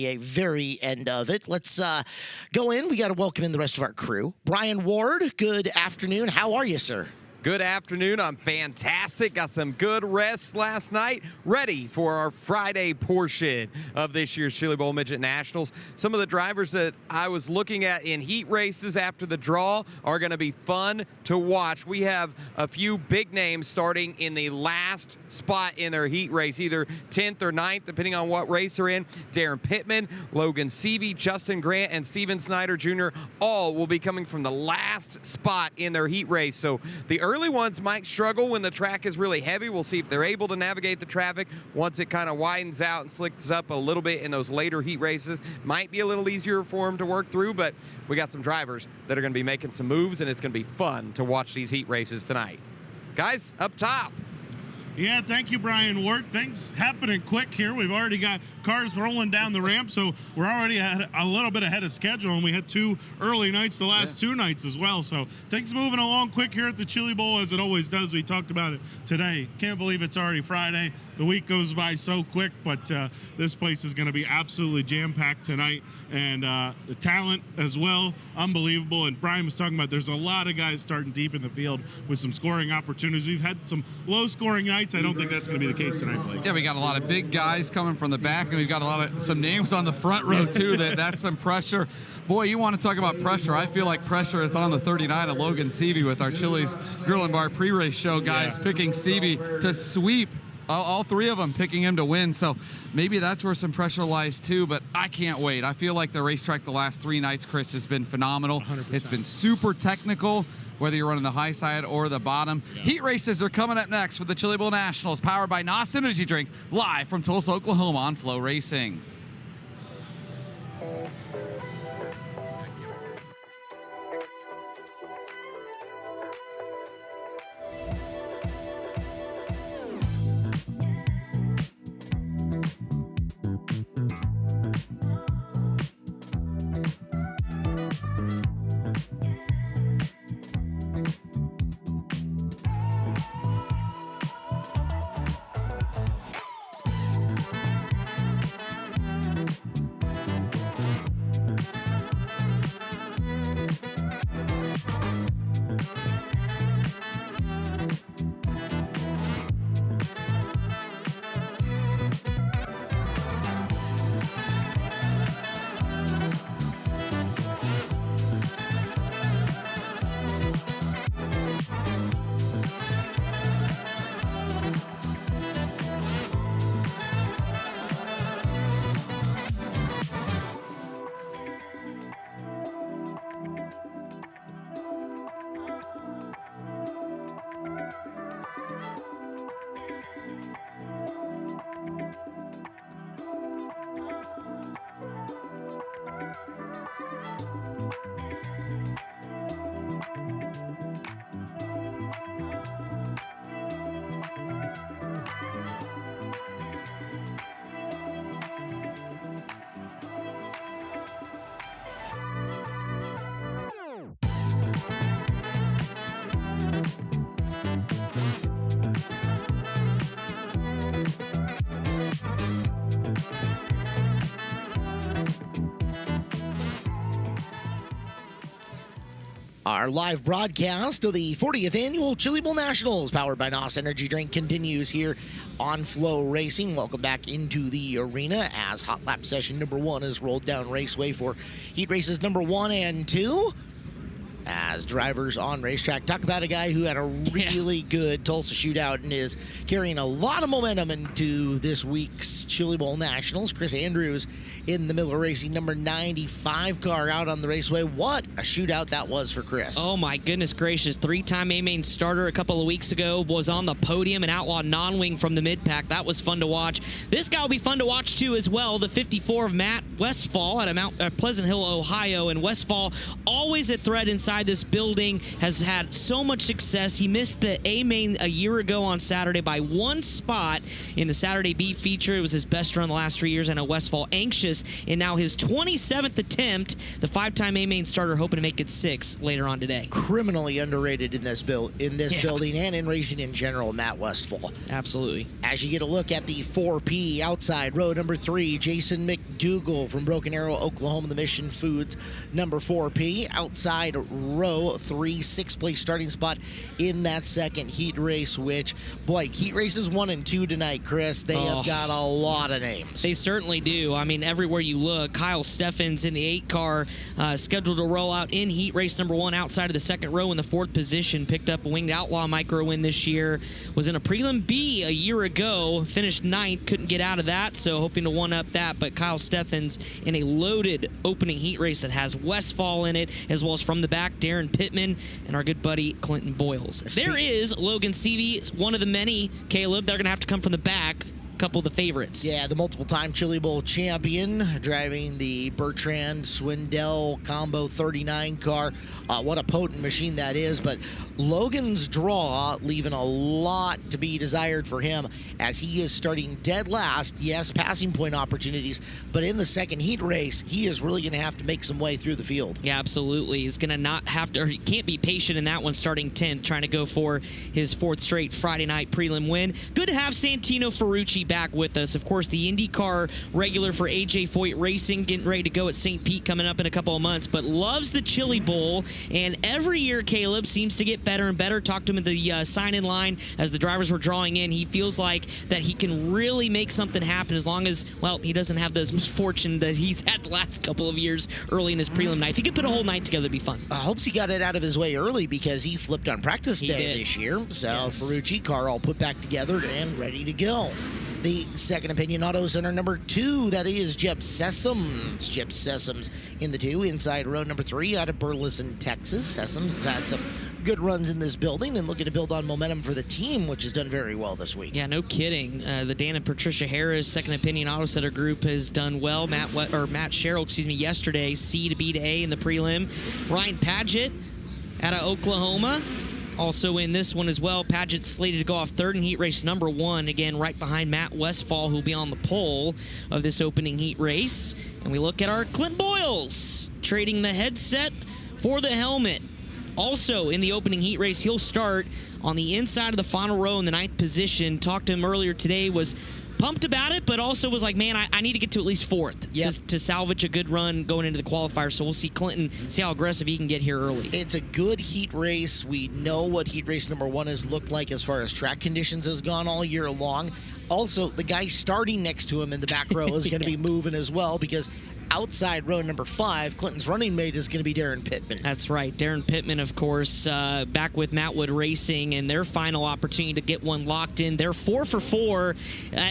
a very end of it. Let's go in. We got to welcome in the rest of our crew. Brian Ward, good afternoon. How are you, sir? Good afternoon. I'm fantastic. Got some good rest last night. Ready for our Friday portion of this year's Chili Bowl Midget Nationals. Some of the drivers that I was looking at in heat races after the draw are going to be fun to watch. We have a few big names starting in the last spot in their heat race, either 10th or 9th, depending on what race they're in. Darren Pittman, Logan Seavey, Justin Grant, and Steven Snyder Jr. all will be coming from the last spot in their heat race. So the early ones might struggle when the track is really heavy. We'll see if they're able to navigate the traffic once it kind of widens out and slicks up a little bit in those later heat races. Might be a little easier for them to work through, but we got some drivers that are going to be making some moves, and it's going to be fun to watch these heat races tonight. Guys, up top. Yeah, thank you, Brian Ward. Things happening quick here. We've already got cars rolling down the ramp, so we're already a little bit ahead of schedule, and we had 2 early nights the last 2 nights as well. So things moving along quick here at the Chili Bowl, as it always does. We talked about it today. Can't believe it's already Friday. The week goes by so quick, but this place is going to be absolutely jam-packed tonight, and the talent as well, unbelievable. And Brian was talking about there's a lot of guys starting deep in the field with some scoring opportunities. We've had some low-scoring nights. I don't think that's going to be the case tonight, Blake. Yeah, we got a lot of big guys coming from the back, and we've got some names on the front row too. That's some pressure. Boy, you want to talk about pressure. I feel like pressure is on the 39 of Logan Seavey with our Chili's Grill and Bar pre-race show guys picking Seavey to sweep. All 3 of them picking him to win, so maybe that's where some pressure lies too, but I can't wait. I feel like the racetrack the last 3 nights, Chris, has been phenomenal. 100%. It's been super technical, whether you're running the high side or the bottom. Yeah. Heat races are coming up next for the Chili Bowl Nationals, powered by NOS Energy Drink, live from Tulsa, Oklahoma on FloRacing. Our live broadcast of the 40th Annual Chili Bowl Nationals, powered by NOS Energy Drink, continues here on FloRacing. Welcome back into the arena as Hot Lap Session number 1 is rolled down Raceway for heat races number 1 and 2. As drivers on racetrack, talk about a guy who had a really good Tulsa shootout and is carrying a lot of momentum into this week's Chili Bowl Nationals. Chris Andrews in the Miller Racing number 95 car out on the raceway. What a shootout that was for Chris. Oh my goodness gracious. 3-time A-Main starter a couple of weeks ago, was on the podium and outlaw non-wing from the mid-pack. That was fun to watch. This guy will be fun to watch too as well. The 54 of Matt Westfall out of Pleasant Hill, Ohio. And Westfall always a threat inside inside this building, has had so much success. He missed the A main a year ago on Saturday by 1 spot in the Saturday B feature. It was his best run the last 3 years. I know Westfall anxious in now his 27th attempt. The 5-time A main starter hoping to make it 6 later on today. Criminally underrated in this building and in racing in general, Matt Westfall. Absolutely. As you get a look at the 4P outside row number 3, Jason McDougal from Broken Arrow, Oklahoma, the Mission Foods, number 4P. Outside row 3, 6th place starting spot in that second heat race, which, boy, heat races 1 and 2 tonight, Chris. They have got a lot of names. They certainly do. I mean, everywhere you look, Kyle Steffens in the 8 car, scheduled to roll out in heat race number 1 outside of the second row in the 4th position. Picked up a Winged Outlaw micro win this year. Was in a Prelim B a year ago. Finished 9th. Couldn't get out of that, so hoping to one-up that. But Kyle Steffens in a loaded opening heat race that has Westfall in it, as well as from the back, Darren Pittman and our good buddy Clinton Boyles. There is Logan Seavey, one of the many, Caleb. They're going to have to come from the back. Couple of the favorites. Yeah, the multiple-time Chili Bowl champion driving the Bertrand Swindell Combo 39 car. What a potent machine that is. But Logan's draw leaving a lot to be desired for him as he is starting dead last. Yes, passing point opportunities, but in the second heat race, he is really going to have to make some way through the field. Yeah, absolutely. He's going to not have to, or he can't be patient in that one, starting 10th, trying to go for his 4th straight Friday night prelim win. Good to have Santino Ferrucci back with us. Of course, the IndyCar regular for AJ Foyt Racing, getting ready to go at St. Pete coming up in a couple of months, but loves the Chili Bowl, and every year Caleb seems to get better and better. Talked to him at the sign-in line as the drivers were drawing in. He feels like that he can really make something happen as long as, well, he doesn't have this misfortune that he's had the last couple of years early in his prelim night. If he could put a whole night together, it'd be fun. Hopes he got it out of his way early because he flipped on practice day this year. So yes. Ferrucci car all put back together and ready to go. The Second Opinion Auto Center number 2, that is Jeb Sessoms. Jeb Sessoms in the 2, inside row number 3 out of Burleson, Texas. Sessoms has had some good runs in this building and looking to build on momentum for the team, which has done very well this week. Yeah, no kidding. The Dan and Patricia Harris Second Opinion Auto Center group has done well. Matt Sherrill, yesterday, C to B to A in the prelim. Ryan Padgett out of Oklahoma. Also in this one as well, Padgett slated to go off 3rd in heat race number 1, again right behind Matt Westfall, who'll be on the pole of this opening heat race. And we look at our Clint Boyles, trading the headset for the helmet. Also in the opening heat race, he'll start on the inside of the final row in the 9th position. Talked to him earlier today, was pumped about it, but also was like, man, I need to get to at least 4th to salvage a good run going into the qualifier. So we'll see Clinton, see how aggressive he can get here early. It's a good heat race. We know what heat race number 1 has looked like as far as track conditions has gone all year long. Also, the guy starting next to him in the back row is going to be moving as well because outside row number 5, Clinton's running mate is going to be Darren Pittman. That's right. Darren Pittman, of course, back with Mattwood Racing and their final opportunity to get one locked in. They're 4 for 4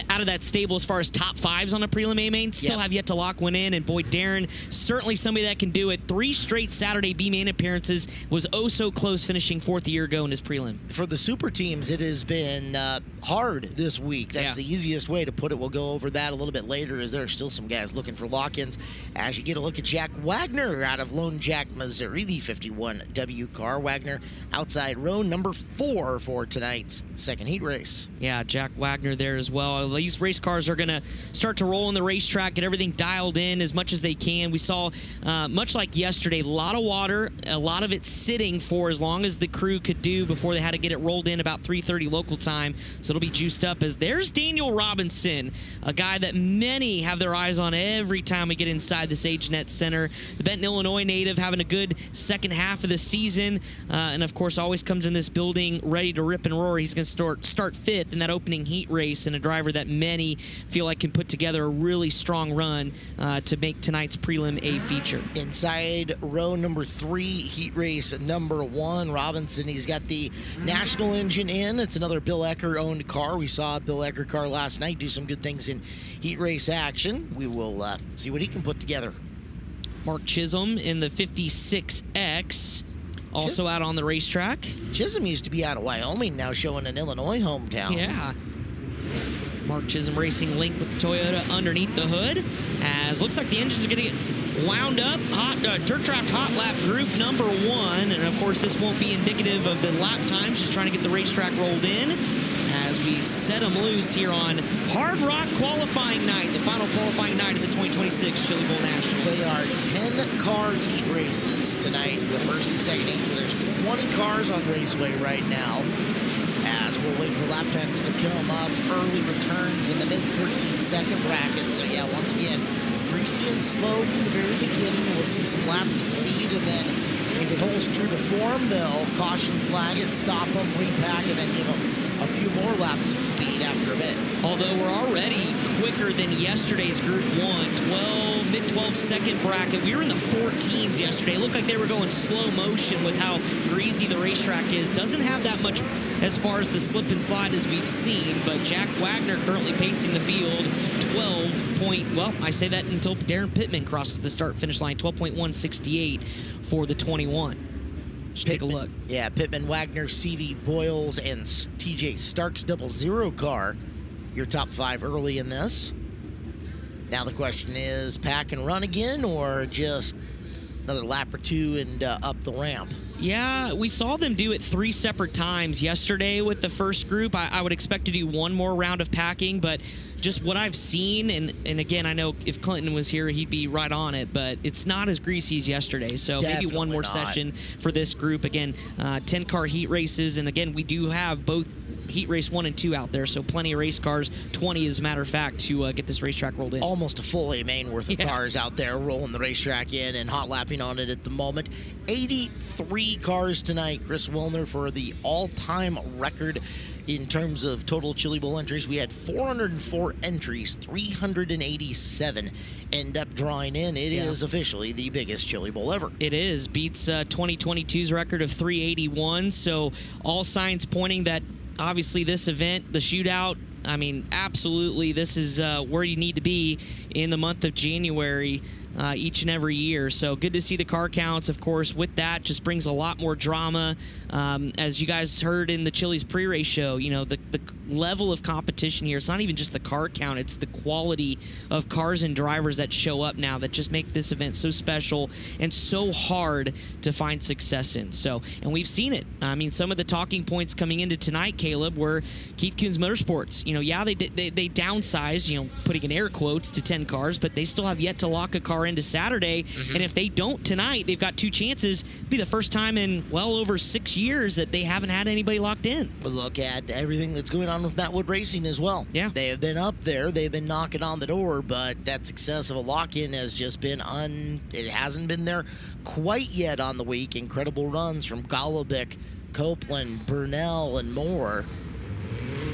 out of that stable as far as top 5s on a prelim A-main. Still have yet to lock one in. And boy, Darren, certainly somebody that can do it. 3 straight Saturday B-main appearances. Was oh so close, finishing 4th a year ago in his prelim. For the super teams, it has been hard this week. That's the easiest way to put it. We'll go over that a little bit later, as there are still some guys looking for lock-ins. As you get a look at Jack Wagner out of Lone Jack, Missouri, the 51W car. Wagner outside row number 4 for tonight's second heat race. Yeah, Jack Wagner there as well. These race cars are going to start to roll on the racetrack, get everything dialed in as much as they can. We saw, much like yesterday, a lot of water, a lot of it sitting for as long as the crew could do before they had to get it rolled in about 3:30 local time. So it'll be juiced up. As there's Daniel Robinson, a guy that many have their eyes on every time we get inside the SageNet Center. The Benton, Illinois native having a good second half of the season, and of course always comes in this building ready to rip and roar. He's going to start 5th in that opening heat race, and a driver that many feel like can put together a really strong run to make tonight's prelim A feature. Inside row number 3, heat race number 1, Robinson. He's got the National engine in. It's another Bill Ecker owned car. We saw a Bill Ecker car last night do some good things in heat race action. We will see what he can put together. Mark Chisholm in the 56X, also out on the racetrack. Chisholm used to be out of Wyoming, now showing an Illinois hometown. Yeah. Mark Chisholm Racing linked with the Toyota underneath the hood, as looks like the engines are going to get wound up. Dirt Draft Hot Lap Group number 1. And, of course, this won't be indicative of the lap times, just trying to get the racetrack rolled in as we set them loose here on Hard Rock qualifying night, the final qualifying night of the 2026 Chili Bowl Nationals. They are 10-car heat races tonight for the first and second heat, so there's 20 cars on Raceway right now. As we'll wait for lap times to come up, early returns in the mid-13-second bracket. So, yeah, once again, greasy and slow from the very beginning. We'll see some laps at speed, and then if it holds true to form, they'll caution flag it, stop them, repack, and then give them a few more laps at speed after a bit. Although we're already quicker than yesterday's Group 1, mid-12-second bracket. We were in the 14s yesterday. It looked like they were going slow motion with how greasy the racetrack is. Doesn't have that much as far as the slip and slide as we've seen, but Jack Wagner currently pacing the field, I say that until Darren Pittman crosses the start-finish line, 12.168 for the 21. Take a look. Yeah, Pittman, Wagner, CV, Boyles, and TJ Stark's 00 car. Your top 5 early in this. Now the question is, pack and run again, or just another lap or two and up the ramp? Yeah, we saw them do it 3 separate times yesterday with the first group. I would expect to do one more round of packing, but just what I've seen, and again, I know if Clinton was here, he'd be right on it, but it's not as greasy as yesterday. So Definitely maybe one more session for this group. Again, 10-car heat races, and again, we do have both heat race 1 and 2 out there, so plenty of race cars, 20 as a matter of fact, to get this racetrack rolled in. Almost a full A main worth of cars out there rolling the racetrack in and hot lapping on it at the moment. 83 cars tonight. Chris Wilner for the all-time record in terms of total Chili Bowl entries. We had 404 entries, 387 end up drawing in. It is officially the biggest Chili Bowl ever. It is. Beats 2022's record of 381, so all signs pointing that obviously this event, the shootout, I mean, absolutely, this is where you need to be in the month of January each and every year. So good to see the car counts. Of course, with that, just brings a lot more drama. As you guys heard in the Chili's pre-race show, you know, the level of competition here, it's not even just the car count, it's the quality of cars and drivers that show up now that just make this event so special and so hard to find success in. So, and we've seen it. I mean, some of the talking points coming into tonight, Caleb, were Keith Kunz Motorsports. You know, yeah, they downsized, you know, putting in air quotes, to 10 cars, but they still have yet to lock a car into Saturday. And if they don't tonight, they've got 2 chances. It'll be the first time in well over 6 years that they haven't had anybody locked in. But look at everything that's going on with Matt Wood Racing as well. Yeah. They have been up there. They've been knocking on the door, but that success of a lock-in has just been it hasn't been there quite yet on the week. Incredible runs from Golubic, Copeland, Burnell, and more.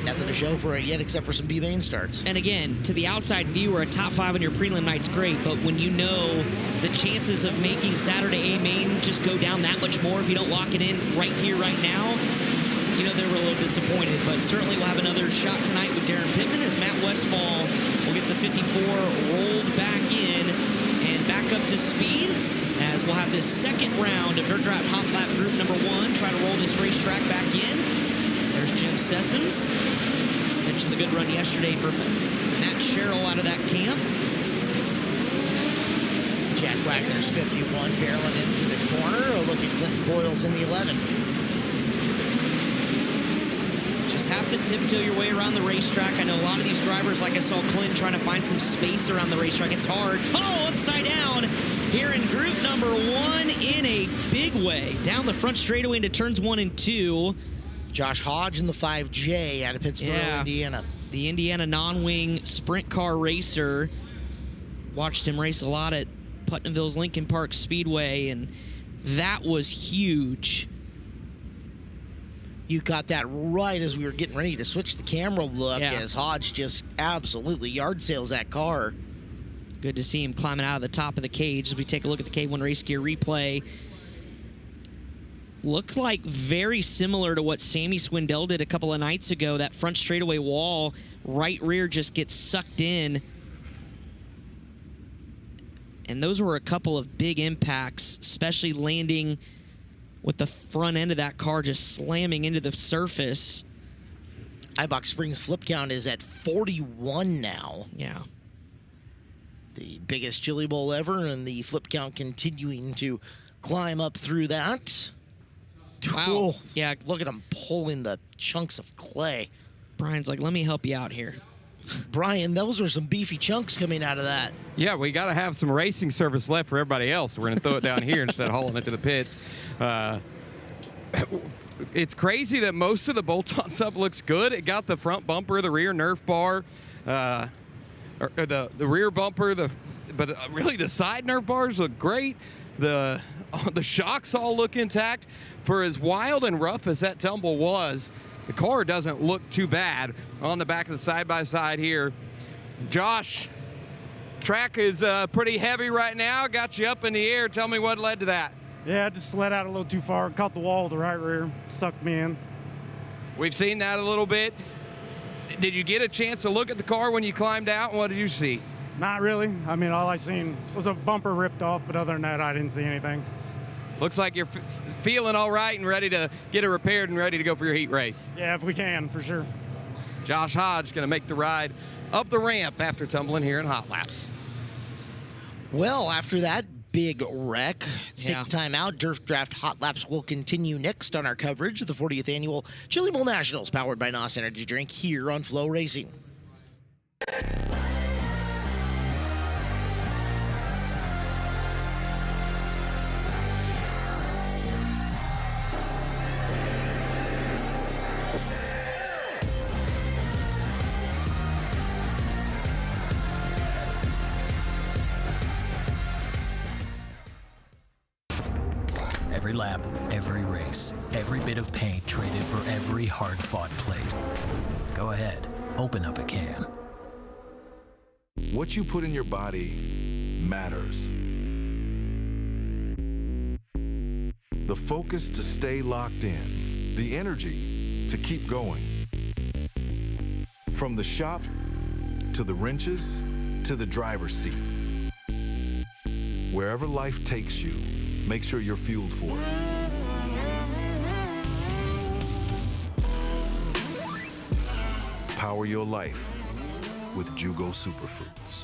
Nothing to show for it yet except for some B-main starts. And again, to the outside viewer, a top 5 on your prelim night's great, but when you know the chances of making Saturday A main just go down that much more if you don't lock it in right here, right now, you know, they were a little disappointed. But certainly we'll have another shot tonight with Darren Pittman as Matt Westfall will get the 54 rolled back in and back up to speed, as we'll have this second round of Dirt Draft Hot Lap Group number 1 try to roll this racetrack back in. There's Jim Sessoms. Mentioned the good run yesterday from Matt Sherrill out of that camp. Jack Wagner's 51 barreling in through the corner. A look at Clinton Boyles in the 11. Just have to tiptoe your way around the racetrack. I know a lot of these drivers, like I saw Clinton trying to find some space around the racetrack. It's hard. Oh, upside down here in group number 1 in a big way. Down the front straightaway into turns 1 and 2. Josh Hodge in the 5J out of Pittsburgh, Indiana. The Indiana non-wing sprint car racer. Watched him race a lot at Putnamville's Lincoln Park Speedway, and that was huge. You got that right as we were getting ready to switch the camera look, as Hodge just absolutely yard sales that car. Good to see him climbing out of the top of the cage. As we take a look at the K1 Race Gear replay, looked like very similar to what Sammy Swindell did a couple of nights ago. That front straightaway wall, right rear just gets sucked in. And those were a couple of big impacts, especially landing with the front end of that car just slamming into the surface. Ibach Springs flip count is at 41 now. Yeah. The biggest Chili Bowl ever, and the flip count continuing to climb up through that. Wow. Oh, Yeah, look at him pulling the chunks of clay. Brian's like, let me help you out here. Brian, those are some beefy chunks coming out of that. Yeah, we got to have some racing service left for everybody else. We're going to throw it down here instead of hauling it to the pits. It's crazy that most of the bolt-on stuff looks good. It got the front bumper, the rear Nerf bar, or the rear bumper, but really the side Nerf bars look great. The shocks all look intact. For as wild and rough as that tumble was, the car doesn't look too bad on the back of the side-by-side here. Josh, track is pretty heavy right now. Got you up in the air. Tell me what led to that. Yeah, I just let out a little too far. Caught the wall with the right rear. Sucked me in. We've seen that a little bit. Did you get a chance to look at the car when you climbed out? And what did you see? Not really. I mean, all I seen was a bumper ripped off, but other than that, I didn't see anything. Looks like you're feeling all right and ready to get it repaired and ready to go for your heat race. Yeah, if we can, for sure. Josh Hodge going to make the ride up the ramp after tumbling here in hot laps. Well, after that big wreck, let's Yeah. take time out. Dirt Draft Hot Laps will continue next on our coverage of the 40th Annual Chili Bowl Nationals, powered by NOS Energy Drink here on FloRacing. Every lap, every race, every bit of paint traded for every hard-fought place. Go ahead, open up a can. What you put in your body matters. The focus to stay locked in, the energy to keep going. From the shop to the wrenches to the driver's seat. Wherever life takes you, make sure you're fueled for it. Power your life with Jugo Superfruits.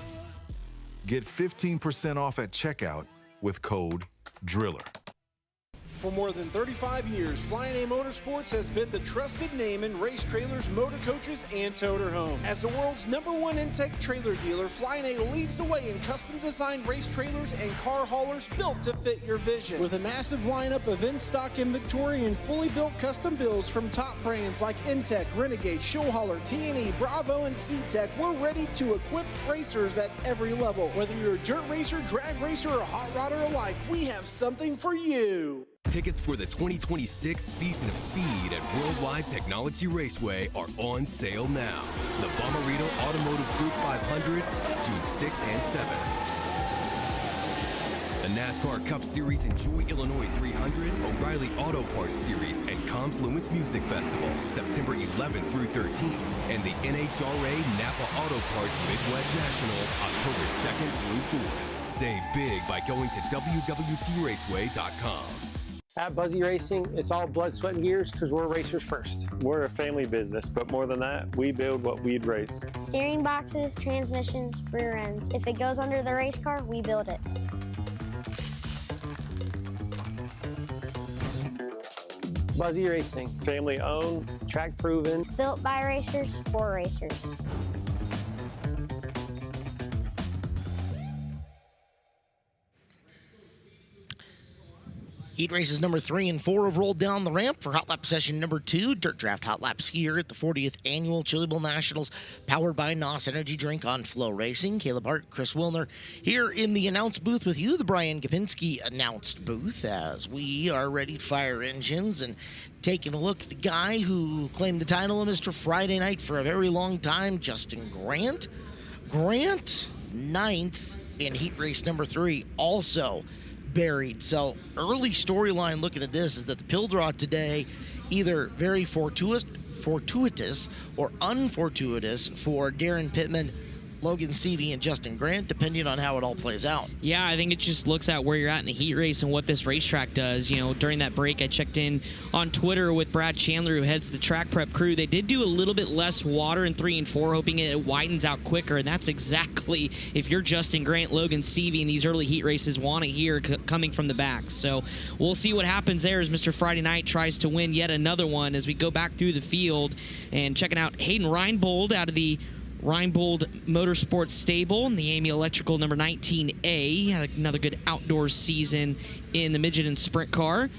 Get 15% off at checkout with code DRILLER. For more than 35 years, Flying A Motorsports has been the trusted name in race trailers, motor coaches, and toter homes. As the world's #1 intake trailer dealer, Flying A leads the way in custom-designed race trailers and car haulers built to fit your vision. With a massive lineup of in-stock inventory and fully built custom builds from top brands like Intech, Renegade, Showhauler, T&E, Bravo, and C-Tech, we're ready to equip racers at every level. Whether you're a dirt racer, drag racer, or hot rodder alike, we have something for you. Tickets for the 2026 Season of Speed at Worldwide Technology Raceway are on sale now. The Bommarito Automotive Group 500, June 6th and 7th. The NASCAR Cup Series Enjoy Illinois 300, O'Reilly Auto Parts Series, and Confluence Music Festival, September 11th through 13th. And the NHRA Napa Auto Parts Midwest Nationals, October 2nd through 4th. Save big by going to WWTRaceway.com. At Buzzy Racing, it's all blood, sweat, and gears because we're racers first. We're a family business, but more than that, we build what we'd race. Steering boxes, transmissions, rear ends. If it goes under the race car, we build it. Buzzy Racing, family owned, track proven. Built by racers, for racers. Heat races number 3 and 4 have rolled down the ramp for Hot Lap session number 2. Dirt Draft Hot Laps here at the 40th Annual Chili Bowl Nationals, powered by NOS Energy Drink on FloRacing. Caleb Hart, Chris Wilner here in the announce booth with you, the Brian Gapinski announced booth, as we are ready to fire engines and taking a look at the guy who claimed the title of Mr. Friday Night for a very long time, Justin Grant. Grant, 9th in heat race number 3, also buried. So early storyline looking at this is that the pill draw today, either very fortuitous or unfortuitous for Darren Pittman Logan Seavey and Justin Grant, depending on how it all plays out. Yeah, I think it just looks at where you're at in the heat race and what this racetrack does. You know, during that break, I checked in on Twitter with Brad Chandler, who heads the track prep crew. They did do a little bit less water in 3 and 4, hoping it widens out quicker, and that's exactly, if you're Justin Grant, Logan Seavey in these early heat races, want to hear coming from the back. So we'll see what happens there as Mr. Friday Night tries to win yet another one as we go back through the field and checking out Hayden Reinbold out of the Reinbold Motorsports stable in the Amy Electrical number 19A. Had another good outdoor season in the midget and sprint car.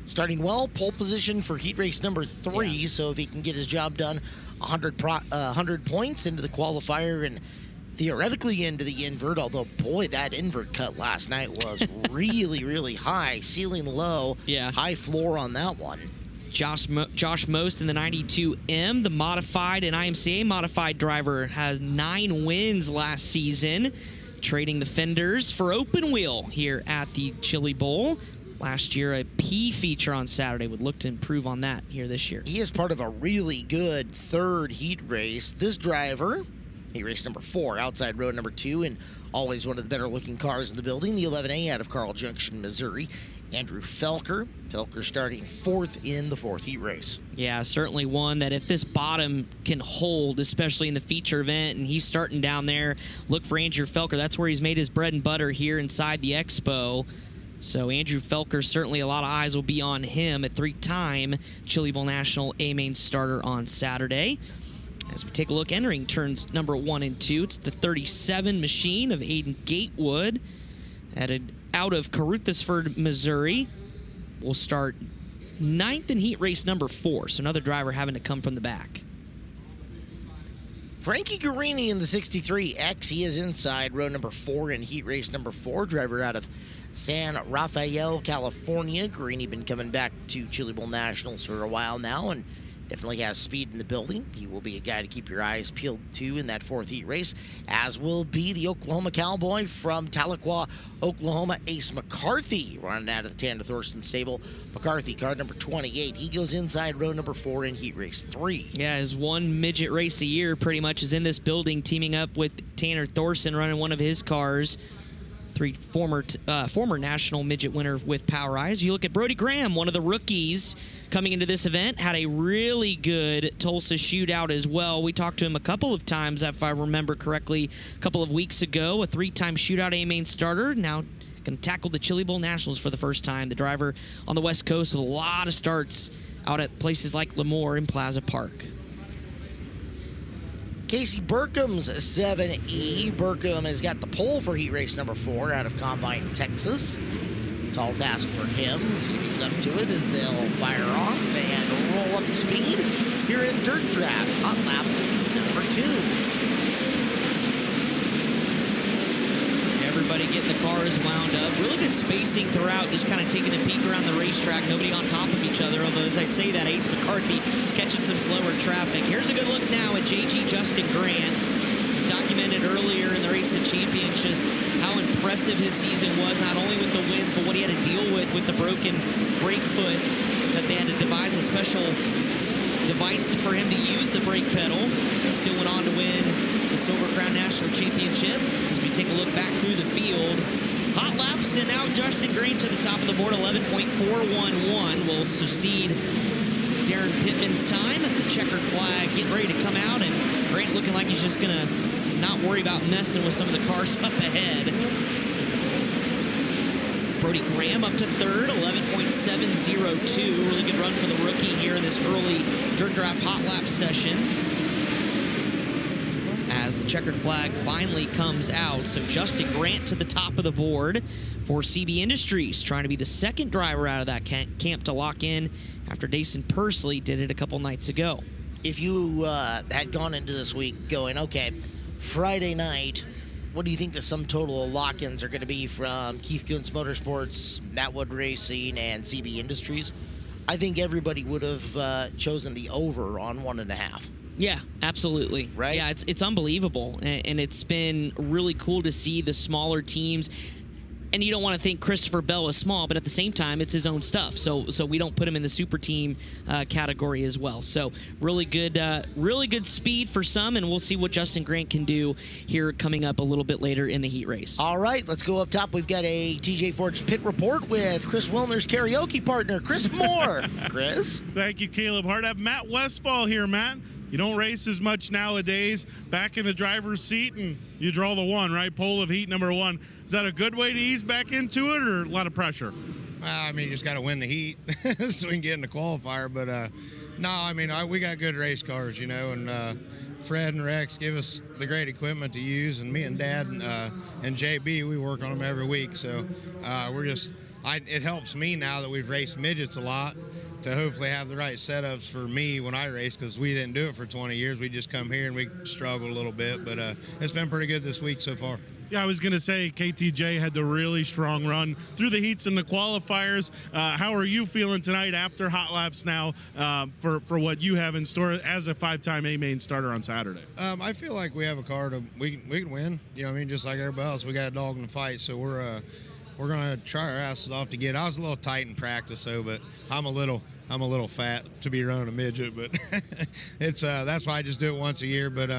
Starting well, pole position for heat race number 3, so if he can get his job done, 100 points into the qualifier and theoretically into the invert, although, boy, that invert cut last night was really, really high. Ceiling low, high floor on that one. Josh Most in the 92M, the modified and IMCA modified driver, has 9 wins last season, trading the fenders for open wheel here at the Chili Bowl. Last year, a P feature on Saturday, would look to improve on that here this year. He is part of a really good 3rd heat race. This driver, heat race number 4, outside row number 2, and always one of the better looking cars in the building, the 11A out of Carl Junction, Missouri. Andrew Felker. Felker starting 4th in the 4th heat race. Yeah, certainly one that if this bottom can hold, especially in the feature event, and he's starting down there, look for Andrew Felker. That's where he's made his bread and butter here inside the Expo. So Andrew Felker, certainly a lot of eyes will be on him, a 3-time Chili Bowl National A-Main starter on Saturday. As we take a look, entering turns number 1 and 2, it's the 37 machine of Aiden Gatewood out of Caruthersford, Missouri. We'll start 9th in heat race number 4, so another driver having to come from the back. Frankie Guarini in the 63X. He is inside row number 4 in heat race number 4. Driver out of San Rafael, California. Guarini been coming back to Chili Bowl Nationals for a while now and definitely has speed in the building. He will be a guy to keep your eyes peeled to in that 4th heat race, as will be the Oklahoma Cowboy from Tahlequah, Oklahoma, Ace McCarthy, running out of the Tanner Thorson stable. McCarthy, car number 28. He goes inside row number 4 in heat race 3. Yeah, his one midget race a year pretty much is in this building, teaming up with Tanner Thorson, running one of his cars. Former national midget winner with Power Eyes. You look at Brody Graham, one of the rookies coming into this event, had a really good Tulsa shootout as well. We talked to him a couple of times, if I remember correctly, a couple of weeks ago. A 3-time shootout A-Main starter. Now going to tackle the Chili Bowl Nationals for the first time. The driver on the West Coast with a lot of starts out at places like Lemoore and Plaza Park. Casey Burkham's 7E. Burkham has got the pole for heat race number 4 out of Combine, Texas. Tall task for him. See if he's up to it as they'll fire off and roll up to speed here in Dirt Draft, hot lap number 2. Everybody getting the cars wound up. Really good spacing throughout, just kind of taking a peek around the racetrack. Nobody on top of each other, although as I say that, Ace McCarthy catching some slower traffic. Here's a good look now at JG Justin Grant. Documented earlier in the Race of Champions just how impressive his season was, not only with the wins, but what he had to deal with the broken brake foot, that they had to devise a special device for him to use the brake pedal. He still went on to win the Silver Crown National Championship. As we take a look back through the field, hot laps, and now Justin Grant to the top of the board, 11.411 will succeed Darren Pittman's time as the checkered flag getting ready to come out, and Grant looking like he's just going to not worry about messing with some of the cars up ahead. Brody Graham up to 3rd, 11.702. Really good run for the rookie here in this early Dirt Draft hot lap session. As the checkered flag finally comes out. So Justin Grant to the top of the board for CB Industries, trying to be the 2nd driver out of that camp to lock in after Dason Pursley did it a couple nights ago. If you had gone into this week going, okay, Friday night, what do you think the sum total of lock-ins are going to be from Keith Kunz Motorsports, Matt Wood Racing, and CB Industries? I think everybody would have chosen the over on 1.5. Yeah, absolutely. Right? Yeah, it's unbelievable, and it's been really cool to see the smaller teams And you don't want to think Christopher Bell is small, but at the same time, it's his own stuff. So we don't put him in the super team category as well. So really good speed for some, and we'll see what Justin Grant can do here coming up a little bit later in the heat race. All right, let's go up top. We've got a TJ Forge pit report with Chris Wilner's karaoke partner, Chris Moore. Chris? Thank you, Caleb Hart. I have Matt Westfall here, Matt. You don't race as much nowadays. Back in the driver's seat, and you draw the one, right? Pole of heat number 1. Is that a good way to ease back into it, or a lot of pressure? I mean, you just got to win the heat so we can get in the qualifier. But, no, I mean, we got good race cars, you know, and Fred and Rex give us the great equipment to use, and me and Dad and JB, we work on them every week. So it helps me now that we've raced midgets a lot to hopefully have the right setups for me when I race, because we didn't do it for 20 years. We just come here and we struggled a little bit, but it's been pretty good this week so far. Yeah, I was going to say KTJ had the really strong run through the heats and the qualifiers. How are you feeling tonight after hot laps now for what you have in store as a 5-time A-main starter on Saturday? I feel like we have a car we can win. You know what I mean? Just like everybody else, we got a dog in the fight, so we're going to try our asses off to get. I was a little tight in practice, but I'm a little fat to be running a midget, but it's that's why I just do it once a year. But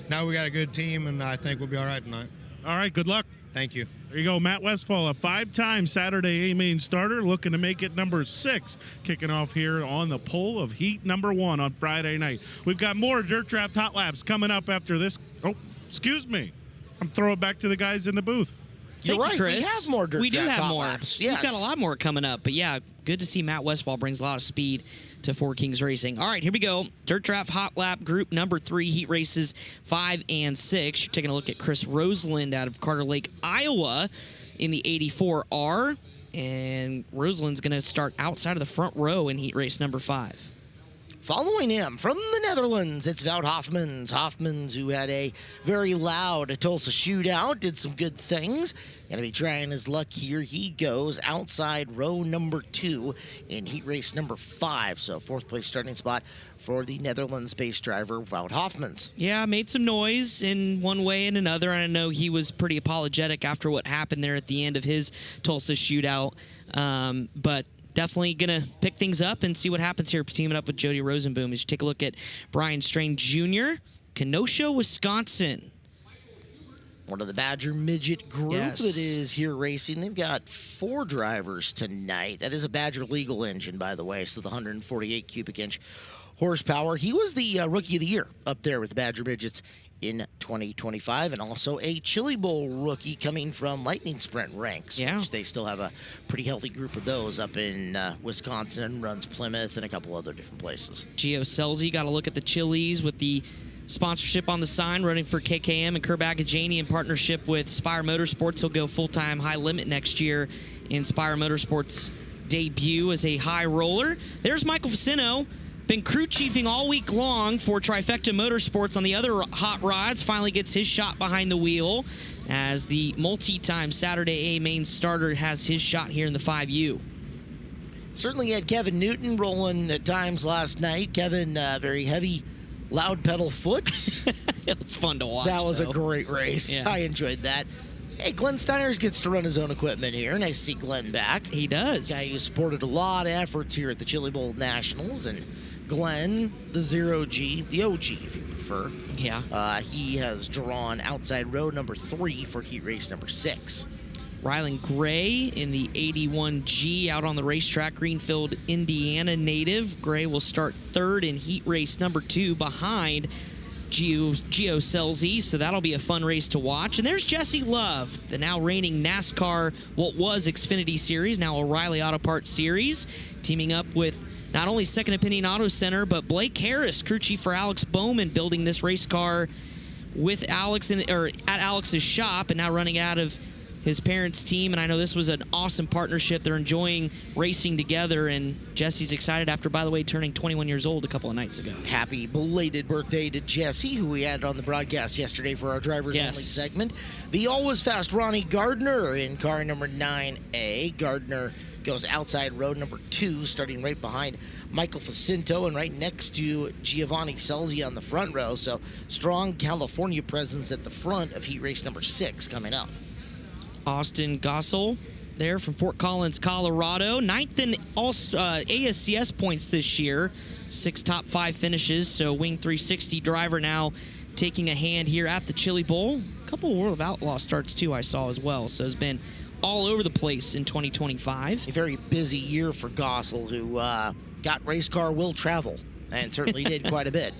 now we got a good team, and I think we'll be all right tonight. All right, good luck. Thank you. There you go, Matt Westfall, a 5-time Saturday A-main starter, looking to make it number 6, kicking off here on the pole of heat number 1 on Friday night. We've got more Dirt Draft Hot Laps coming up after this. Oh, excuse me. I'm throwing it back to the guys in the booth. You're right, Chris. we have more Dirt We do Draft have Hot more. Laps. Yes. We've got a lot more coming up. But yeah, good to see Matt Westfall brings a lot of speed to Four Kings Racing. All right, here we go. Dirt Draft Hot Lap Group number 3, heat races 5 and 6. You're taking a look at Chris Roseland out of Carter Lake, Iowa in the 84R. And Roseland's going to start outside of the front row in heat race number 5. Following him from the Netherlands, it's Wout Hoffmans. Hoffmans, who had a very loud Tulsa shootout, did some good things. Going to be trying his luck here. He goes outside row number 2 in heat race number 5. So 4th place starting spot for the Netherlands-based driver, Wout Hoffmans. Yeah, made some noise in one way and another. And I know he was pretty apologetic after what happened there at the end of his Tulsa shootout. But definitely going to pick things up and see what happens here, teaming up with Jody Rosenboom. As you take a look at Brian Strain Jr., Kenosha, Wisconsin. One of the Badger Midget group Yes. that is here racing. They've got 4 drivers tonight. That is a Badger legal engine, by the way, so the 148 cubic inch horsepower. He was the Rookie of the Year up there with the Badger Midgets in 2025, and also a Chili Bowl rookie coming from Lightning Sprint ranks, which they still have a pretty healthy group of those up in Wisconsin, runs Plymouth, and a couple other different places. Gio Selzy got a look at the Chili's with the sponsorship on the sign, running for KKM and Kerr Agajani in partnership with Spire Motorsports. He'll go full-time high limit next year in Spire Motorsports' debut as a high roller. There's Michael Facino. Been crew chiefing all week long for Trifecta Motorsports on the other hot rods. Finally gets his shot behind the wheel as the multi-time Saturday A-main starter has his shot here in the 5U. Certainly had Kevin Newton rolling at times last night. Kevin, very heavy, loud pedal foot. It was fun to watch. That was though. a great race. Yeah. I enjoyed that. Hey, Glenn Steiners gets to run his own equipment here. Nice to see Glenn back. He does. Guy who supported a lot of efforts here at the Chili Bowl Nationals, and Glenn, the 0G, the OG if you prefer. Yeah. He has drawn outside row number 3 for heat race number 6. Rylan Gray in the 81G out on the racetrack, Greenfield, Indiana native. Gray will start 3rd in heat race number 2 behind Gio Selzy, so that'll be a fun race to watch. And there's Jesse Love, the now reigning NASCAR, what was Xfinity Series, now O'Reilly Auto Parts Series, teaming up with not only Second Opinion Auto Center, but Blake Harris, crew chief for Alex Bowman, building this race car with Alex at Alex's shop, and now running out of his parents' team. And I know this was an awesome partnership. They're enjoying racing together, and Jesse's excited after, by the way, turning 21 years old a couple of nights ago. Happy belated birthday to Jesse, who we had on the broadcast yesterday for our Drivers Only segment. The always fast Ronnie Gardner in car number 9A. Gardner goes outside row number 2, starting right behind Michael Facinto and right next to Giovanni Selzy on the front row. So strong California presence at the front of heat race number 6 coming up. Austin Gossel there from Fort Collins, Colorado. 9th in all ASCS points this year. 6 top 5 finishes. So Wing 360 driver now taking a hand here at the Chili Bowl. A couple of World of Outlaw starts too I saw as well. So it's been all over the place in 2025. A very busy year for Gossel, who got race car will travel and certainly did quite a bit.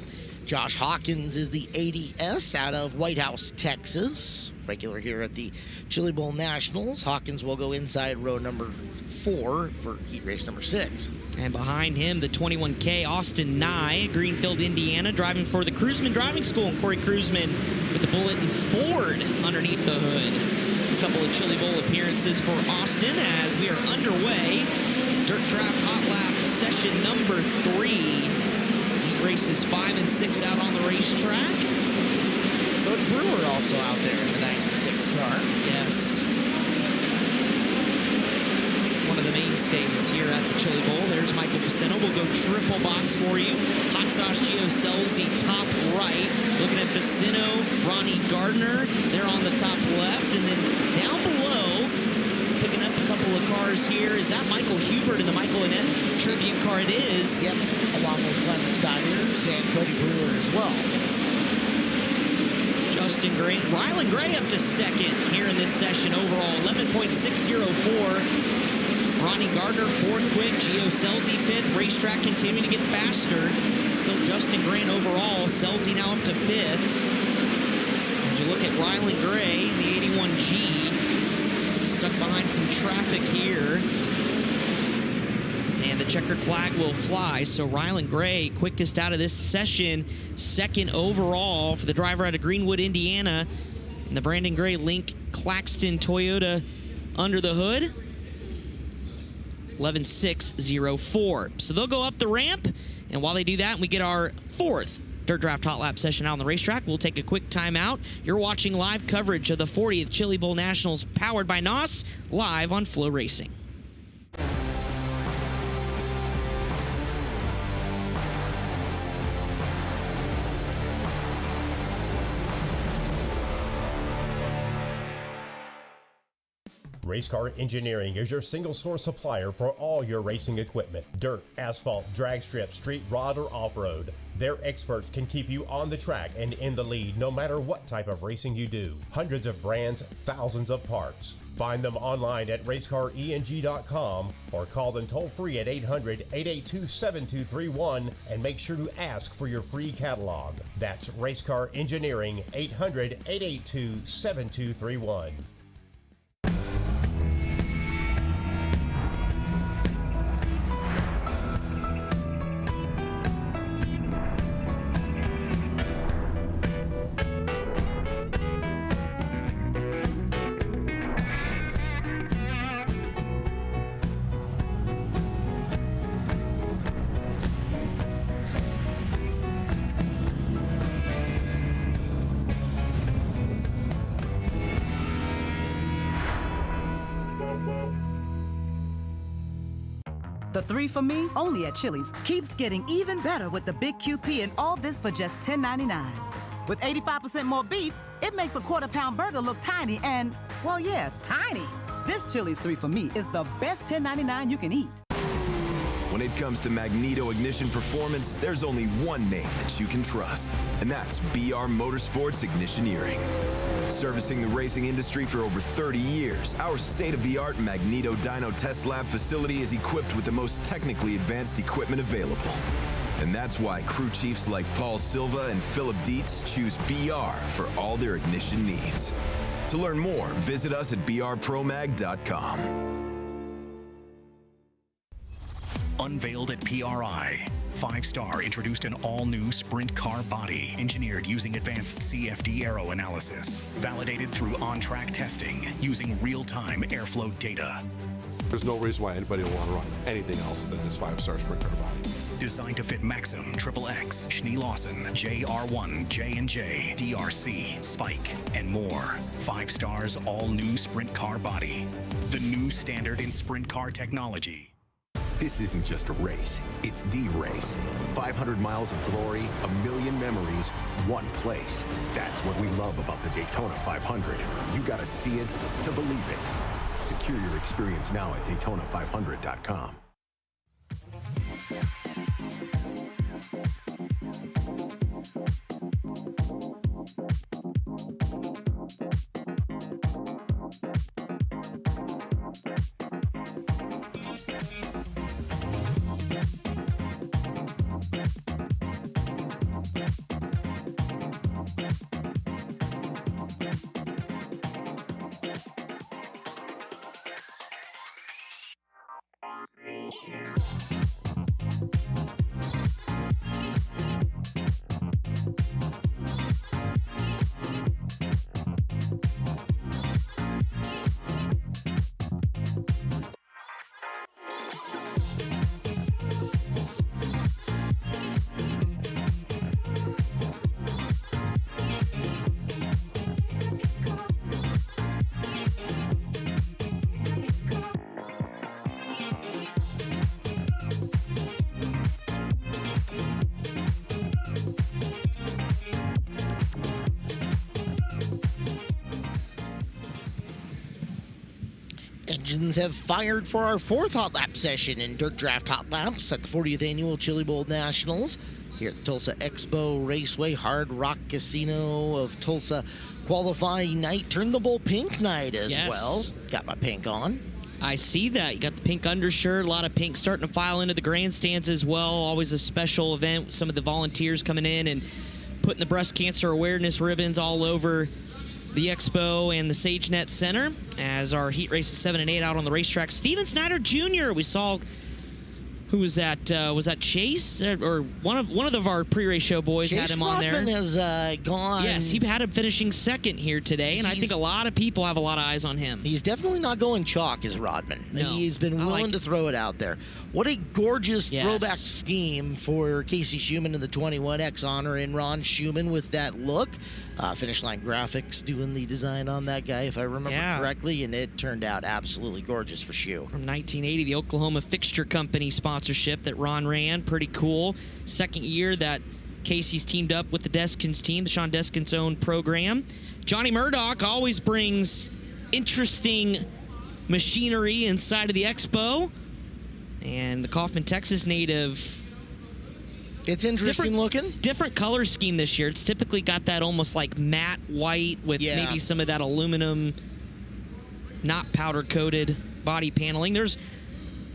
Josh Hawkins is the ADS out of White House, Texas. Regular here at the Chili Bowl Nationals. Hawkins will go inside row number 4 for heat race number 6. And behind him, the 21K, Austin Nye, Greenfield, Indiana, driving for the Cruisman Driving School. And Corey Cruisman with the Bulletin Ford underneath the hood. A couple of Chili Bowl appearances for Austin as we are underway. Dirt Draft Hot Lap session number 3. Races 5 and 6 out on the racetrack. Cody Brewer also out there in the 96 car. Yes. One of the mainstays here at the Chili Bowl. There's Michael Facino. We'll go triple box for you. Hot Sauce Gio Selzy, top right. Looking at Facino, Ronnie Gardner. They're on the top left. And then down below, picking up a couple of cars here. Is that Michael Hubert in the Michael Annette tribute car? It is. Yep, along with Glenn Steyers and Cody Brewer as well. Justin Gray, Rylan Gray up to second here in this session overall, 11.604. Ronnie Gardner fourth quick, Gio Selzy fifth. Racetrack continuing to get faster. Still Justin Grant overall. Selzy now up to fifth. As you look at Rylan Gray, the 81G, stuck behind some traffic here. And the checkered flag will fly. So Rylan Gray, quickest out of this session, second overall for the driver out of Greenwood, Indiana. And the Brandon Gray Link Claxton Toyota under the hood. 11.604. So they'll go up the ramp. And while they do that, we get our 4th Dirt Draft Hot Lap session out on the racetrack. We'll take a quick timeout. You're watching live coverage of the 40th Chili Bowl Nationals powered by NOS, live on FloRacing. Race Car Engineering is your single source supplier for all your racing equipment. Dirt, asphalt, drag strip, street rod, or off-road. Their experts can keep you on the track and in the lead no matter what type of racing you do. Hundreds of brands, thousands of parts. Find them online at racecareng.com or call them toll free at 800-882-7231 and make sure to ask for your free catalog. That's Race Car Engineering, 800-882-7231. The 3 for Me, only at Chili's, keeps getting even better with the Big QP, and all this for just $10.99. With 85% more beef, it makes a quarter-pound burger look tiny and, well, yeah, tiny. This Chili's 3 for Me is the best $10.99 you can eat. When it comes to Magneto ignition performance, there's only one name that you can trust, and that's BR Motorsports Ignitioneering. Servicing the racing industry for over 30 years, our state-of-the-art Magneto Dyno Test Lab facility is equipped with the most technically advanced equipment available. And that's why crew chiefs like Paul Silva and Philip Dietz choose BR for all their ignition needs. To learn more, visit us at brpromag.com. Unveiled at PRI, 5-Star introduced an all-new sprint car body engineered using advanced CFD aero analysis, validated through on-track testing using real-time airflow data. There's no reason why anybody will want to run anything else than this 5-Star sprint car body. Designed to fit Maxim, XXX, Schnee Lawson, JR1, J&J, DRC, Spike, and more. 5-Star's all-new sprint car body. The new standard in sprint car technology. This isn't just a race, it's the race. 500 miles of glory, 1,000,000 memories, one place. That's what we love about the Daytona 500. You gotta see it to believe it. Secure your experience now at Daytona500.com. Engines have fired for our 4th Hot Lap session in Dirt Draft Hot Laps at the 40th Annual Chili Bowl Nationals here at the Tulsa Expo Raceway. Hard Rock Casino of Tulsa qualifying night. Turned the Bull pink night as well. Got my pink on. I see that. You got the pink undershirt, a lot of pink starting to file into the grandstands as well. Always a special event with some of the volunteers coming in and putting the breast cancer awareness ribbons all over the Expo and the SageNet Center as our heat races 7 and 8 out on the racetrack. Steven Snyder Jr. We saw, who was that? Was that Chase or one of our pre-race show boys? Chase had him on there. Rodman has gone. Yes, he had him finishing second here today, and I think a lot of people have a lot of eyes on him. He's definitely not going chalk, is Rodman. No, he's been willing to throw it out there. What a gorgeous throwback scheme for Casey Schumann in the 21X, honoring Ron Schumann with that look. Finish Line Graphics doing the design on that guy, if I remember correctly, and it turned out absolutely gorgeous for Schu. From 1980, the Oklahoma Fixture Company sponsorship that Ron ran. Pretty cool. Second year that Casey's teamed up with the Deskins team, the Sean Deskins' own program. Johnny Murdoch always brings interesting machinery inside of the Expo. And the Kaufman, Texas native. It's interesting looking. Different color scheme this year. It's typically got that almost like matte white with maybe some of that aluminum, not powder-coated body paneling. There's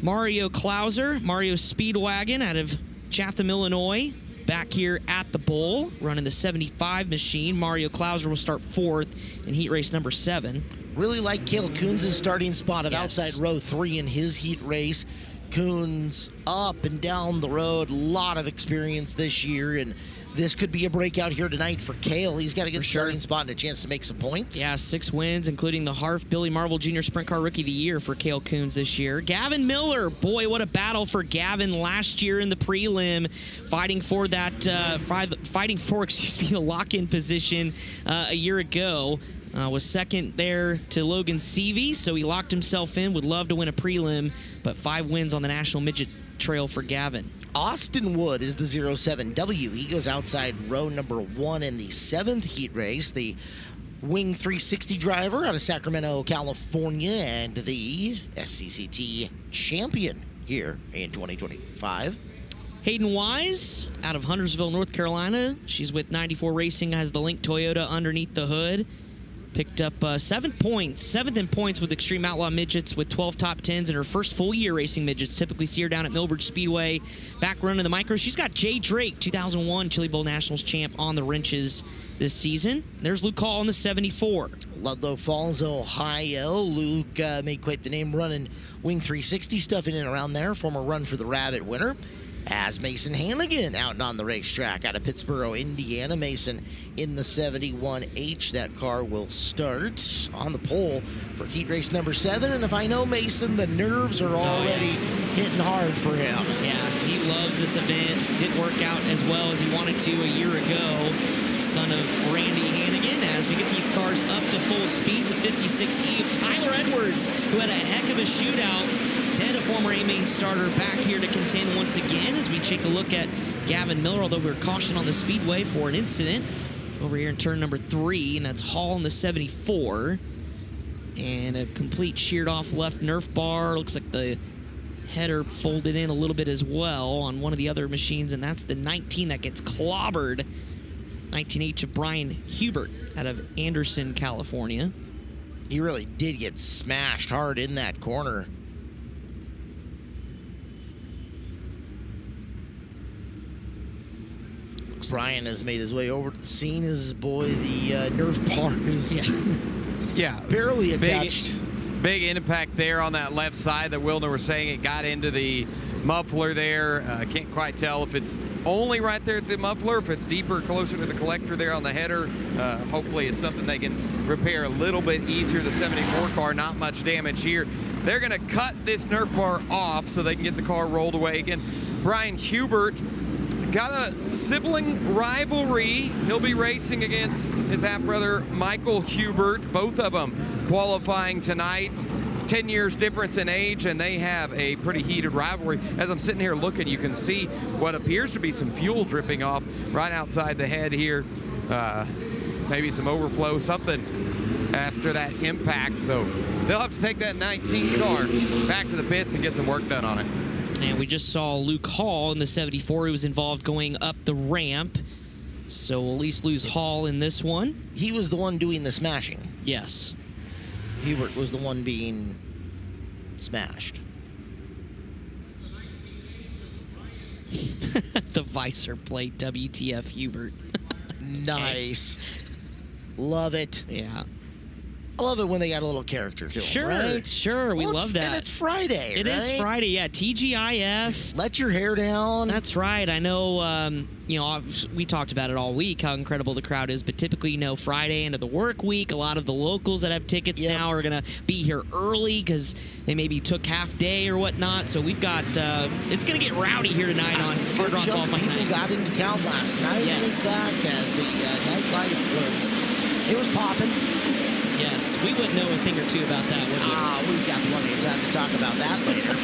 Mario Klauser, Mario Speedwagon out of Chatham, Illinois, back here at the Bowl, running the 75 machine. Mario Klauser will start 4th in heat race number 7. Really like Cale Coons' starting spot of outside row 3 in his heat race. Coons up and down the road, a lot of experience this year, and this could be a breakout here tonight for Cale. He's got a good starting spot and a chance to make some points. Yeah, 6 wins, including the Harf Billy Marvel Jr. Sprint Car Rookie of the Year for Cale Coons this year. Gavin Miller, boy, what a battle for Gavin last year in the prelim, fighting for that, the lock-in position a year ago. Was second there to Logan Seavey, so he locked himself in. Would love to win a prelim, but 5 wins on the National Midget Trail for Gavin. Austin Wood is the 07W. He goes outside row number 1 in the 7th heat race. The Wing 360 driver out of Sacramento, California, and the SCCT champion here in 2025. Hayden Wise out of Huntersville, North Carolina. She's with 94 Racing, has the Link Toyota underneath the hood. Picked up 7th in points with Extreme Outlaw Midgets with 12 top 10s in her first full year racing midgets. Typically see her down at Millbridge Speedway, back running the micro. She's got Jay Drake, 2001 Chili Bowl Nationals champ, on the wrenches this season. There's Luke Hall on the 74. Ludlow Falls, Ohio. Luke made quite the name running Wing 360 stuff in and around there. Former Run for the Rabbit winner. As Mason Hannigan out and on the racetrack out of Pittsburgh, Indiana. Mason in the 71H. That car will start on the pole for heat race number 7. And if I know Mason, the nerves are already hitting hard for him. Yeah, he loves this event. Didn't work out as well as he wanted to a year ago. Son of Randy Hannigan. As we get these cars up to full speed, the 56E of Tyler Edwards, who had a heck of a shootout. Ted, a former A-Main starter, back here to contend once again as we take a look at Gavin Miller, although we were cautioned on the speedway for an incident over here in turn number 3, and that's Hall in the 74. And a complete sheared off left Nerf bar. Looks like the header folded in a little bit as well on one of the other machines, and that's the 19 that gets clobbered. 19H of Brian Hubert out of Anderson, California. He really did get smashed hard in that corner. Brian has made his way over to the scene. His boy, the Nerf bar is barely attached. Big impact there on that left side that Wilner was saying. It got into the muffler there. Can't quite tell if it's only right there at the muffler, if it's deeper, closer to the collector there on the header. Hopefully it's something they can repair a little bit easier. The 74 car, not much damage here. They're going to cut this Nerf bar off so they can get the car rolled away again. Brian Hubert got a sibling rivalry. He'll be racing against his half-brother Michael Hubert, both of them qualifying tonight. 10 years difference in age, and they have a pretty heated rivalry. As I'm sitting here looking, you can see what appears to be some fuel dripping off right outside the head here. Maybe some overflow, something after that impact. So they'll have to take that 19 car back to the pits and get some work done on it. And we just saw Luke Hall in the 74 who was involved going up the ramp. So we'll at least lose Hall in this one. He was the one doing the smashing. Yes. Hubert was the one being smashed. The visor plate, WTF Hubert. Nice. Love it. Yeah. I love it when they got a little character to them, right? Sure. We love that. And it's Friday, It is Friday, yeah. TGIF. Let your hair down. That's right. I know, we talked about it all week, how incredible the crowd is, but typically, Friday end of the work week, a lot of the locals that have tickets now are going to be here early because they maybe took half day or whatnot. So we've got, it's going to get rowdy here tonight on Hard Rock Golf Night. People got into town last night. Yes. In fact, as the nightlife was popping. Yes, we wouldn't know a thing or two about that, would we? We've got plenty of time to talk about that later.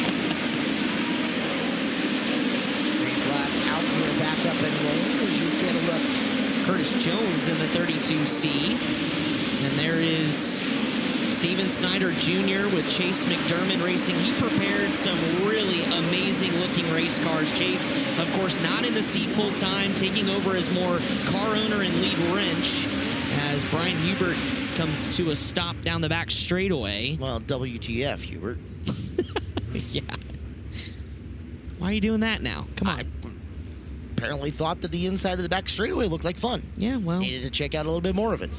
Green flag out here, back up and rolling as you get a look. Curtis Jones in the 32C. And there is Steven Snyder Jr. with Chase McDermott Racing. He prepared some really amazing-looking race cars. Chase, of course, not in the seat full-time, taking over as more car owner and lead wrench as Brian Hubert comes to a stop down the back straightaway. Well, WTF, Hubert. Yeah. Why are you doing that now? Come on. I apparently thought that the inside of the back straightaway looked like fun. Yeah, well. Needed to check out a little bit more of it.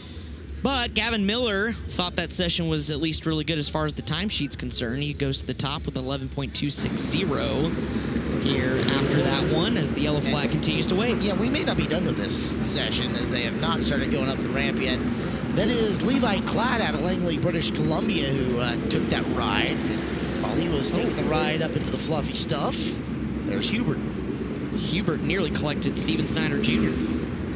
But Gavin Miller thought that session was at least really good as far as the timesheet's concerned. He goes to the top with 11.260 here after that one as the yellow flag continues to wave. Yeah, we may not be done with this session as they have not started going up the ramp yet. That is Levi Cladd out of Langley, British Columbia, who took that ride. While he was taking the ride up into the fluffy stuff, there's Hubert. Hubert nearly collected Steven Snyder Jr.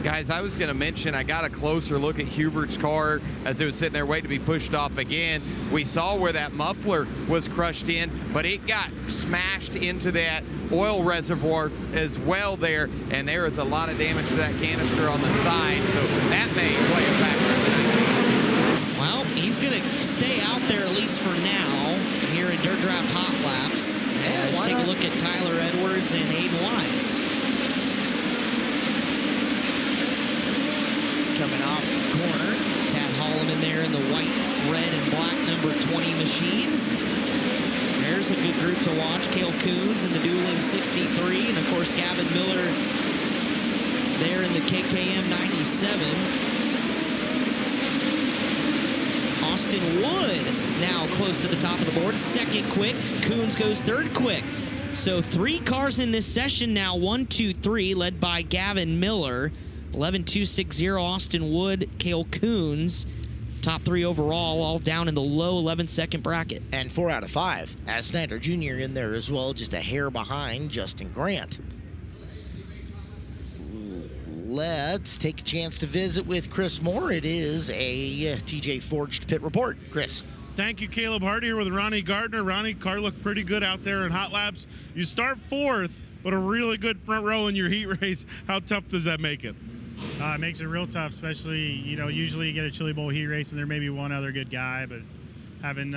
Guys, I was going to mention, I got a closer look at Hubert's car as it was sitting there waiting to be pushed off again. We saw where that muffler was crushed in, but it got smashed into that oil reservoir as well there, and there is a lot of damage to that canister on the side, so that may play a factor. Well, he's going to stay out there at least for now here in Dirt Draft Hot Laps. Let's take a look at Tyler Edwards and Hayden Wise. Coming off the corner. Tad Holloman there in the white, red, and black number 20 machine. There's a good group to watch. Cale Coons in the dueling 63. And, of course, Gavin Miller there in the KKM 97. Austin Wood now close to the top of the board. Second quick. Coons goes third quick. So 3 cars in this session now. 1, 2, 3, led by Gavin Miller. 11.260 Austin Wood, Cale Coons. Top 3 overall, all down in the low 11-second bracket. And 4 out of 5. As Snyder Jr. in there as well, just a hair behind Justin Grant. Let's take a chance to visit with Chris Moore. It is a TJ Forged Pit Report. Chris. Thank you, Caleb Hart here with Ronnie Gardner. Ronnie, car looked pretty good out there in hot laps. You start 4th, but a really good front row in your heat race. How tough does that make it? It makes it real tough, especially, usually you get a Chili Bowl heat race and there may be one other good guy, but having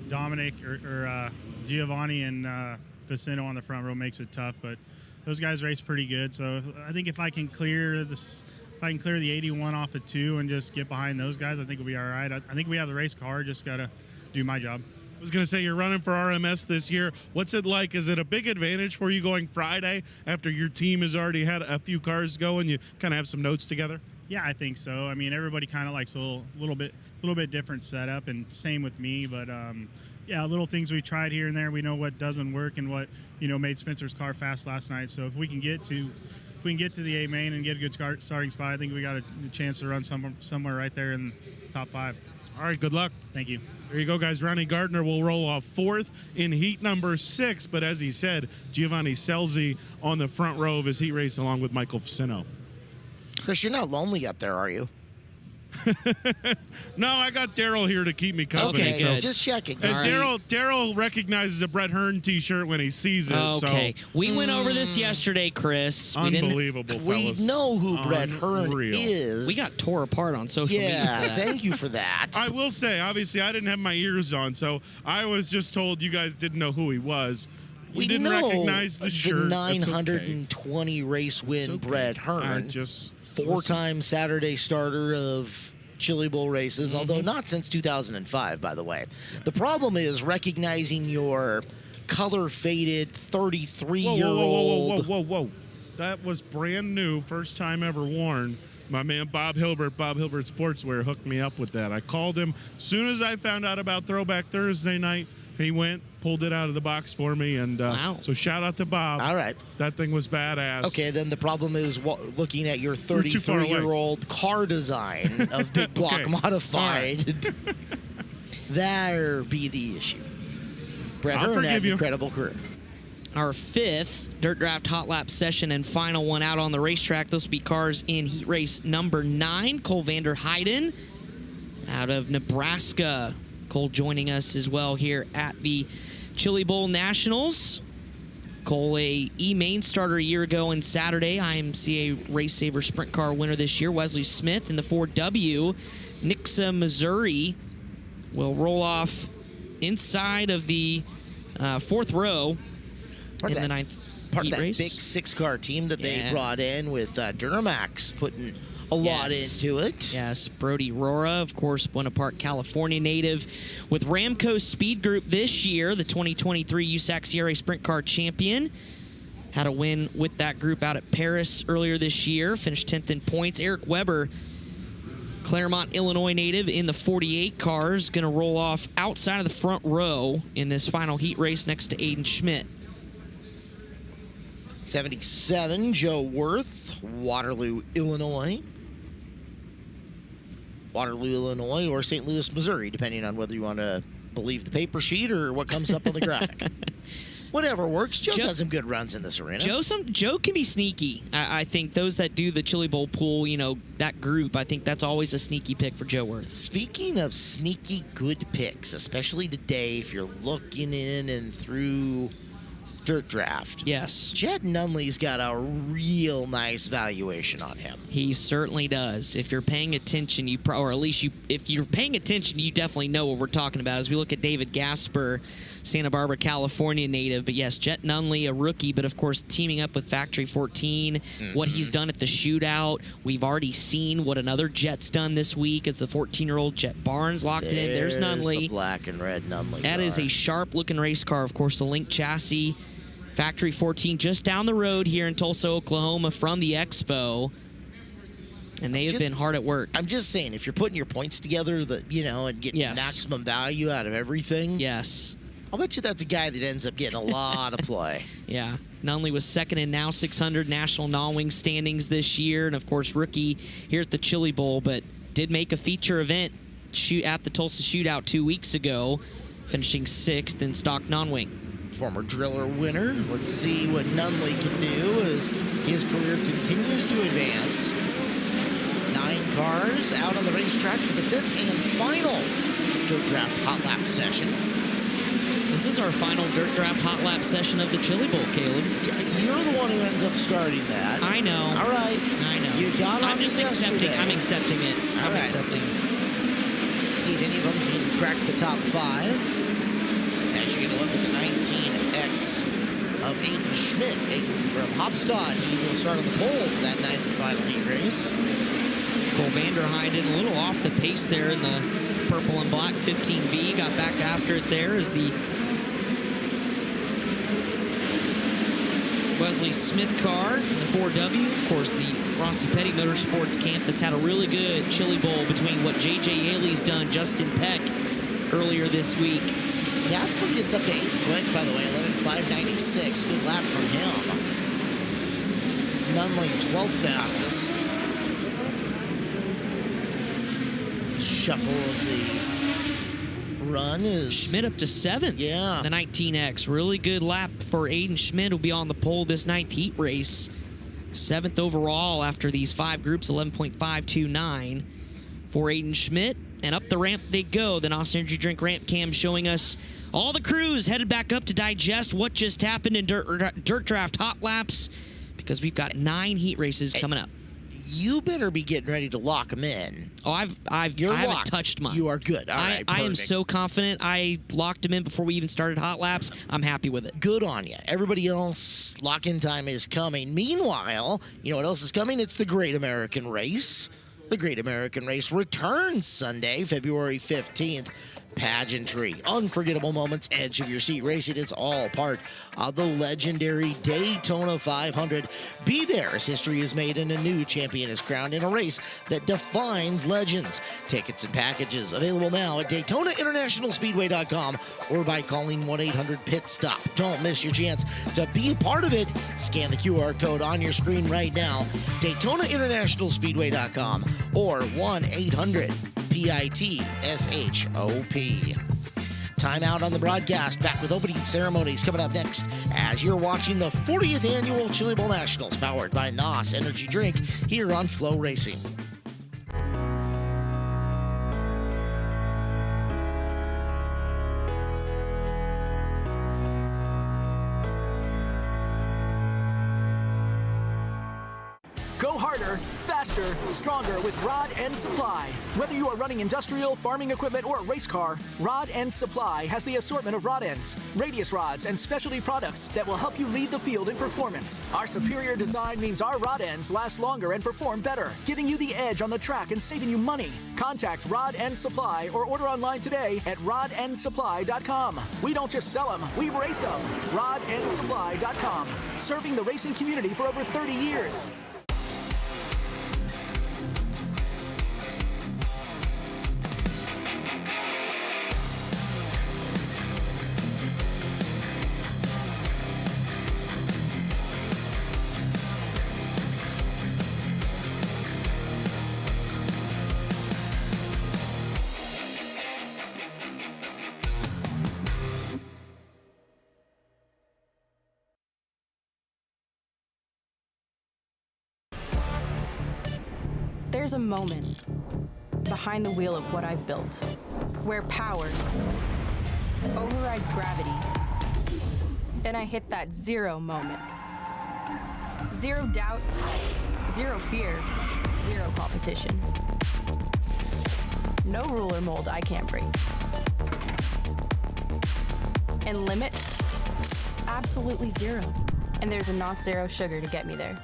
Dominic or Giovanni and Vicino on the front row makes it tough, but those guys race pretty good. So I think if I can clear the 81 off of 2 and just get behind those guys, I think we'll be all right. I think we have the race car. Just got to do my job. I was going to say, you're running for RMS this year. What's it like? Is it a big advantage for you going Friday after your team has already had a few cars go and you kind of have some notes together? Yeah, I think so. I mean, everybody kind of likes a little bit different setup, and same with me. But yeah, little things we tried here and there. We know what doesn't work and what made Spencer's car fast last night. So if we can get to the A main and get a good starting spot, I think we got a chance to run somewhere right there in the top 5. All right, good luck. Thank you. There you go, guys. Ronnie Gardner will roll off 4th in heat number 6, but as he said, Giovanni Scelzi on the front row of his heat race along with Michael Vicino. Chris, you're not lonely up there, are you? No, I got Daryl here to keep me company. Okay, so just checking. As Daryl recognizes a Brett Hearn T-shirt when he sees it. Okay, so. we went over this yesterday, Chris. Unbelievable, fellas. We know who Brett Hearn is. We got tore apart on social media. Yeah, thank you for that. I will say, obviously, I didn't have my ears on, so I was just told you guys didn't know who he was. We didn't know recognize the shirt. 920 race win Brett Hearn. 4-time Saturday starter of Chili Bowl races, although not since 2005, by the way. The problem is recognizing your color-faded 33-year-old. Whoa. That was brand new, first time ever worn. My man Bob Hilbert Sportswear hooked me up with that. I called him as soon as I found out about Throwback Thursday night. He went, pulled it out of the box for me, and so shout out to Bob. All right. That thing was badass. Okay, then the problem is looking at your 33-year-old car design of Big Block Modified. There be the issue. Brett Hearn had an incredible career. Our 5th Dirt Draft Hot Lap session and final one out on the racetrack. Those will be cars in heat race number 9. Cole Vander Heiden out of Nebraska. Cole joining us as well here at the Chili Bowl Nationals. Cole, a E-Main starter a year ago and Saturday. IMCA Race Saver Sprint Car winner this year. Wesley Smith in the 4W. Nixa, Missouri will roll off inside of the 4th row in the 9th part heat of that race. big 6-car team that they brought in with Duramax putting a lot into it. Yes, Brody Rora, of course, Buena California native with Ramco Speed Group this year, the 2023 USAC Sierra Sprint Car champion. Had a win with that group out at Paris earlier this year, finished 10th in points. Eric Weber, Claremont, Illinois native in the 48 cars, going to roll off outside of the front row in this final heat race next to Aiden Schmidt. 77, Joe Worth, Waterloo, Illinois. Waterloo, Illinois, or St. Louis, Missouri, depending on whether you want to believe the paper sheet or what comes up on the graphic. Whatever works. Joe's had some good runs in this arena. Joe can be sneaky. I think those that do the Chili Bowl pool, that group, I think that's always a sneaky pick for Joe Worth. Speaking of sneaky good picks, especially today, if you're looking in and through Dirt Draft. Yes. Jed Nunley's got a real nice valuation on him. He certainly does. If you're paying attention, if you're paying attention, you definitely know what we're talking about. As we look at David Gasper, Santa Barbara, California native. But yes, Jet Nunley, a rookie, but of course teaming up with Factory 14, what he's done at the shootout. We've already seen what another Jet's done this week. It's the 14-year-old Jet Barnes locked in. There's Nunley. The black and red Nunley. That is a sharp-looking race car. Of course, the Link chassis. Factory 14 just down the road here in Tulsa, Oklahoma from the Expo. And they have been hard at work. I'm just saying, if you're putting your points together, and getting maximum value out of everything. Yes. I'll bet you that's a guy that ends up getting a lot of play. Yeah. Nunley was second in Now 600 National Non-Wing standings this year. And, of course, rookie here at the Chili Bowl, but did make a feature event at the Tulsa Shootout 2 weeks ago, finishing 6th in stock non-wing. Former Driller winner. Let's see what Nunley can do as his career continues to advance. 9 cars out on the racetrack for the 5th and final Dirt Draft Hot Lap session. This is our final Dirt Draft Hot Lap session of the Chili Bowl, Caleb. Yeah, you're the one who ends up starting that. I know. All right. I know. You got on I'm just accepting. I'm accepting it. I'm accepting it. see if any of them can crack the top 5. As you get a look at the 19X of Aiden Schmidt. Aiden from Hopstad. He will start on the pole for that 9th and final heat race. Cole Vanderheiden a little off the pace there in the purple and black 15V. Got back after it there as the Wesley Smith car in the 4W. Of course, the Rossi Petty Motorsports camp that's had a really good Chili Bowl between what J.J. Yaley's done, Justin Peck earlier this week. Gasper gets up to 8th quick, by the way, 11.596. Good lap from him. Nunley, 12th fastest. Shuffle of the run is... Schmidt up to 7th. Yeah. The 19X. Really good lap for Aiden Schmidt, who'll be on the pole this 9th heat race. 7th overall after these 5 groups, 11.529 for Aiden Schmidt. And up the ramp they go. The NOS Energy Drink ramp cam showing us all the crews headed back up to digest what just happened in Dirt Draft Hot Laps, because we've got 9 heat races coming up. You better be getting ready to lock them in. Oh, I haven't touched mine. You are good. All right, I am perfect. so confident. I locked them in before we even started Hot Laps. I'm happy with it. Good on you. Everybody else, lock-in time is coming. Meanwhile, you know what else is coming? It's the Great American Race. The Great American Race returns Sunday, February 15th. Pageantry, unforgettable moments, edge of your seat racing. It's all part of the legendary Daytona 500. Be there as history is made and a new champion is crowned in a race that defines legends. Tickets and packages available now at DaytonaInternationalSpeedway.com or by calling 1-800-PIT-STOP. Don't miss your chance to be a part of it. Scan the QR code on your screen right now. DaytonaInternationalSpeedway.com or 1-800-PIT-SHOP. Timeout on the broadcast. Back with opening ceremonies coming up next as you're watching the 40th Annual Chili Bowl Nationals powered by NOS Energy Drink here on FloRacing. Go harder, faster, stronger with Rod End Supply. Whether you are running industrial, farming equipment, or a race car, Rod End Supply has the assortment of rod ends, radius rods, and specialty products that will help you lead the field in performance. Our superior design means our rod ends last longer and perform better, giving you the edge on the track and saving you money. Contact Rod End Supply or order online today at rodendsupply.com. We don't just sell them, we race them. rodendsupply.com. Serving the racing community for over 30 years. There's a moment behind the wheel of what I've built, where power overrides gravity, and I hit that zero moment. Zero doubts, zero fear, zero competition. No rule or mold I can't break. And limits, absolutely zero. And there's a NOS Zero Sugar to get me there.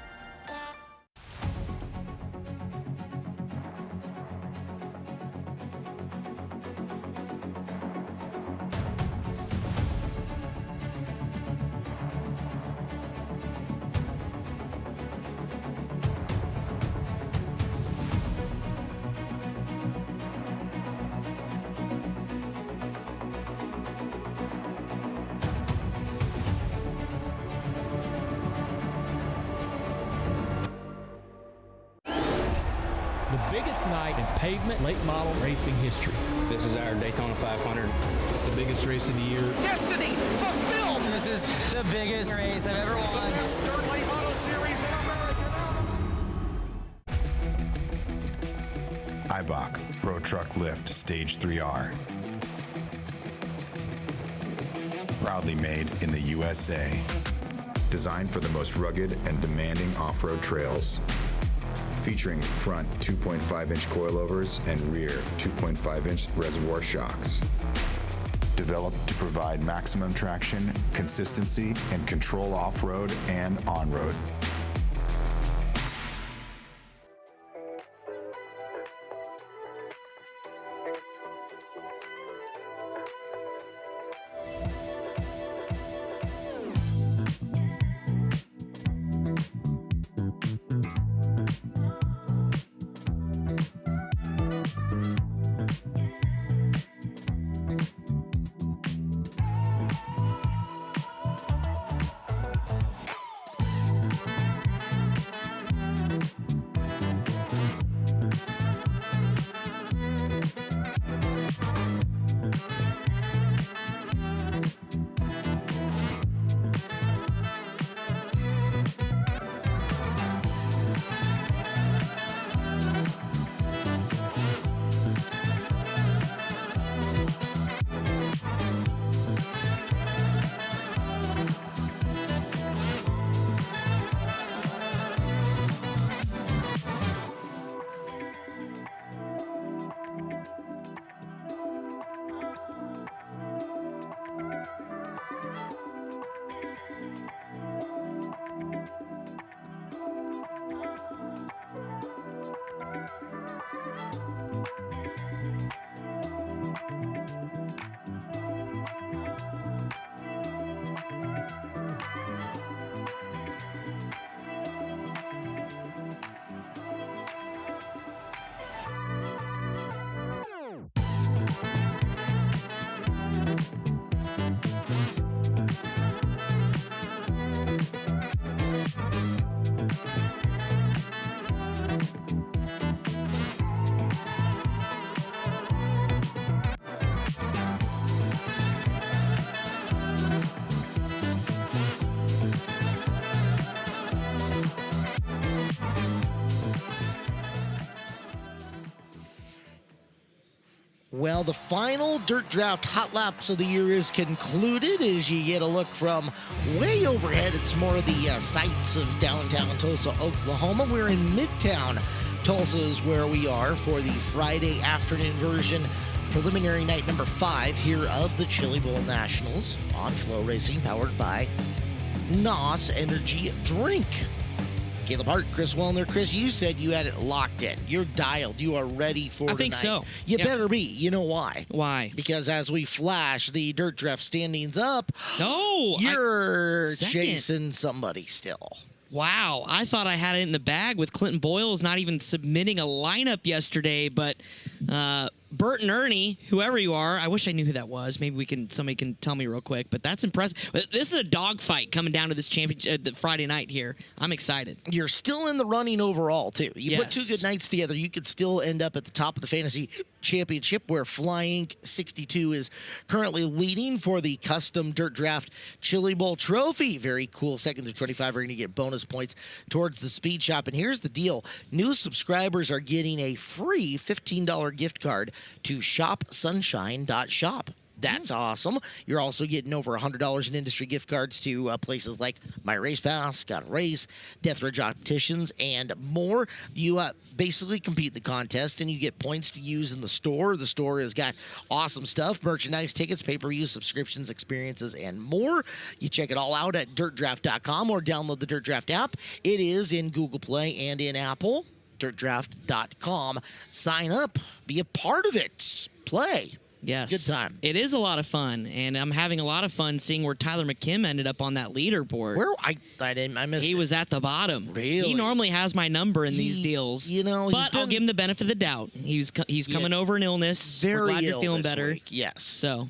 The biggest night in pavement late model racing history. This is our Daytona 500. It's the biggest race of the year. Destiny fulfilled! This is the biggest race I've ever won. The best dirt late model series in America. Eibach Road Truck Lift Stage 3R. Proudly made in the USA. Designed for the most rugged and demanding off-road trails. featuring front 2.5-inch coilovers and rear 2.5-inch reservoir shocks. Developed to provide maximum traction, consistency, and control off-road and on-road. Well, the final Dirt Draft Hot Laps of the year is concluded as you get a look from way overhead. It's more of the sights of downtown Tulsa, Oklahoma. We're in Midtown. Tulsa is where we are for the Friday afternoon version, preliminary night number 5 here of the Chili Bowl Nationals on FloRacing, powered by NOS Energy Drink. Caleb Hart, Chris Wellner. Chris, you said you had it locked in. You're dialed. You are ready for tonight. I think so. You better be. You know why? Why? Because as we flash the Dirt Draft standings up, no, you're chasing somebody still. Wow, I thought I had it in the bag with Clinton Boyles not even submitting a lineup yesterday, but Bert and Ernie, whoever you are, I wish I knew who that was. Maybe somebody can tell me real quick, but that's impressive. This is a dogfight coming down to this championship Friday night here. I'm excited. You're still in the running overall, too. You put 2 good nights together, you could still end up at the top of the fantasy championship, where Flying 62 is currently leading for the custom Dirt Draft Chili Bowl trophy. Very cool. 2nd through 25 are going to get bonus points towards the speed shop. And here's the deal. New subscribers are getting a free $15 gift card to shopsunshine.shop. That's awesome. You're also getting over $100 in industry gift cards to places like My Race Pass, Got a Race, Death Ridge Opticians, and more. You basically compete the contest, and you get points to use in the store. The store has got awesome stuff, merchandise, tickets, pay-per-view, subscriptions, experiences, and more. You check it all out at dirtdraft.com or download the Dirt Draft app. It is in Google Play and in Apple. dirtdraft.com. Sign up. Be a part of it. Play. Yes. Good time. It is a lot of fun, and I'm having a lot of fun seeing where Tyler McKim ended up on that leaderboard. Where? I missed He was at the bottom. Really? He normally has my number in these deals. You know, but I'll give him the benefit of the doubt. He's coming over an illness. Very We're glad ill you're feeling this better. week. Yes. So.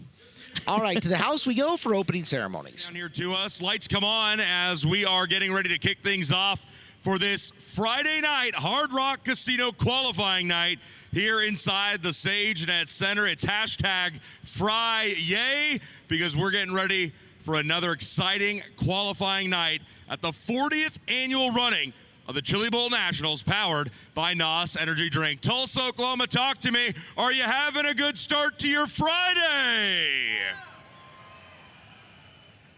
All right, to the house we go for opening ceremonies. Down here to us. Lights come on as we are getting ready to kick things off for this Friday night Hard Rock Casino qualifying night here inside the SageNet Center. It's hashtag FryYay because we're getting ready for another exciting qualifying night at the 40th annual running of the Chili Bowl Nationals, powered by NOS Energy Drink. Tulsa, Oklahoma, talk to me. Are you having a good start to your Friday?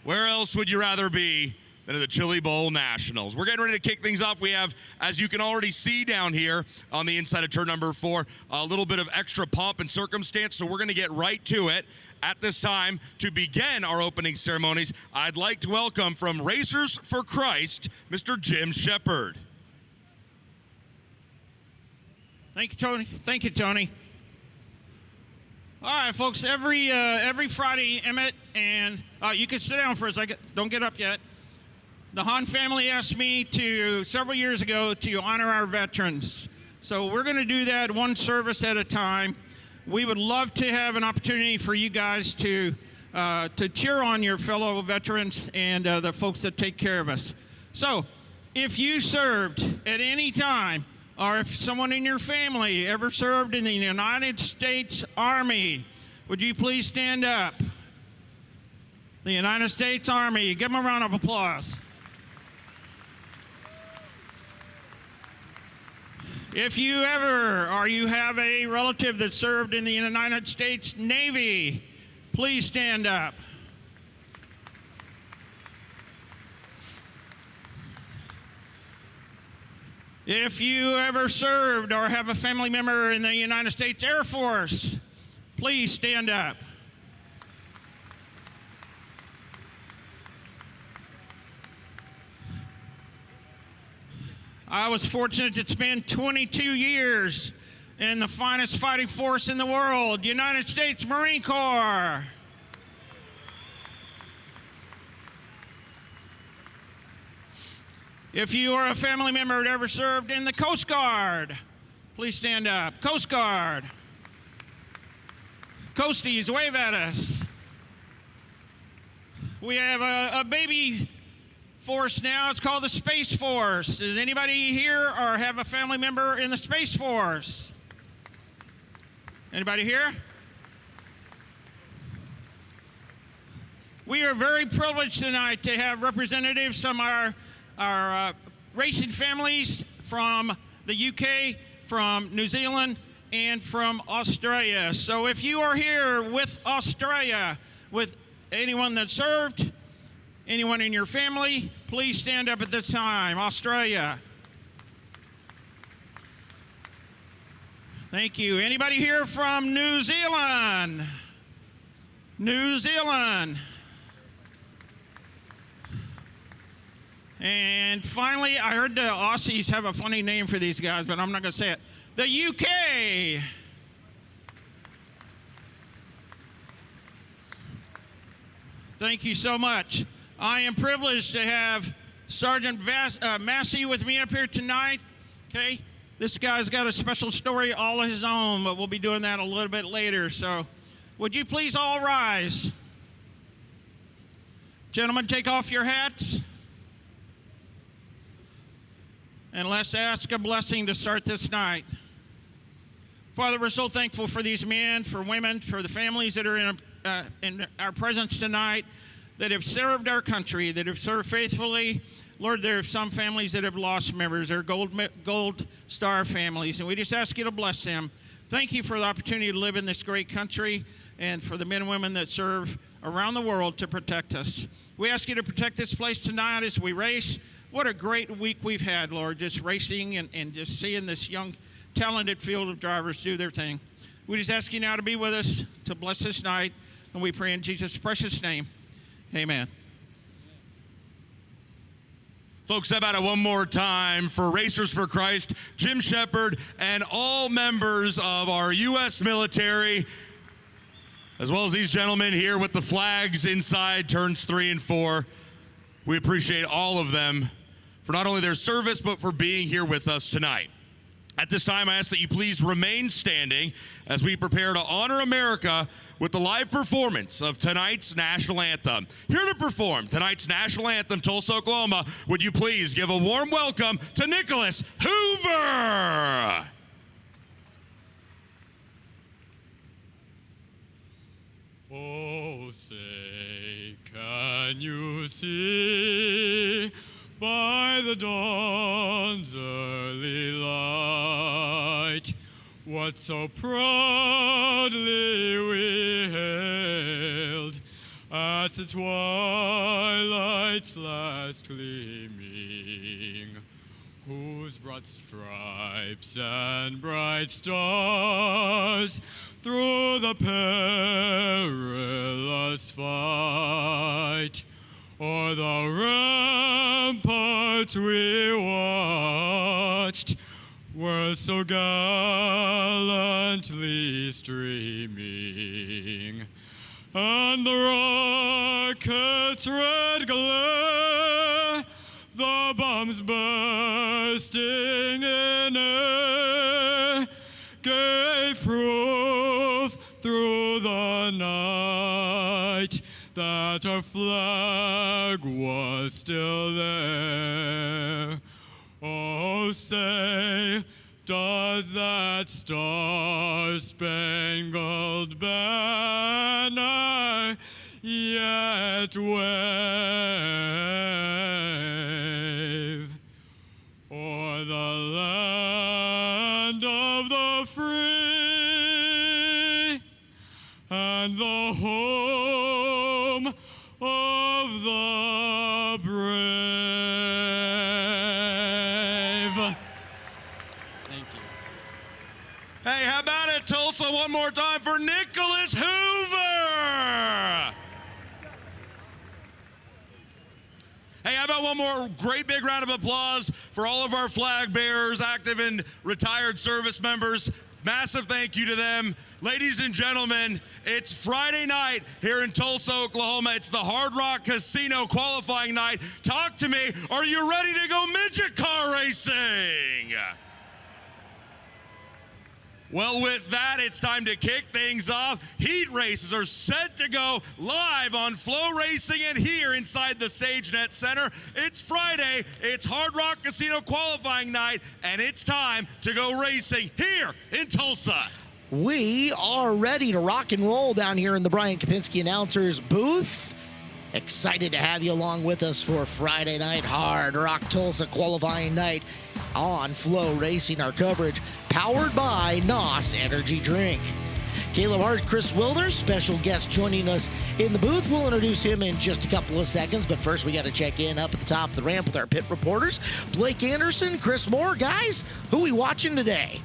Where else would you rather be than at the Chili Bowl Nationals. We're getting ready to kick things off. We have, as you can already see down here on the inside of turn number 4, a little bit of extra pomp and circumstance, so we're going to get right to it. At this time, to begin our opening ceremonies, I'd like to welcome from Racers for Christ, Mr. Jim Shepard. Thank you, Tony. Thank you, Tony. All right, folks, every Friday, Emmett, and you can sit down for a second. Don't get up yet. The Hahn family asked me several years ago, to honor our veterans. So we're going to do that one service at a time. We would love to have an opportunity for you guys to cheer on your fellow veterans and the folks that take care of us. So if you served at any time, or if someone in your family ever served in the United States Army, would you please stand up? The United States Army, give them a round of applause. If you ever, or you have a relative that served in the United States Navy, please stand up. If you ever served or have a family member in the United States Air Force, please stand up. I was fortunate to spend 22 years in the finest fighting force in the world, United States Marine Corps. If you are a family member that ever served in the Coast Guard, please stand up. Coast Guard. Coasties, wave at us. We have a baby force now. It's called the Space Force. Is anybody here or have a family member in the Space Force? Anybody here? We are very privileged tonight to have representatives from our racing families from the UK, from New Zealand, and from Australia. So if you are here with Australia, with anyone that served, anyone in your family, please stand up at this time. Australia. Thank you. Anybody here from New Zealand? New Zealand. And finally, I heard the Aussies have a funny name for these guys, but I'm not going to say it. The UK. Thank you so much. I am privileged to have Sergeant Massey with me up here tonight. Okay, this guy's got a special story all of his own, but we'll be doing that a little bit later. So would you please all rise? Gentlemen, take off your hats. And let's ask a blessing to start this night. Father, we're so thankful for these men, for women, for the families that are in our presence tonight, that have served our country, that have served faithfully. Lord, there are some families that have lost members. They're gold star families, and we just ask you to bless them. Thank you for the opportunity to live in this great country and for the men and women that serve around the world to protect us. We ask you to protect this place tonight as we race. What a great week we've had, Lord, just racing and just seeing this young, talented field of drivers do their thing. We just ask you now to be with us, to bless this night, and we pray in Jesus' precious name. Amen. Folks, how about it one more time for Racers for Christ, Jim Shepard, and all members of our U.S. military, as well as these gentlemen here with the flags inside turns 3 and 4. We appreciate all of them for not only their service, but for being here with us tonight. At this time, I ask that you please remain standing as we prepare to honor America with the live performance of tonight's national anthem. Here to perform tonight's national anthem, Tulsa, Oklahoma, would you please give a warm welcome to Nicholas Hoover? Oh, say, can you see by the dawn's early light what so proudly we hailed at the twilight's last gleaming, whose broad stripes and bright stars through the perilous fight o'er the ramparts we watched were so gallantly streaming, and the rocket's red glare, the bombs bursting in air, gave proof through the night that our flag was still there. Oh, say, does that star-spangled banner yet wave o'er the land of the free and the home of the brave? Thank you. Hey, how about it, Tulsa? One more time for Nicholas Hoover. Hey, how about one more great big round of applause for all of our flag bearers, active and retired service members. Massive thank you to them. Ladies and gentlemen, it's Friday night here in Tulsa, Oklahoma. It's the Hard Rock Casino qualifying night. Talk to me. Are you ready to go midget car racing? Well, with that, it's time to kick things off. Heat races are set to go live on FloRacing and here inside the SageNet Center. It's Friday, it's Hard Rock Casino qualifying night, and it's time to go racing here in Tulsa. We are ready to rock and roll down here in the Brian Kapinski announcers booth. Excited to have you along with us for Friday night Hard Rock Tulsa qualifying night on FloRacing. Our coverage powered by NOS Energy Drink. Caleb Hart, Chris Wilders, special guest joining us in the booth. We'll introduce him in just a couple of seconds, but first we got to check in up at the top of the ramp with our pit reporters, Blake Anderson, Chris Moore. Guys, who we watching today?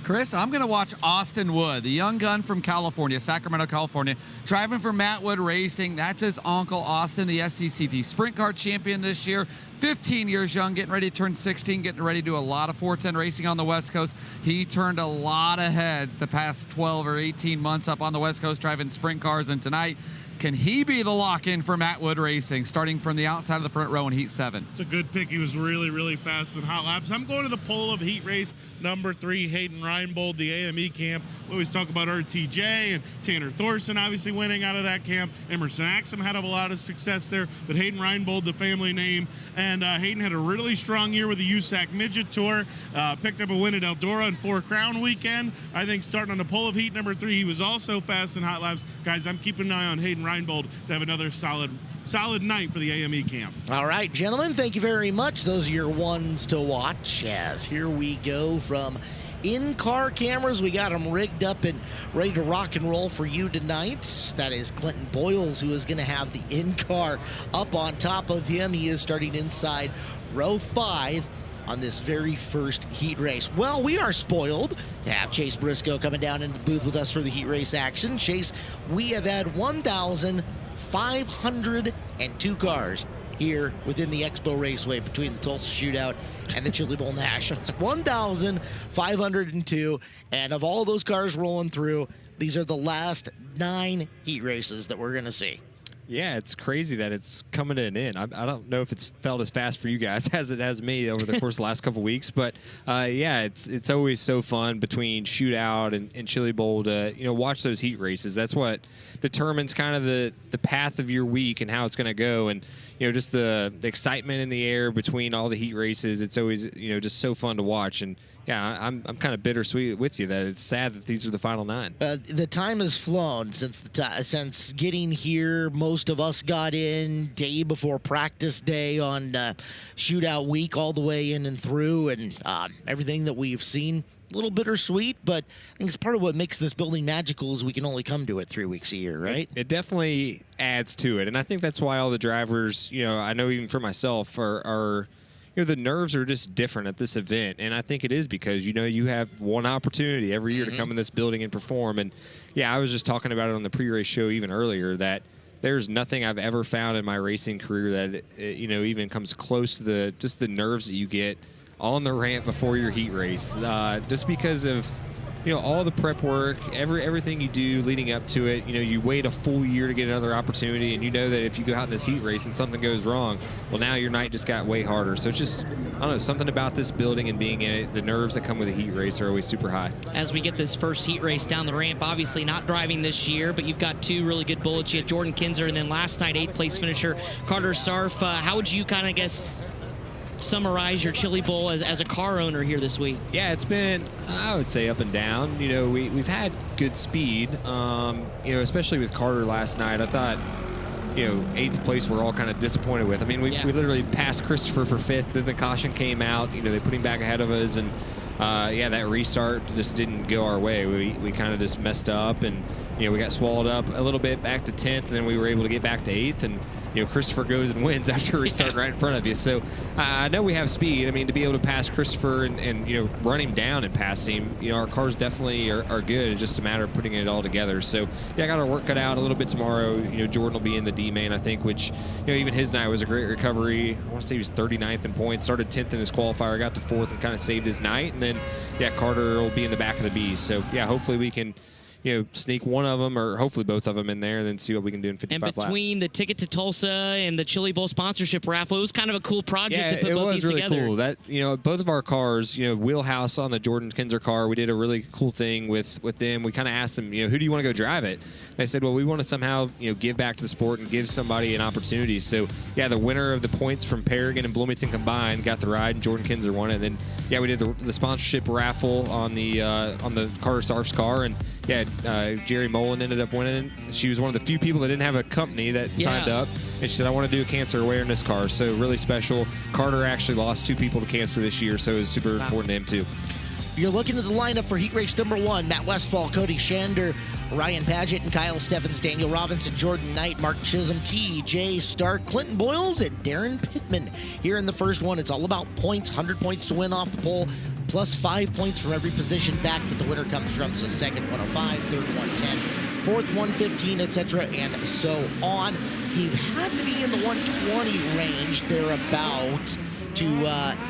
Chris, I'm going to watch Austin Wood, the young gun from California, Sacramento, California, driving for Matt Wood Racing. That's his uncle, Austin, the SCCT Sprint Car champion this year. 15 years young, getting ready to turn 16, getting ready to do a lot of 410 racing on the West Coast. He turned a lot of heads the past 12 or 18 months up on the West Coast driving sprint cars, and tonight, can he be the lock-in for Matt Wood Racing, starting from the outside of the front row in Heat 7? It's a good pick. He was really, really fast in hot laps. I'm going to the pole of heat race number 3, Hayden Reinbold, the AME camp. We always talk about RTJ and Tanner Thorson obviously winning out of that camp. Emerson Axum had a lot of success there, but Hayden Reinbold, the family name. And Hayden had a really strong year with the USAC Midget Tour. Picked up a win at Eldora and 4 Crown weekend. I think starting on the pole of heat number 3, he was also fast in hot laps. Guys, I'm keeping an eye on Hayden Reinbold to have another solid night for the AME camp. All right, gentlemen, thank you very much. Those are your ones to watch as here we go from in-car cameras. We got them rigged up and ready to rock and roll for you tonight. That is Clinton Boyles, who is going to have the in-car up on top of him. He is starting inside row 5 on this very first heat race. Well, we are spoiled to have Chase Briscoe coming down into the booth with us for the heat race action. Chase, we have had 1,502 cars here within the Expo Raceway between the Tulsa Shootout and the Chili Bowl Nationals. 1,502, and of all those cars rolling through, these are the last 9 heat races that we're going to see. Yeah, it's crazy that it's coming to an end. I don't know if it's felt as fast for you guys as it has me over the course of the last couple weeks, but yeah, it's always so fun between Shootout and Chili Bowl to watch those heat races. That's what determines kind of the path of your week and how it's going to go, and just the excitement in the air between all the heat races. It's always just so fun to watch. And yeah, I'm kind of bittersweet with you that it's sad that these are the final 9. The time has flown since since getting here most most of us got in day before practice day on shootout week all the way in and through, and everything that we've seen, a little bittersweet, but I think it's part of what makes this building magical is we can only come to it 3 weeks a year, right? It definitely adds to it, and I think that's why all the drivers, I know even for myself, are the nerves are just different at this event, and I think it is because, you have one opportunity every year to come in this building and perform, and I was just talking about it on the pre-race show even earlier that there's nothing I've ever found in my racing career that, even comes close to the nerves that you get on the ramp before your heat race, just because of all the prep work, everything you do leading up to it. You wait a full year to get another opportunity, and that if you go out in this heat race and something goes wrong, well, now your night just got way harder. So it's just, I don't know, something about this building and being in it, the nerves that come with a heat race are always super high. As we get this first heat race down the ramp, obviously not driving this year, but you've got two really good bullets. You had Jordan Kinzer, and then last night, 8th place finisher Carter Sarf. How would you kind of summarize your Chili Bowl as a car owner here this week? Yeah, it's been, I would say, up and down. We've had good speed, especially with Carter last night. I thought, 8th place we're all kind of disappointed with. I mean, we literally passed Christopher for 5th, then the caution came out. They put him back ahead of us, and that restart just didn't go our way. We kind of just messed up, and we got swallowed up a little bit back to 10th, and then we were able to get back to 8th, and Christopher goes and wins after a restart right in front of you. So I know we have speed. I mean, to be able to pass Christopher and run him down and pass him, our cars definitely are good. It's just a matter of putting it all together. So, I got our work cut out a little bit tomorrow. Jordan will be in the D-main, I think, which, even his night was a great recovery. I want to say he was 39th in points, started 10th in his qualifier, got to 4th and kind of saved his night. And then, Carter will be in the back of the B. So, hopefully we can sneak one of them or hopefully both of them in there and then see what we can do in 55 laps. And between the ticket to Tulsa and the Chili Bowl sponsorship raffle, it was kind of a cool project to put both these together. Yeah, it was really cool. That, both of our cars, Wheelhouse on the Jordan Kinzer car, we did a really cool thing with them. We kind of asked them, who do you want to go drive it? They said, well, we want to somehow, give back to the sport and give somebody an opportunity. So, the winner of the points from Paragon and Bloomington combined got the ride, and Jordan Kinzer won it. And then, we did the sponsorship raffle on the Carter Sarf's car, and Jerry Mullen ended up winning. She was one of the few people that didn't have a company that signed up, and she said, I want to do a cancer awareness car. So really special. Carter actually lost 2 people to cancer this year, so it was super important to him too. You're looking at the lineup for heat race number 1. Matt Westphal, Cody Shander, Ryan Padgett, and Kyle Steffens, Daniel Robinson, Jordan Knight, Mark Chisholm, T.J. Stark, Clinton Boyles, and Darren Pittman. Here in the first one, it's all about points, 100 points to win off the pole, plus 5 points from every position back that the winner comes from. So second, 105, third, 110, fourth, 115, etc., and so on. You've had to be in the 120 range thereabout to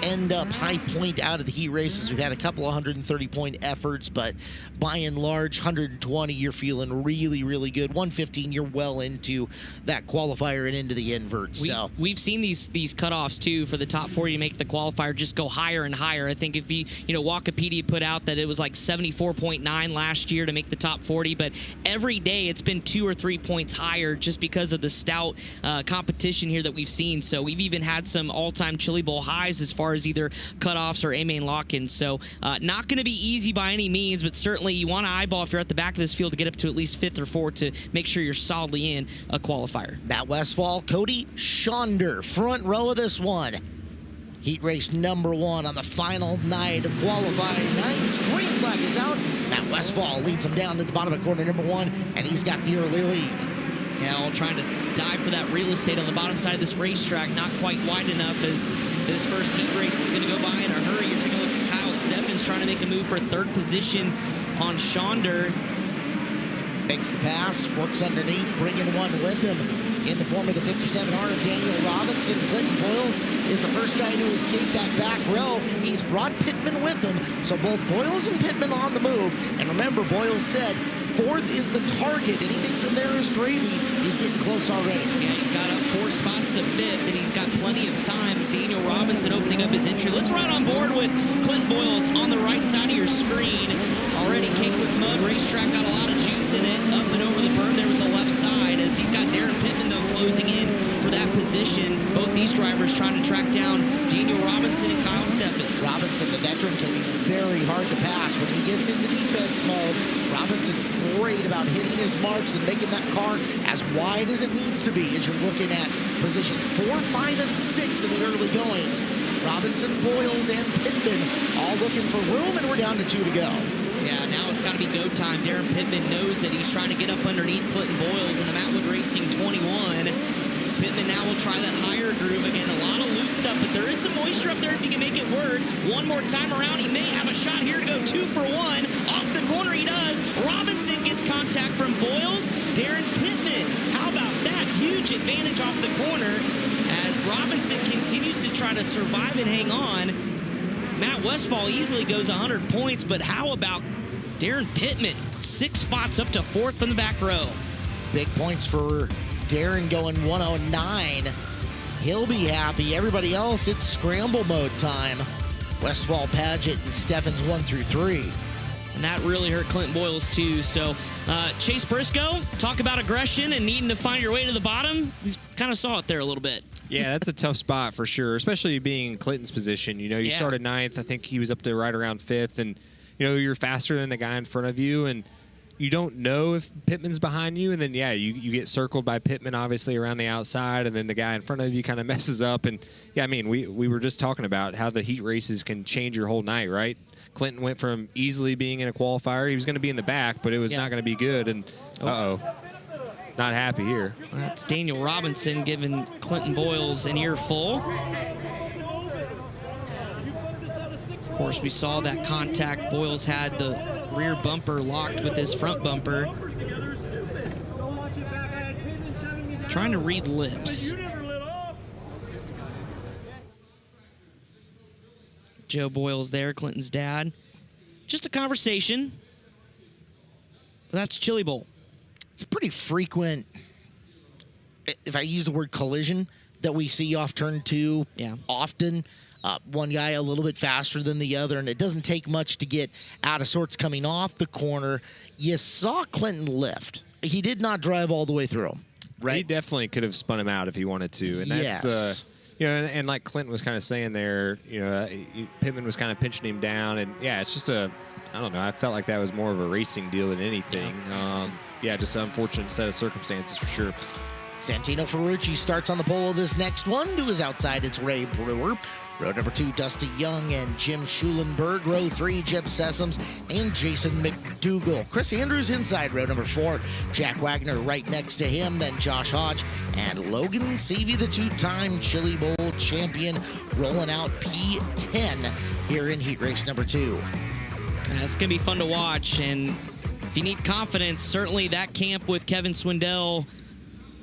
end up high point out of the heat races. We've had a couple of 130-point efforts, but by and large, 120, you're feeling really, really good. 115, you're well into that qualifier and into the invert. We've seen these cutoffs, too, for the top 40 to make the qualifier just go higher and higher. I think if Wikipedia put out that it was like 74.9 last year to make the top 40, but every day it's been 2 or 3 points higher just because of the stout competition here that we've seen. So we've even had some all-time Chili Bowl highs as far as either cutoffs or A-main lock-ins. So not going to be easy by any means, but certainly you want to eyeball if you're at the back of this field to get up to at least 5th or 4th to make sure you're solidly in a qualifier. Matt Westphal, Cody Shander, front row of this one. Heat race number 1 on the final night of qualifying nights. Green flag is out. Matt Westphal leads him down to the bottom of corner number 1, and he's got the early lead. Yeah, all trying to dive for that real estate on the bottom side of this racetrack. Not quite wide enough as this first heat race is going to go by in a hurry. You're taking a look at Kyle Steffens trying to make a move for 3rd position on Shander. Makes the pass, works underneath, bringing one with him in the form of the 57R of Daniel Robinson. Clinton Boyles is the first guy to escape that back row. He's brought Pittman with him, so both Boyles and Pittman on the move. And remember, Boyles said 4th is the target. Anything from there is gravy. He's getting close already. Yeah, he's got up 4 spots to 5th, and he's got plenty of time. Daniel Robinson opening up his entry. Let's ride on board with Clinton Boyles on the right side of your screen. Already caked with mud. Racetrack got a lot of juice in it. Up and over the berm there with the left side as he's got Darren Pittman, though, closing in for that position. Both these drivers trying to track down Daniel Robinson and Kyle Steffens. Robinson, the veteran, can be very hard to pass when he gets into defense mode. Robinson great about hitting his marks and making that car as wide as it needs to be as you're looking at positions 4, 5, and 6 in the early goings. Robinson, Boyles, and Pittman all looking for room, and we're down to 2 to go. Yeah, now it's got to be go time. Darren Pittman knows that he's trying to get up underneath Clinton Boyles in the Mattwood Racing 21. Pittman now will try that higher groove again. A lot of loose stuff, but there is some moisture up there if he can make it work. One more time around, he may have a shot here to go 2 for 1. Off the corner he does. Robinson gets contact from Boyles. Darren Pittman, how about that? Huge advantage off the corner as Robinson continues to try to survive and hang on. Matt Westphal easily goes 100 points, but how about Darren Pittman? 6 spots up to 4th from the back row. Big points for Darren going 109. He'll be happy. Everybody else, it's scramble mode time. Westphal, Paget, and Steffens 1 through 3. And that really hurt Clinton Boyles, too. So, Chase Briscoe, talk about aggression and needing to find your way to the bottom. We kind of saw it there a little bit. Yeah, that's a tough spot for sure, especially being in Clinton's position. You know, you started 9th. I think he was up to right around 5th. And, you know, you're faster than the guy in front of you. And you don't know if Pittman's behind you. And then, yeah, you get circled by Pittman, obviously, around the outside. And then the guy in front of you kind of messes up. And, yeah, I mean, we were just talking about how the heat races can change your whole night, right? Clinton went from easily being in a qualifier. He was going to be in the back, but it was not going to be good. And, not happy here. That's Daniel Robinson giving Clinton Boyles an earful. Of course, we saw that contact. Boyles had the rear bumper locked with his front bumper. Trying to read lips. Joe Boyles there, Clinton's dad. Just a conversation. That's Chili Bowl. It's pretty frequent, if I use the word collision, that we see off turn 2 often. One guy a little bit faster than the other, and it doesn't take much to get out of sorts coming off the corner. You saw Clinton lift. He did not drive all the way through, right? He definitely could have spun him out if he wanted to. And that's the... You know, and like Clinton was kind of saying there, you know, Pittman was kind of pinching him down. And, yeah, it's just I don't know. I felt like that was more of a racing deal than anything. Yeah, just an unfortunate set of circumstances for sure. Santino Ferrucci starts on the pole of this next one. To his outside, it's Ray Brewer. Row number 2, Dusty Young and Jim Schulenberg. Row 3, Jeb Sessoms and Jason McDougall. Chris Andrews inside row number 4. Jack Wagner right next to him. Then Josh Hodge and Logan Seavey, the 2-time Chili Bowl champion, rolling out P10 here in heat race number 2. It's going to be fun to watch. And if you need confidence, certainly that camp with Kevin Swindell,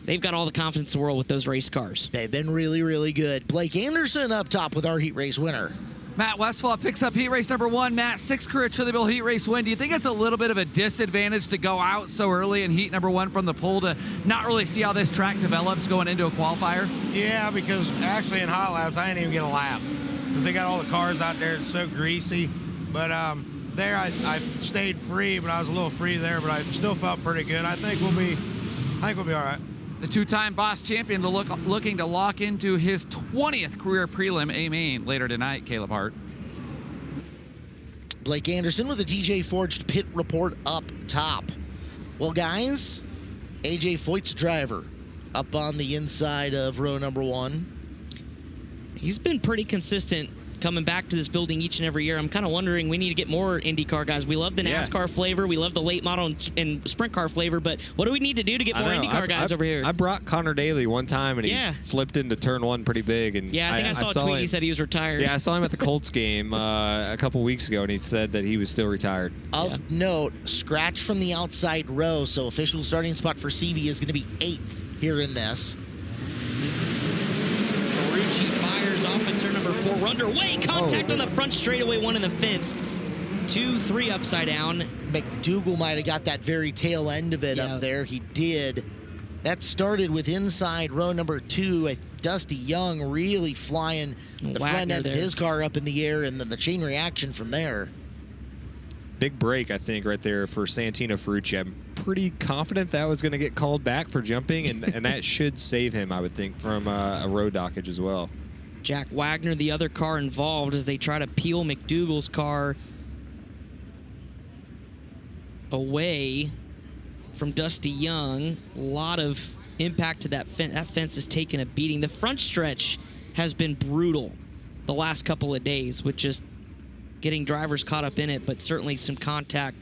they've got all the confidence in the world with those race cars. They've been really, really good. Blake Anderson up top with our heat race winner. Matt Westphal picks up heat race number 1. Matt, 6th career Chili Bowl heat race win. Do you think it's a little bit of a disadvantage to go out so early in heat number 1 from the pole to not really see how this track develops going into a qualifier? Yeah, because actually in hot laps, I didn't even get a lap because they got all the cars out there. It's so greasy. But there I stayed free, but I was a little free there, but I still felt pretty good. I think we'll be all right. The 2-time boss champion looking to lock into his 20th career prelim A-main later tonight, Caleb Hart. Blake Anderson with a TJ Forged pit report up top. Well, guys, AJ Foyt's driver up on the inside of row number 1. He's been pretty consistent coming back to this building each and every year. I'm kind of wondering, we need to get more IndyCar guys. We love the NASCAR flavor. We love the late model and sprint car flavor, but what do we need to do to get more IndyCar guys over here? I brought Connor Daly one time, and he flipped into turn 1 pretty big. And I think I saw a tweet. He said he was retired. Yeah, I saw him at the Colts game a couple weeks ago, and he said that he was still retired. Of note, scratch from the outside row, so official starting spot for CV is going to be 8th here in this. Ferrucci fires off at turn number 4. We're underway. Contact on the front straightaway, 1 in the fence. 2, 3 upside down. McDougall might have got that very tail end of it up there. He did. That started with inside row number 2. Dusty Young really flying the front end of his car up in the air, and then the chain reaction from there. Big break, I think, right there for Santino Ferrucci. I'm pretty confident that was going to get called back for jumping, and that should save him, I would think, from a road dockage as well. Jack Wagner, the other car involved, as they try to peel McDougall's car away from Dusty Young. A lot of impact to that fence. That fence has taken a beating. The front stretch has been brutal the last couple of days with just getting drivers caught up in it, but certainly some contact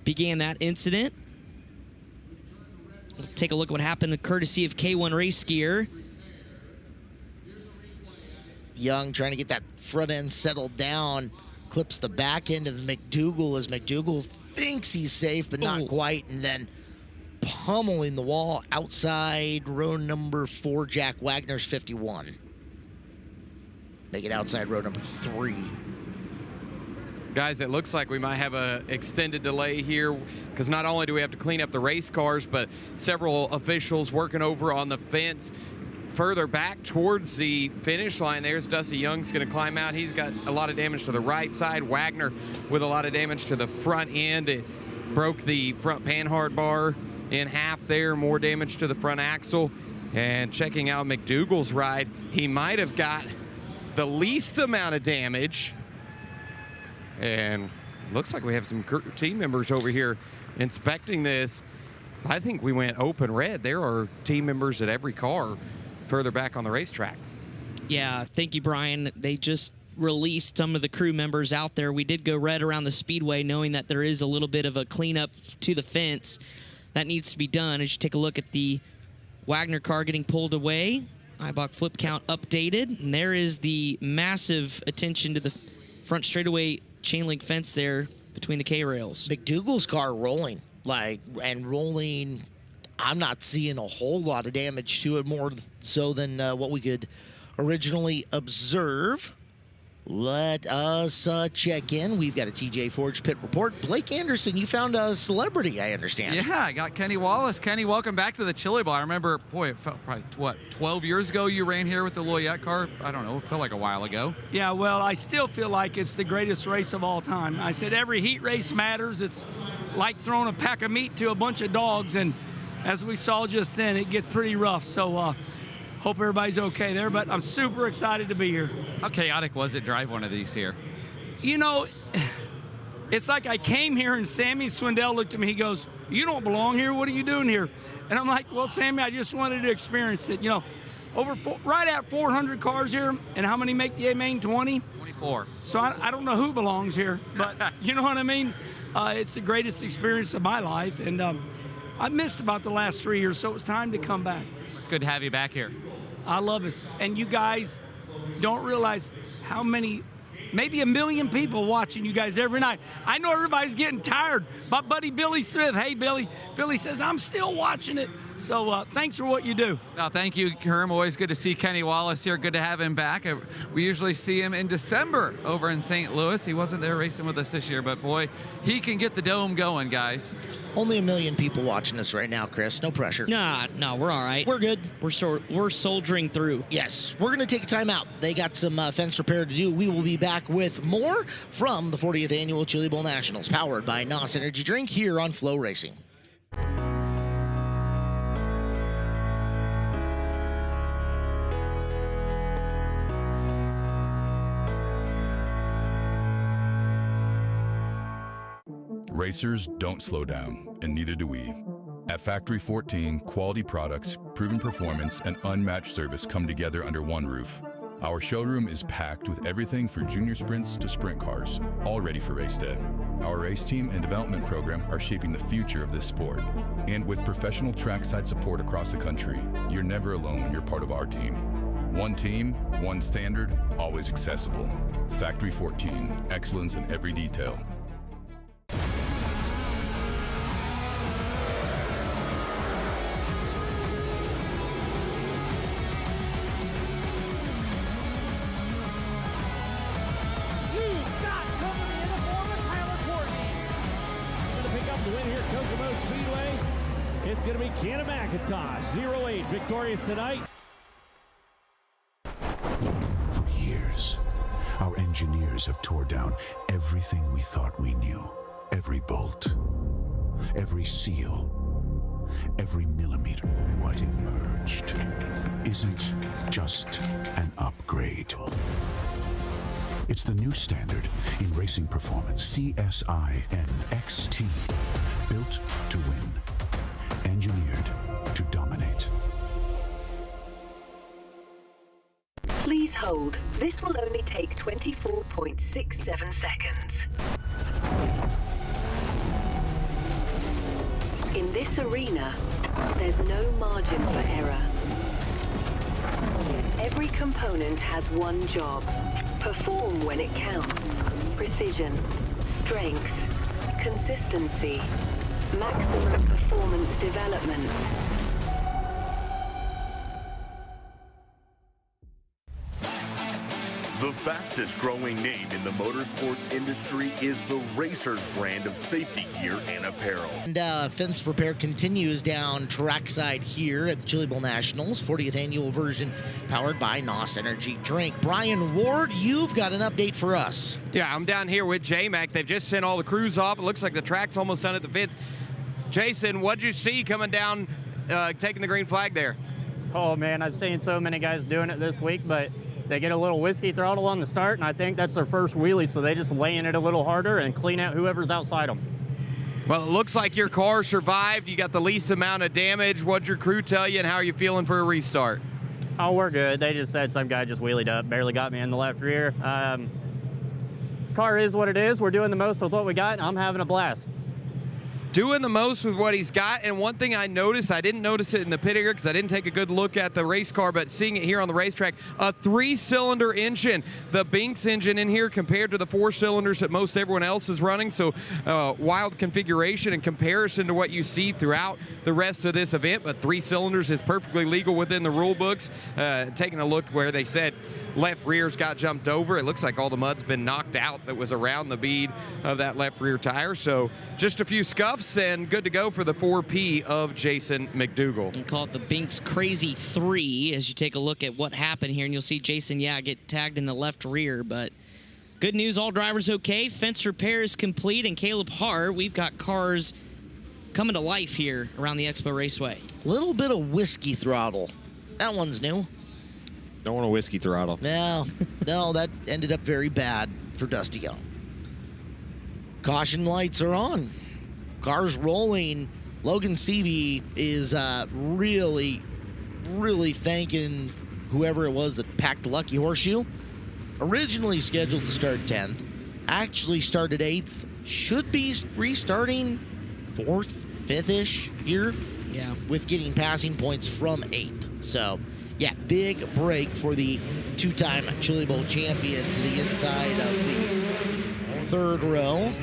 began that incident. We'll take a look at what happened courtesy of K1 Race Gear. Young trying to get that front end settled down, clips the back end of McDougal as McDougal thinks he's safe, but not quite, and then pummeling the wall outside row number 4, Jack Wagner's 51. Make it outside row number 3. Guys, it looks like we might have a extended delay here because not only do we have to clean up the race cars, but several officials working over on the fence further back towards the finish line. There's Dusty Young's going to climb out. He's got a lot of damage to the right side. Wagner with a lot of damage to the front end. It broke the front panhard bar in half there. More damage to the front axle. And checking out McDougal's ride, he might have got the least amount of damage. And looks like we have some team members over here inspecting this. I think we went open red. There are team members at every car further back on the racetrack. Yeah, thank you, Brian. They just released some of the crew members out there. We did go red around the speedway, knowing that there is a little bit of a cleanup to the fence that needs to be done. As you take a look at the Wagner car getting pulled away, Eibach flip count updated, and there is the massive attention to the front straightaway chain link fence there between the K-rails. McDougal's car rolling, rolling. I'm not seeing a whole lot of damage to it, more so than what we could originally observe. Let us check in. We've got a TJ Forge pit report. Blake Anderson, you found a celebrity, I understand. Yeah, I got Kenny Wallace. Kenny, welcome back to the Chili Bowl. I remember, boy, it felt probably, 12 years ago you ran here with the Loyette car? I don't know, it felt like a while ago. Yeah, well, I still feel like it's the greatest race of all time. I said every heat race matters. It's like throwing a pack of meat to a bunch of dogs, and as we saw just then, it gets pretty rough. So hope everybody's okay there, but I'm super excited to be here. How chaotic was it drive one of these here? You know, it's like I came here and Sammy Swindell looked at me, he goes, "You don't belong here, what are you doing here?" And I'm like, "Well, Sammy, I just wanted to experience it." You know, right at 400 cars here, and how many make the A-Main? 20? 24. So I don't know who belongs here, but you know what I mean? It's the greatest experience of my life, and I missed about the last 3 years, so it was time to come back. It's good to have you back here. I love it. And you guys don't realize how many, maybe 1 million people watching you guys every night. I know everybody's getting tired. My buddy Billy Smith, hey, Billy. Billy says, I'm still watching it. So thanks for what you do. No, thank you, Herm. Always good to see Kenny Wallace here. Good to have him back. We usually see him in December over in St. Louis. He wasn't there racing with us this year, but boy, he can get the dome going, guys. Only 1 million people watching us right now, Chris. No pressure. No, we're all right. We're good. We're soldiering through. Yes, we're going to take a time out. They got some fence repair to do. We will be back with more from the 40th Annual Chili Bowl Nationals, powered by NOS Energy Drink here on FloRacing. Racers don't slow down, and neither do we. At Factory 14, quality products, proven performance, and unmatched service come together under one roof. Our showroom is packed with everything for junior sprints to sprint cars, all ready for race day. Our race team and development program are shaping the future of this sport. And with professional trackside support across the country, you're never alone when you're part of our team. One team, one standard, always accessible. Factory 14, excellence in every detail. It's going to be Canna McIntosh, 08, victorious tonight. For years, our engineers have tore down everything we thought we knew. Every bolt, every seal, every millimeter. What emerged isn't just an upgrade. It's the new standard in racing performance. CSIN-XT. Built to win. Engineered to dominate. Please hold. This will only take 24.67 seconds. In this arena, there's no margin for error. Every component has one job. Perform when it counts. Precision, strength, consistency, maximum performance development. The fastest growing name in the motorsports industry is the Racers brand of safety gear and apparel. And fence repair continues down trackside here at the Chili Bowl Nationals, 40th annual version powered by NOS Energy Drink. Brian Ward, you've got an update for us. Yeah, I'm down here with J-Mac. They've just sent all the crews off. It looks like the track's almost done at the fence. Jason, what'd you see coming down, taking the green flag there? Oh, man, I've seen so many guys doing it this week, but they get a little whiskey throttle on the start, and I think that's their first wheelie, so they just lay in it a little harder and clean out whoever's outside them. Well, it looks like your car survived. You got the least amount of damage. What'd your crew tell you, and how are you feeling for a restart? Oh, we're good. They just said some guy just wheelied up, barely got me in the left rear. Car is what it is. We're doing the most with what we got, and I'm having a blast. Doing the most with what he's got, and one thing I noticed, I didn't notice it in the pit area because I didn't take a good look at the race car, but seeing it here on the racetrack, a 3-cylinder engine. The Binks engine in here compared to the 4 cylinders that most everyone else is running, so wild configuration in comparison to what you see throughout the rest of this event, but 3 cylinders is perfectly legal within the rule books. Taking a look where they said left rear's got jumped over, it looks like all the mud's been knocked out that was around the bead of that left rear tire, so just a few scuffs and good to go for the 4P of Jason McDougall. And call it the Binks Crazy 3 as you take a look at what happened here, and you'll see Jason, get tagged in the left rear, but good news, all drivers okay. Fence repair is complete, and Caleb Hart, we've got cars coming to life here around the Expo Raceway. Little bit of whiskey throttle. That one's new. Don't want a whiskey throttle. No, that ended up very bad for Dusty Young. Caution lights are on. Cars rolling. Logan Seavey is really, really thanking whoever it was that packed the Lucky Horseshoe. Originally scheduled to start 10th. Actually started 8th. Should be restarting 4th, 5th-ish here. Yeah. With getting passing points from 8th. So, yeah, big break for the 2-time Chili Bowl champion to the inside of the 3rd row.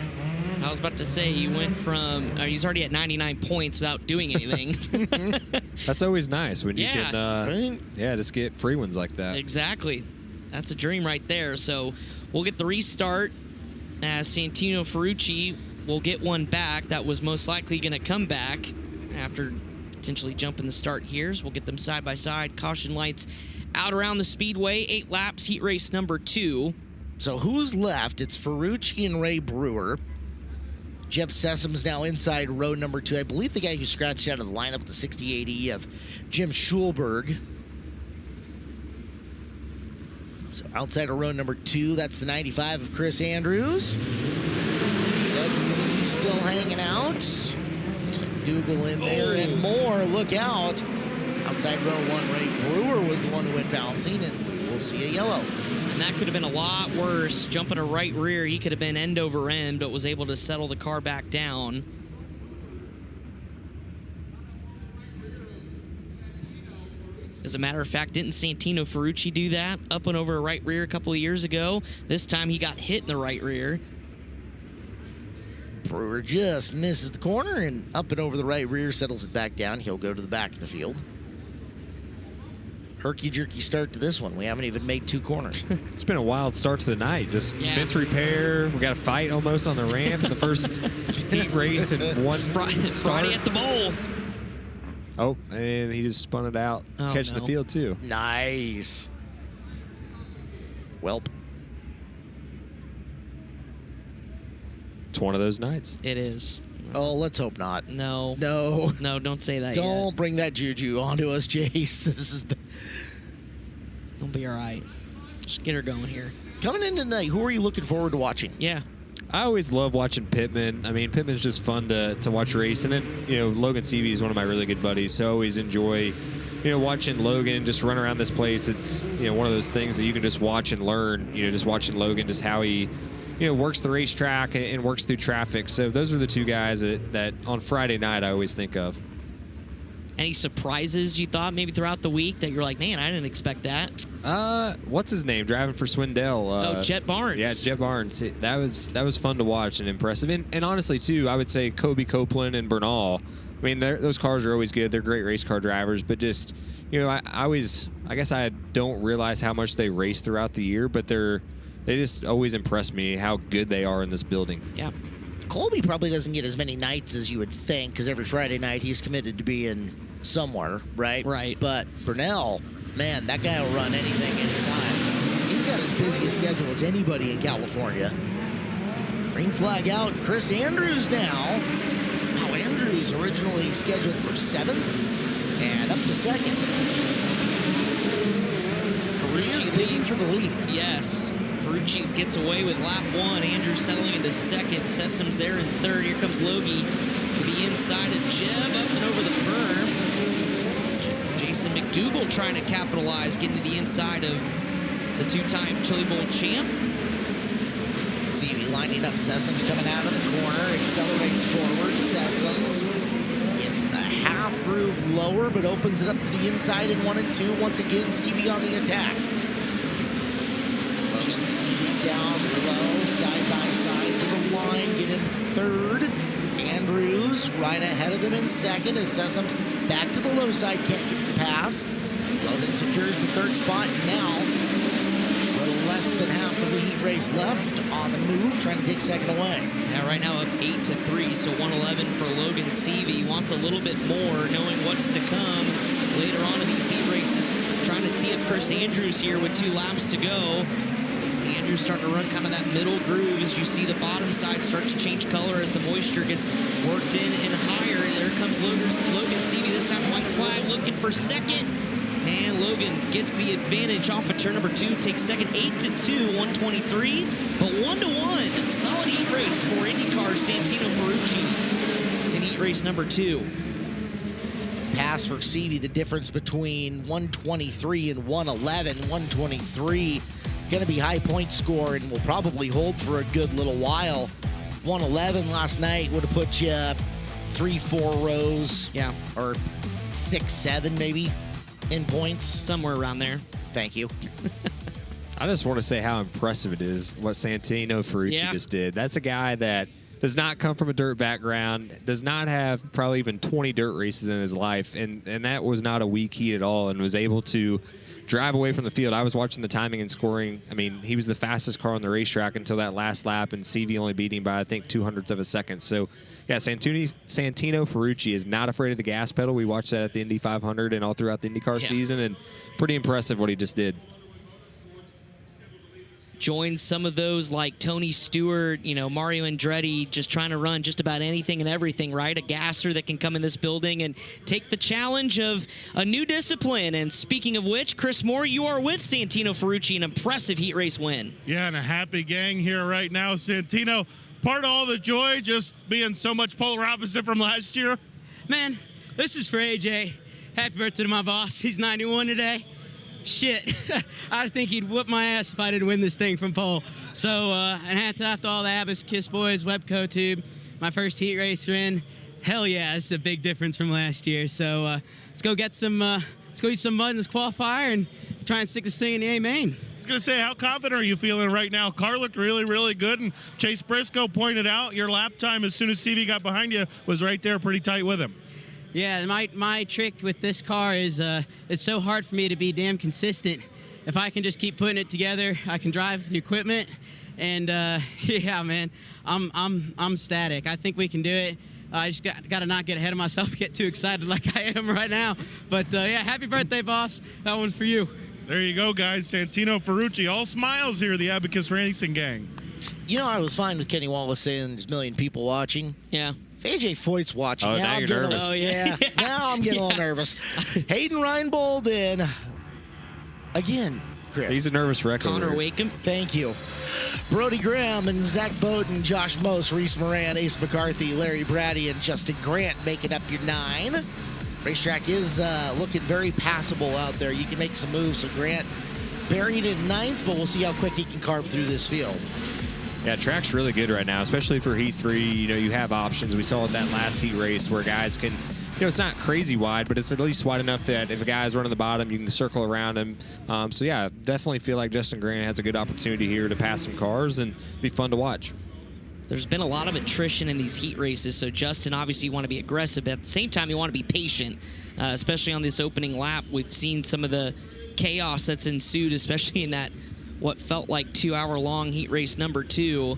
I was about to say, he went from, he's already at 99 points without doing anything. That's always nice when you can, right? just get free ones like that. Exactly. That's a dream right there. So we'll get the restart as Santino Ferrucci will get one back. That was most likely going to come back after potentially jumping the start here. So we'll get them side by side. Caution lights out around the speedway. 8 laps, heat race number 2. So who's left? It's Ferrucci and Ray Brewer. Jeff Sessoms now inside row number 2. I believe the guy who scratched out of the lineup with the 6080 of Jim Schulberg. So outside of row number 2, that's the 95 of Chris Andrews. Logan Seavey still hanging out. Some Dougal in there and more. Look out. Outside row 1, Ray Brewer was the one who went bouncing, and we will see a yellow. And that could have been a lot worse. Jumping a right rear, he could have been end over end, but was able to settle the car back down. As a matter of fact, didn't Santino Ferrucci do that? Up and over a right rear a couple of years ago. This time he got hit in the right rear. Brewer just misses the corner and up and over the right rear, settles it back down. He'll go to the back of the field. Herky-jerky start to this one. We haven't even made 2 corners. It's been a wild start to the night. Just fence repair. We got a fight almost on the ramp in the first heat race and one Friday at the bowl. Oh, and he just spun it out, catching the field too. Nice. Welp. It's one of those nights. It is. Oh, let's hope not. No. No. No, don't say that Don't yet. bring that juju onto us, Jace. This is... Don't be all right. Just get her going here. coming in tonight, who are you looking forward to watching? Yeah. I always love watching Pittman. I mean, Pittman's just fun to watch race. And then, Logan Seavey is one of my really good buddies, so I always enjoy, watching Logan just run around this place. It's, one of those things that you can just watch and learn, just watching Logan, just how he, works the racetrack and works through traffic. So those are the two guys that on Friday night I always think of. Any surprises you thought maybe throughout the week that you're like, man, I didn't expect that? What's his name? Driving for Swindell. Jet Barnes. Yeah, Jet Barnes. That was fun to watch and impressive. And honestly, too, I would say Kobe Copeland and Bernal. I mean, those cars are always good. They're great race car drivers. But just, I guess I don't realize how much they race throughout the year, but they just always impress me how good they are in this building. Yeah. Colby probably doesn't get as many nights as you would think, because every Friday night he's committed to being somewhere, right? Right. But Burnell, man, that guy will run anything, anytime. He's got as busy a schedule as anybody in California. Green flag out. Chris Andrews now. Wow, Andrews originally scheduled for 7th and up to 2nd. Korea's bidding for the lead. Yes. Ferrucci gets away with lap 1. Andrews settling into 2nd. Sessum's there in 3rd. Here comes Logie to the inside of Jeb, up and over the berm. Jason McDougall trying to capitalize, getting to the inside of the 2-time Chili Bowl champ. Seavey lining up. Sessum's coming out of the corner, accelerates forward. Sessum's gets the half groove lower, but opens it up to the inside in 1 and 2. Once again, Seavey on the attack. Seavey down low, side by side to the line, get him 3rd. Andrews right ahead of him in 2nd as Sessum's back to the low side, can't get the pass. Logan secures the 3rd spot. Now, a little less than half of the heat race left on the move, trying to take 2nd away. Yeah, right now up 8-3, so 111 for Logan Seavey. Wants a little bit more, knowing what's to come later on in these heat races. Trying to tee up Chris Andrews here with 2 laps to go. Andrews starting to run kind of that middle groove as you see the bottom side start to change color as the moisture gets worked in and higher. There comes Logan Seavey, this time white flag, looking for 2nd. And Logan gets the advantage off of turn number 2, takes 2nd, 8-2, 123, but 1-1. Solid heat race for IndyCar Santino Ferrucci in heat race number 2. Pass for Seavey, the difference between 123 and 111. 123 going to be high point score and will probably hold for a good little while. 111 last night would have put you 3-4 rows. Yeah. Or 6-7 maybe in points. Somewhere around there. Thank you. I just want to say how impressive it is what Santino Ferrucci just did. That's a guy that does not come from a dirt background, does not have probably even 20 dirt races in his life, and that was not a weak heat at all, and was able to drive away from the field. I was watching the timing and scoring. I mean, he was the fastest car on the racetrack until that last lap, and Seavey only beat him by, I think, 0.02 of a second. So, yeah, Santino Ferrucci is not afraid of the gas pedal. We watched that at the Indy 500 and all throughout the IndyCar season, and pretty impressive what he just did. Joins some of those like Tony Stewart, Mario Andretti, just trying to run just about anything and everything, right? A gasser that can come in this building and take the challenge of a new discipline. And speaking of which, Chris Moore, you are with Santino Ferrucci, an impressive heat race win. Yeah, and a happy gang here right now. Santino, part of all the joy just being so much polar opposite from last year? Man, this is for AJ. Happy birthday to my boss. He's 91 today. Shit, I think he'd whoop my ass if I didn't win this thing from pole. So, and hats off to all the Abbas Kiss boys, Webco Tube, my first heat race win. Hell yeah, it's a big difference from last year. So let's go get some, let's go eat some mud in this qualifier and try and stick this thing in the A main. I was going to say, how confident are you feeling right now? Car looked really, really good, and Chase Briscoe pointed out your lap time as soon as Seavey got behind you was right there pretty tight with him. Yeah, my trick with this car is it's so hard for me to be damn consistent. If I can just keep putting it together, I can drive the equipment, and yeah, man, I'm static. I think we can do it. I just got to not get ahead of myself, get too excited like I am right now. But yeah, happy birthday, boss. That one's for you. There you go, guys. Santino Ferrucci, all smiles here, the Abacus Racing gang. I was fine with Kenny Wallace saying there's a million people watching. Yeah. AJ Foyt's watching. Oh, now you're nervous. Oh, yeah. Now I'm getting a little nervous. Hayden Reinbold, and again, Chris? He's a nervous wreck. Connor over Wakeham. Thank you. Brody Graham and Zach Bowden, Josh Mose, Reese Moran, Ace McCarthy, Larry Brady, and Justin Grant making up your 9. Racetrack is looking very passable out there. You can make some moves. So Grant buried in 9th, but we'll see how quick he can carve through this field. Yeah, track's really good right now, especially for Heat 3. You know, you have options. We saw it that last heat race where guys can, you know, it's not crazy wide, but it's at least wide enough that if a guy's running the bottom, you can circle around him. So, yeah, definitely feel like Justin Grant has a good opportunity here to pass some cars and be fun to watch. There's been a lot of attrition in these heat races, so Justin, obviously, you want to be aggressive, but at the same time, you want to be patient, especially on this opening lap. We've seen some of the chaos that's ensued, especially in that what felt like 2-hour-long heat race number 2.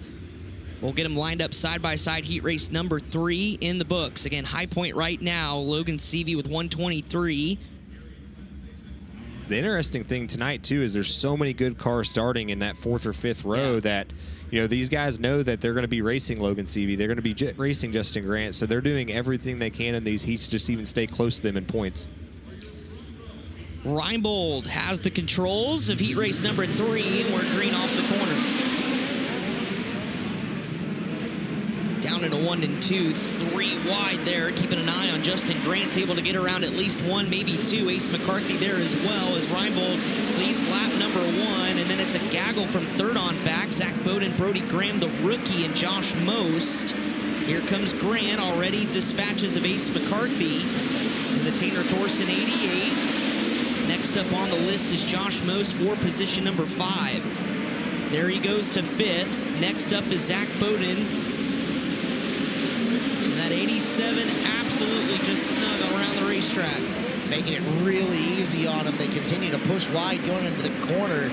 We'll get them lined up side-by-side. Heat race number 3 in the books. Again, high point right now, Logan Seavey with 123. The interesting thing tonight, too, is there's so many good cars starting in that 4th or 5th row that, you know, these guys know that they're going to be racing Logan Seavey. They're going to be racing Justin Grant, so they're doing everything they can in these heats to just even stay close to them in points. Reinbold has the controls of heat race number 3, and we're green off the corner. Down into 1 and 2, 3 wide there, keeping an eye on Justin Grant, able to get around at least 1, maybe 2. Ace McCarthy there as well as Reinbold leads lap number 1, and then it's a gaggle from 3rd on back. Zach Bowden, Brody Graham, the rookie, and Josh Most. Here comes Grant, already dispatches of Ace McCarthy in the Tanner Thorson 88. Next up on the list is Josh Most for position number 5. There he goes to 5th. Next up is Zach Bowden. And that 87 absolutely just snug around the racetrack. Making it really easy on him. They continue to push wide going into the corner.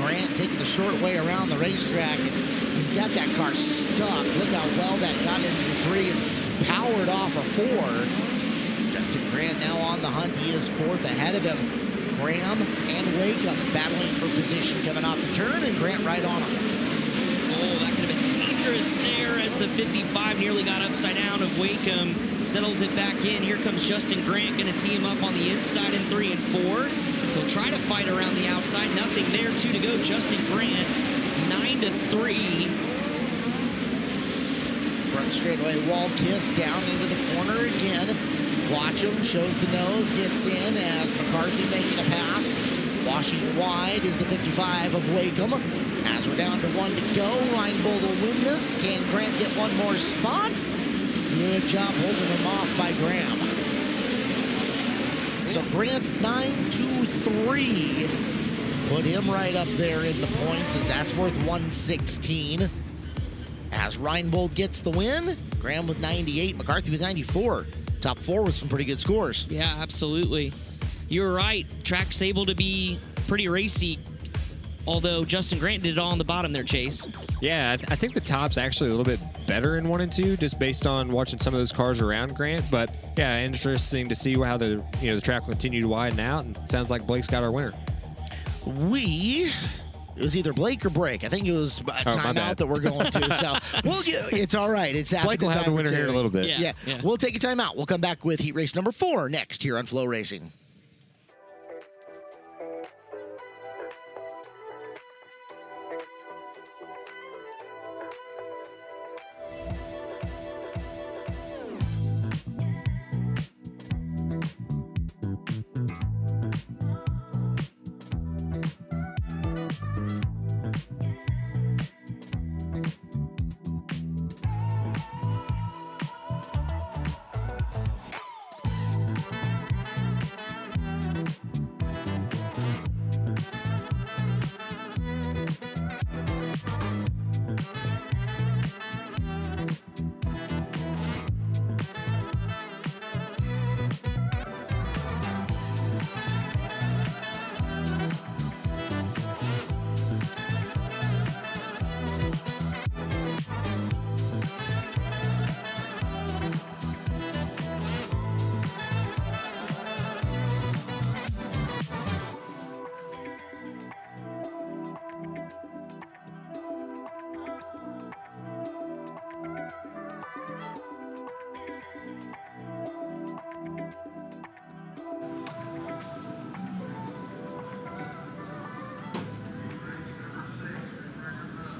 Grant taking the short way around the racetrack. He's got that car stuck. Look how well that got into the 3 and powered off a 4. Justin Grant now on the hunt. He is 4th ahead of him. Graham and Wakeham battling for position coming off the turn, and Grant right on him. Oh, that could have been dangerous there as the 55 nearly got upside down of Wakeham. Settles it back in. Here comes Justin Grant, going to tee him up on the inside in 3 and 4. He'll try to fight around the outside. Nothing there. 2 to go. Justin Grant, 9 to 3. Front straightaway wall kiss down into the corner again. Watch him, shows the nose, gets in as McCarthy making a pass. Washing wide is the 55 of Wakeham. As we're down to 1 to go, Reinbold will win this. Can Grant get one more spot? Good job holding him off by Graham. So Grant 9-2-3. Put him right up there in the points as that's worth 116. As Reinbold gets the win, Graham with 98, McCarthy with 94. Top 4 with some pretty good scores. Yeah, absolutely. You're right. Track's able to be pretty racy, although Justin Grant did it all on the bottom there, Chase. Yeah, I think the top's actually a little bit better in 1 and 2, just based on watching some of those cars around Grant. But yeah, interesting to see how the track will continue to widen out. And it sounds like Blake's got our winner. It was either Blake or break. I think it was a timeout that we're going to. So it's all right. It's Blake will have the winner here in a little bit. Yeah. We'll take a timeout. We'll come back with heat race number 4 next here on FloRacing.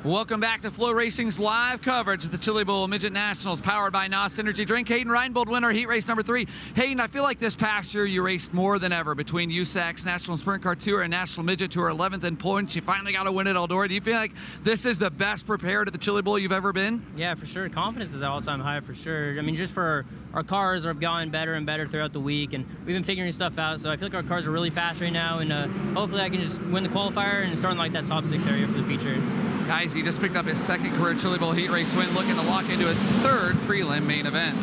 Welcome back to FloRacing's live coverage of the Chili Bowl Midget Nationals, powered by NOS Energy Drink. Hayden Reinbold, winner, heat race number 3. Hayden, I feel like this past year you raced more than ever between USAC's National Sprint Car Tour and National Midget Tour, 11th in points. You finally got a win at Eldora. Do you feel like this is the best prepared at the Chili Bowl you've ever been? Yeah, for sure. Confidence is at all-time high for sure. I mean, just for our cars have gotten better and better throughout the week, and we've been figuring stuff out. So I feel like our cars are really fast right now, and hopefully I can just win the qualifier and start in like that top 6 area for the feature. Guys, he just picked up his second career Chili Bowl heat race win, looking to lock into his 3rd prelim main event.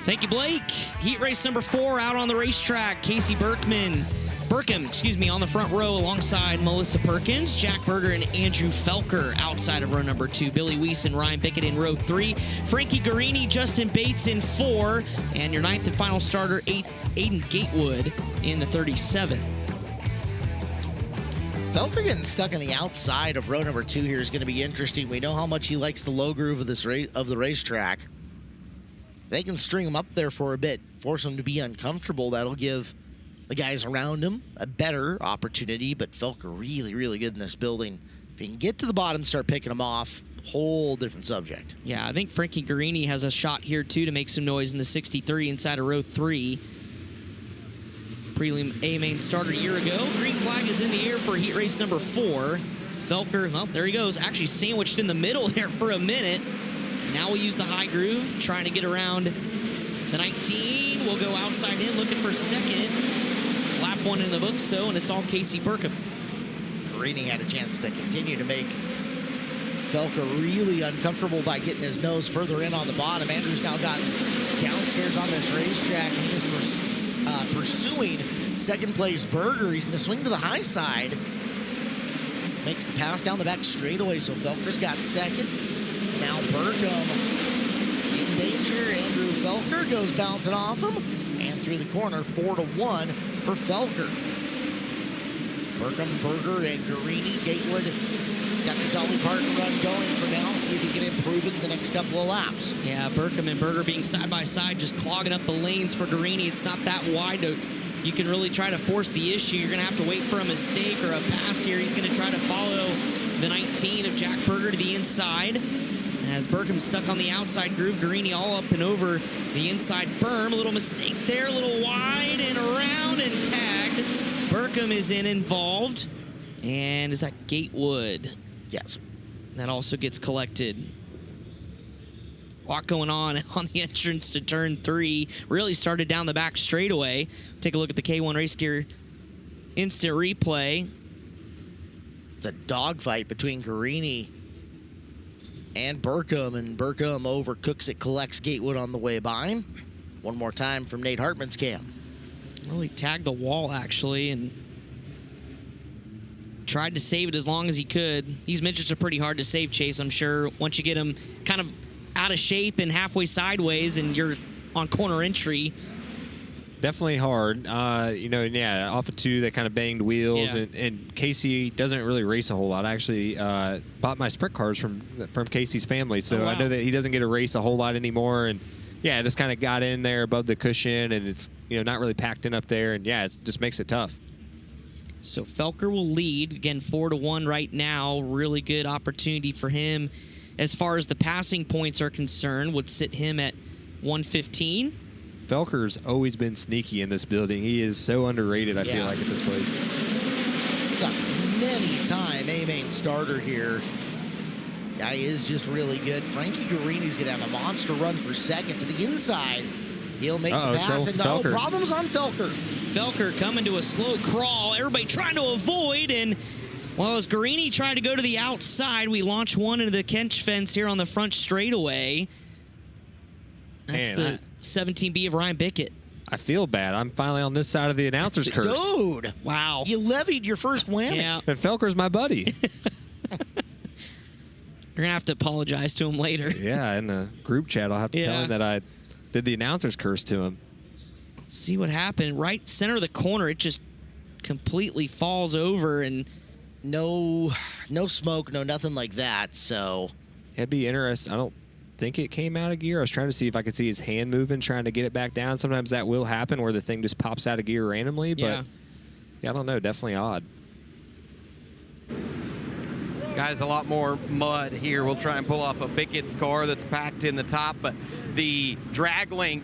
Thank you, Blake. Heat race number 4 out on the racetrack. Casey Burkham, on the front row alongside Melissa Perkins, Jack Berger, and Andrew Felker outside of row number 2. Billy Weiss and Ryan Bickett in row 3. Frankie Guarini, Justin Bates in 4. And your 9th and final starter, Aiden Gatewood in the 37. Felker getting stuck on the outside of row number 2 here is going to be interesting. We know how much he likes the low groove of the racetrack. They can string him up there for a bit, force him to be uncomfortable. That'll give the guys around him a better opportunity, but Felker really, really good in this building. If he can get to the bottom, start picking him off, whole different subject. Yeah, I think Frankie Guarini has a shot here, too, to make some noise in the 63 inside of row 3. Prelim A main starter a year ago. Green flag is in the air for heat race number 4. Felker, well, there he goes, actually sandwiched in the middle there for a minute. Now we'll use the high groove, trying to get around the 19. We'll go outside in, looking for 2nd. Lap 1 in the books, though, and it's all Casey Burkham. Guarini had a chance to continue to make Felker really uncomfortable by getting his nose further in on the bottom. Andrew's now gotten downstairs on this racetrack, and he is pursuing 2nd place Berger. He's going to swing to the high side. Makes the pass down the back straightaway, so Felker's got 2nd. Now Burkham in danger. Andrew Felker goes bouncing off him, and through the corner, 4-1 for Felker. Burkham, Berger, and Guarini. Gatewood has got the Dolly Parton run going for now. See if he can improve it in the next couple of laps. Yeah, Burkham and Berger being side by side, just clogging up the lanes for Guarini. It's not that wide. You can really try to force the issue. You're going to have to wait for a mistake or a pass here. He's going to try to follow the 19 of Jack Berger to the inside. As Burkham stuck on the outside groove, Guarini all up and over the inside berm. A little mistake there, a little wide and around and tagged. Burkham is involved. And is that Gatewood? Yes. That also gets collected. A lot going on the entrance to turn 3. Really started down the back straightaway. Take a look at the K1 Race Gear instant replay. It's a dogfight between Guarini and Burkham, and Burkham overcooks it, collects Gatewood on the way by. One more time from Nate Hartman's cam. Well, he tagged the wall, actually, and tried to save it as long as he could. These midgets are pretty hard to save, Chase, I'm sure. Once you get them kind of out of shape and halfway sideways and you're on corner entry. Definitely hard. Yeah, off of 2, they kind of banged wheels, Yeah. and Casey doesn't really race a whole lot. I actually bought my sprint cars from Casey's family, so Oh, wow. I know that he doesn't get to race a whole lot anymore. And yeah, just kind of got in there above the cushion, and it's not really packed in up there, and yeah, it just makes it tough. So Felker will lead again, 4-1 right now. Really good opportunity for him as far as the passing points are concerned. Would sit him at 115. Felker's always been sneaky in this building. He is so underrated, I feel like, at this place. It's a many-time A-main starter here. Guy is just really good. Frankie Guarini's going to have a monster run for 2nd to the inside. He'll make the pass, and no problems on Felker. Felker coming to a slow crawl. Everybody trying to avoid, and well, as Guarini tried to go to the outside, we launch one into the Kench fence here on the front straightaway. That's the 17B of Ryan Bickett. I feel bad. I'm finally on this side of the announcer's curse. Dude. Wow. You levied your first whammy. Yeah. And Felker's my buddy. You're going to have to apologize to him later. Yeah, in the group chat, I'll have to tell him that I did the announcer's curse to him. Let's see what happened. Right center of the corner, it just completely falls over, and no smoke, no nothing like that, so. It'd be interesting. I don't think it came out of gear. I was trying to see if I could see his hand moving, trying to get it back down. Sometimes that will happen where the thing just pops out of gear randomly, but yeah, I don't know. Definitely odd. Guys, a lot more mud here. We'll try and pull off a Bickett's car that's packed in the top, but the drag link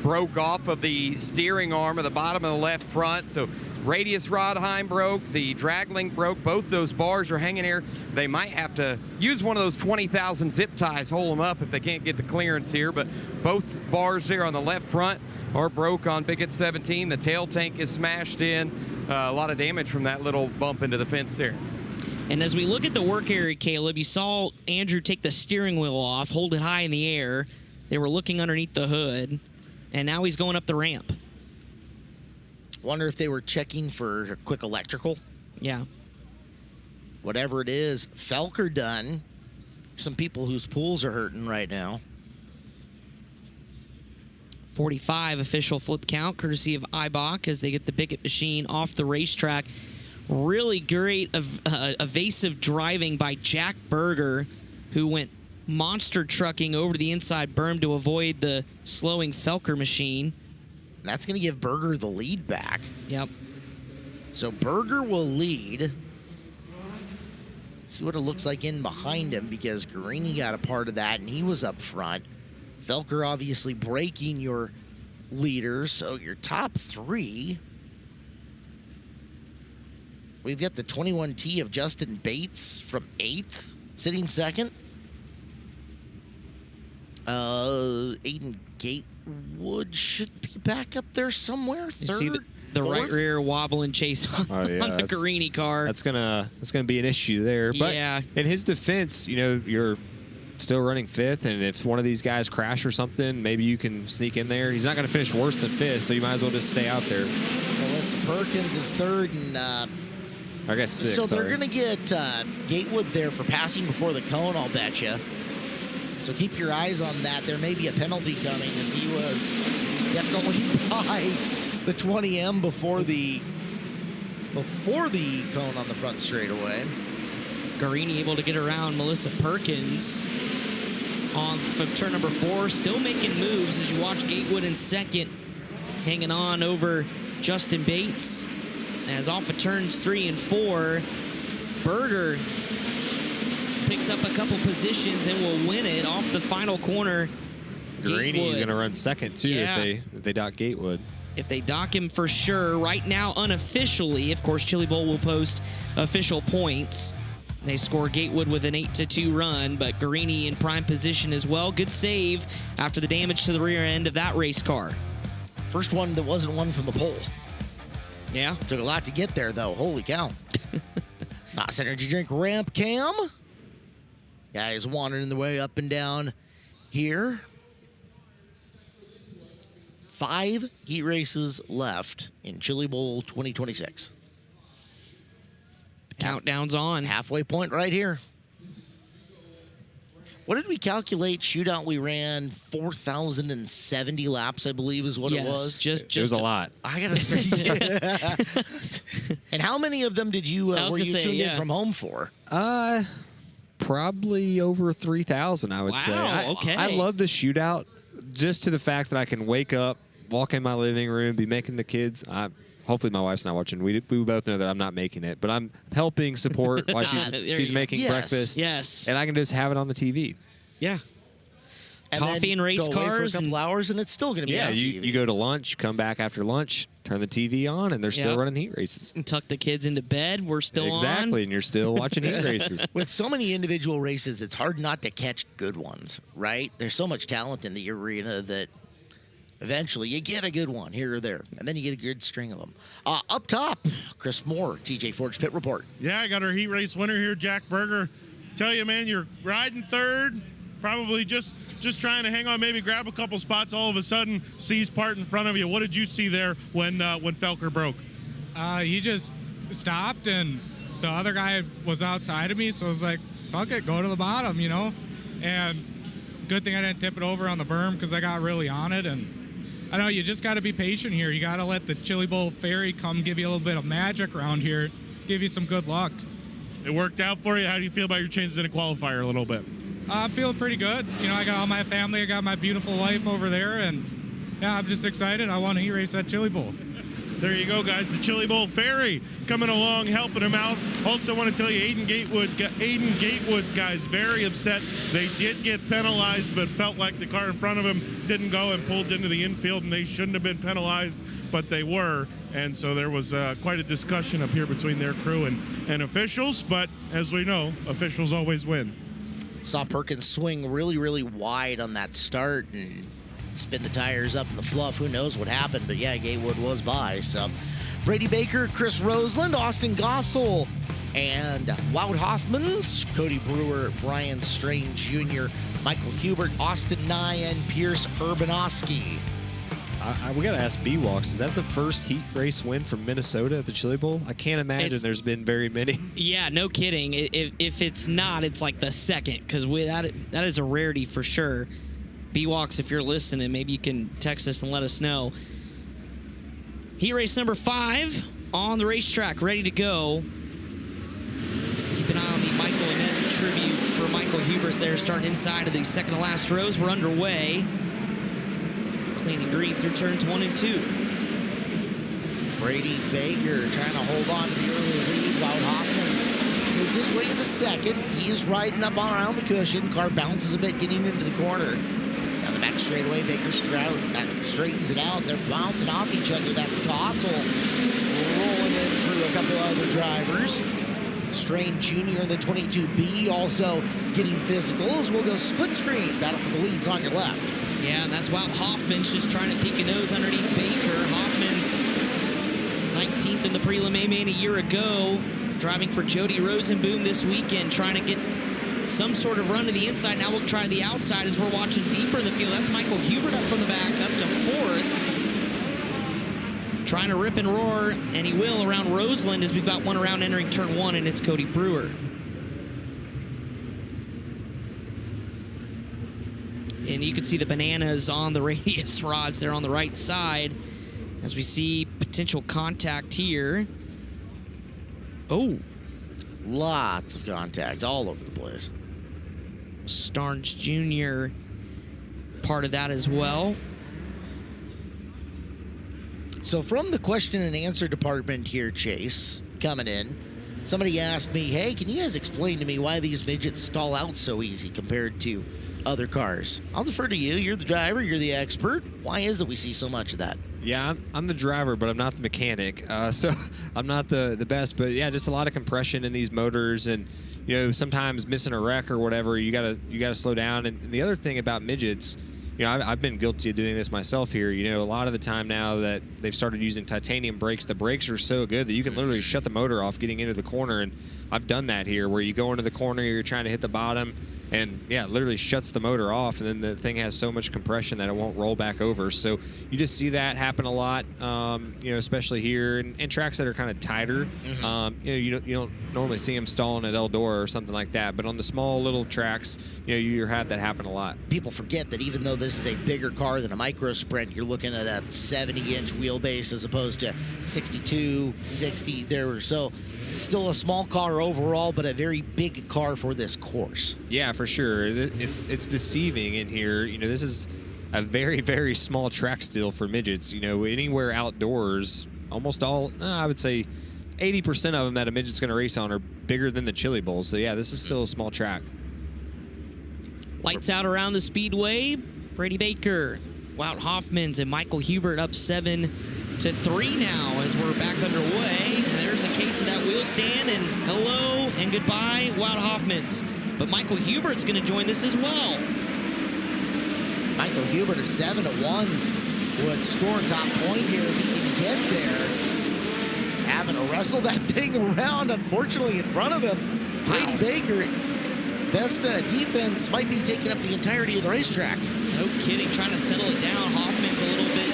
broke off of the steering arm of the bottom of the left front, so radius rod heim broke, the drag link broke. Both those bars are hanging here. They might have to use one of those 20,000 zip ties, hold them up if they can't get the clearance here, but both bars there on the left front are broke on Bickett 17. The tail tank is smashed in. A lot of damage from that little bump into the fence there. And as we look at the work area, Caleb, you saw Andrew take the steering wheel off, hold it high in the air. They were looking underneath the hood, and now he's going up the ramp. Wonder if they were checking for quick electrical. Yeah. Whatever it is, Felker done. Some people whose pools are hurting right now. 45 official flip count, courtesy of Eibach, as they get the Bickett machine off the racetrack. Really great evasive driving by Jack Berger, who went monster trucking over the inside berm to avoid the slowing Felker machine. That's going to give Berger the lead back. Yep. So Berger will lead. See what it looks like in behind him, because Guarini got a part of that, and he was up front. Felker obviously breaking your leader, so your top three. We've got the 21T of Justin Bates from 8th, sitting second. Aiden Gatewood should be back up there somewhere. You see the right rear wobbling chase on, on the Guarini car. That's gonna be an issue there. But yeah. In his defense, you know, you're still running 5th, and if one of these guys crash or something, maybe you can sneak in there. He's not going to finish worse than 5th, so you might as well just stay out there. Melissa Perkins is 3rd, and I guess 6th. So they're going to get Gatewood there for passing before the cone, I'll bet you. So keep your eyes on that. There may be a penalty coming, as he was definitely by the 20M before the cone on the front straightaway. Guarini able to get around Melissa Perkins on turn number 4, still making moves as you watch Gatewood in 2nd, hanging on over Justin Bates. As off of turns 3 and 4, Berger picks up a couple positions and will win it off the final corner. Guarini's going to run 2nd, too, if they dock Gatewood. If they dock him, for sure. Right now, unofficially, of course, Chili Bowl will post official points. They score Gatewood with an 8-2 run, but Guarini in prime position as well. Good save after the damage to the rear end of that race car. First one that wasn't one from the pole. Yeah. Took a lot to get there, though. Holy cow. NOS Energy Drink ramp cam. Guys wandering the way up and down here. 5 heat races left in Chili Bowl 2026. Countdown's on. Halfway point right here. What did we calculate? Shootout, we ran 4,070 laps, I believe is what it was. It was a lot. I got to start. And how many of them did you were you tuned in from home for? Probably over 3,000, I would say. Okay. I love the shootout just to the fact that I can wake up, walk in my living room, be making the kids. Hopefully my wife's not watching. We both know that I'm not making it, but I'm helping support while she's making breakfast. Yes. And I can just have it on the TV. Yeah. And coffee and race go away cars. for a couple hours, and it's still going to be on TV. You go to lunch, come back after lunch, turn the TV on, and they're still running heat races. And tuck the kids into bed. We're still on. Exactly, and you're still watching heat races. With so many individual races, it's hard not to catch good ones, right? There's so much talent in the arena that eventually you get a good one here or there, and then you get a good string of them. Up top, Chris Moore, TJ Forge Pit Report. Yeah, I got our heat race winner here, Jack Berger. Tell you, man, you're riding 3rd, probably just trying to hang on, maybe grab a couple spots. All of a sudden, sees part in front of you. What did you see there when Felker broke? He just stopped, and the other guy was outside of me, so I was like, fuck it, go to the bottom, you know? And good thing I didn't tip it over on the berm because I got really on it. And I know you just got to be patient here. You got to let the Chili Bowl Ferry come give you a little bit of magic around here, give you some good luck. It worked out for you. How do you feel about your chances in a qualifier a little bit? I'm feeling pretty good. You know, I got all my family. I got my beautiful wife over there, and yeah, I'm just excited. I want to heat race at Chili Bowl. there you go, guys. The Chili Bowl Ferry coming along, helping him out. Also want to tell you, Aiden Gatewood's guys very upset. They did get penalized, but felt like the car in front of him didn't go and pulled into the infield, and they shouldn't have been penalized, but they were. And so there was quite a discussion up here between their crew and officials. But as we know, officials always win. Saw Perkins swing really, really wide on that start and spin the tires up in the fluff. Who knows what happened, but yeah, Gatewood was by. So Brady Baker, Chris Roseland, Austin Gossel, and Wout Hoffmans, Cody Brewer, Brian Strain Jr., Michael Hubert, Austin Nye, and Pierce Urbanowski. We got to ask B-Walks, is that the first heat race win from Minnesota at the Chili Bowl? I can't imagine there's been very many. Yeah, no kidding. If it's not, it's like the second, because that is a rarity for sure. B-Walks, if you're listening, maybe you can text us and let us know. Heat race number 5 on the racetrack, ready to go. Keep an eye on the Michael Annette tribute for Michael Hubert there, starting inside of the second to last rows. We're underway. Clean and green through turns 1 and 2. Brady Baker trying to hold on to the early lead. Wout Hoffman's moved his way into second. He is riding up on around the cushion. Car bounces a bit getting into the corner. Down the back straightaway, Baker straightens it out. They're bouncing off each other. That's Gossel rolling in through a couple other drivers. Strain Jr. in the 22B also getting physical as we'll go split screen. Battle for the leads on your left. Yeah, and that's Wout Hoffman's just trying to peek a nose underneath Baker. Hoffman's 19th in the Prelim A-Main a year ago, driving for Jody Rosenboom this weekend, trying to get some sort of run to the inside. Now we'll try the outside as we're watching deeper in the field. That's Michael Hubert up from the back, up to 4th. Trying to rip and roar, and he will around Roseland as we've got one around entering turn 1, and it's Cody Brewer. And you can see the bananas on the radius rods there on the right side as we see potential contact here. Oh. Lots of contact all over the place. Starnes Jr. part of that as well. So from the question and answer department here, Chase, coming in, somebody asked me, hey, can you guys explain to me why these midgets stall out so easy compared to other cars? I'll defer to you. You're the driver. You're the expert. Why is it we see so much of that? Yeah, I'm the driver, but I'm not the mechanic. So I'm not the best. But, yeah, just a lot of compression in these motors. And, you know, sometimes missing a wreck or whatever, you gotta slow down. And the other thing about midgets, you know, I've been guilty of doing this myself here. You know, a lot of the time now that they've started using titanium brakes, the brakes are so good that you can literally shut the motor off getting into the corner. And I've done that here where you go into the corner, you're trying to hit the bottom, and yeah, it literally shuts the motor off, and then the thing has so much compression that it won't roll back over. So you just see that happen a lot, you know, especially here and tracks that are kind of tighter. Mm-hmm. You know, you don't normally see them stalling at Eldora or something like that, but on the small little tracks, you know, you have that happen a lot. People forget that even though this is a bigger car than a micro sprint, you're looking at a 70-inch wheelbase as opposed to 62, 60 there. So it's still a small car overall, but a very big car for this course. Yeah, for sure. It's deceiving in here. You know, this is a very, very small track still for midgets. You know, anywhere outdoors, almost all, I would say 80% of them that a midget's going to race on are bigger than the Chili Bowl. So, yeah, this is still a small track. Lights out around the speedway. Brady Baker, Wout Hoffmans, and Michael Hubert up 7-3 now as we're back underway. And there's a case of that wheel stand, and hello and goodbye, Wout Hoffmans. But Michael Hubert's going to join this as well. Michael Hubert, a 7-1, would score top point here if he can get there. Having to wrestle that thing around, unfortunately, in front of him. Brady Baker, best defense, might be taking up the entirety of the racetrack. No kidding, trying to settle it down. Hoffman's a little bit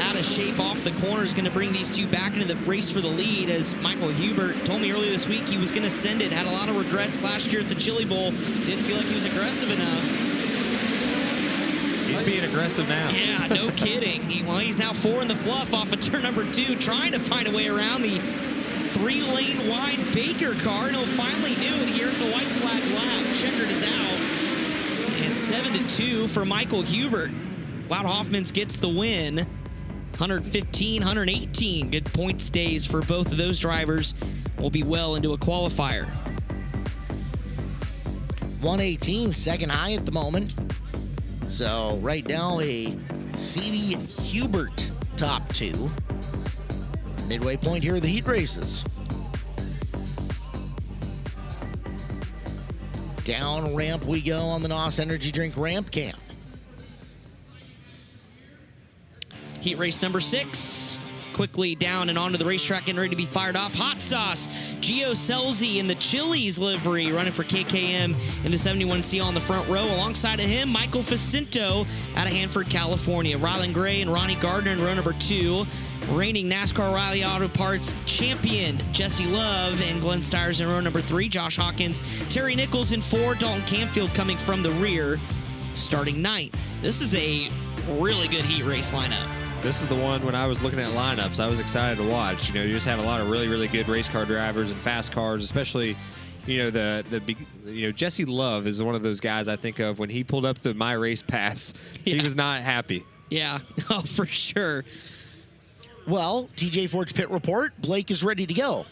out of shape off the corner, is going to bring these two back into the race for the lead, as Michael Hubert told me earlier this week he was going to send it. Had a lot of regrets last year at the Chili Bowl. Didn't feel like he was aggressive enough. He's being aggressive now. Yeah, no kidding. He's now 4 in the fluff off of turn number 2, trying to find a way around the 3-lane wide Baker car, and he'll finally do it here at the white flag lap. Checkered is out. And 7-2 for Michael Hubert. Wout Hoffmans gets the win. 115, 118. Good points days for both of those drivers. Will be well into a qualifier. 118, second high at the moment. So right now a C.V. Hubert top 2. Midway point here are the heat races. Down ramp we go on the NOS Energy Drink ramp cam. Heat race number 6. Quickly down and onto the racetrack, getting ready to be fired off. Hot Sauce, Gio Selzy in the Chili's livery, running for KKM in the 71C on the front row. Alongside of him, Michael Facinto out of Hanford, California. Rylan Gray and Ronnie Gardner in row number 2. Reigning NASCAR Riley Auto Parts champion Jesse Love and Glenn Stires in row number 3. Josh Hawkins, Terry Nichols in 4. Dalton Campfield coming from the rear, starting 9th. This is a really good heat race lineup. This is the one when I was looking at lineups, I was excited to watch. You know, you just have a lot of really, really good race car drivers and fast cars, especially, you know, Jesse Love is one of those guys I think of when he pulled up the My Race Pass, he was not happy. Yeah, oh, for sure. Well, TJ Ford's pit report, Blake is ready to go.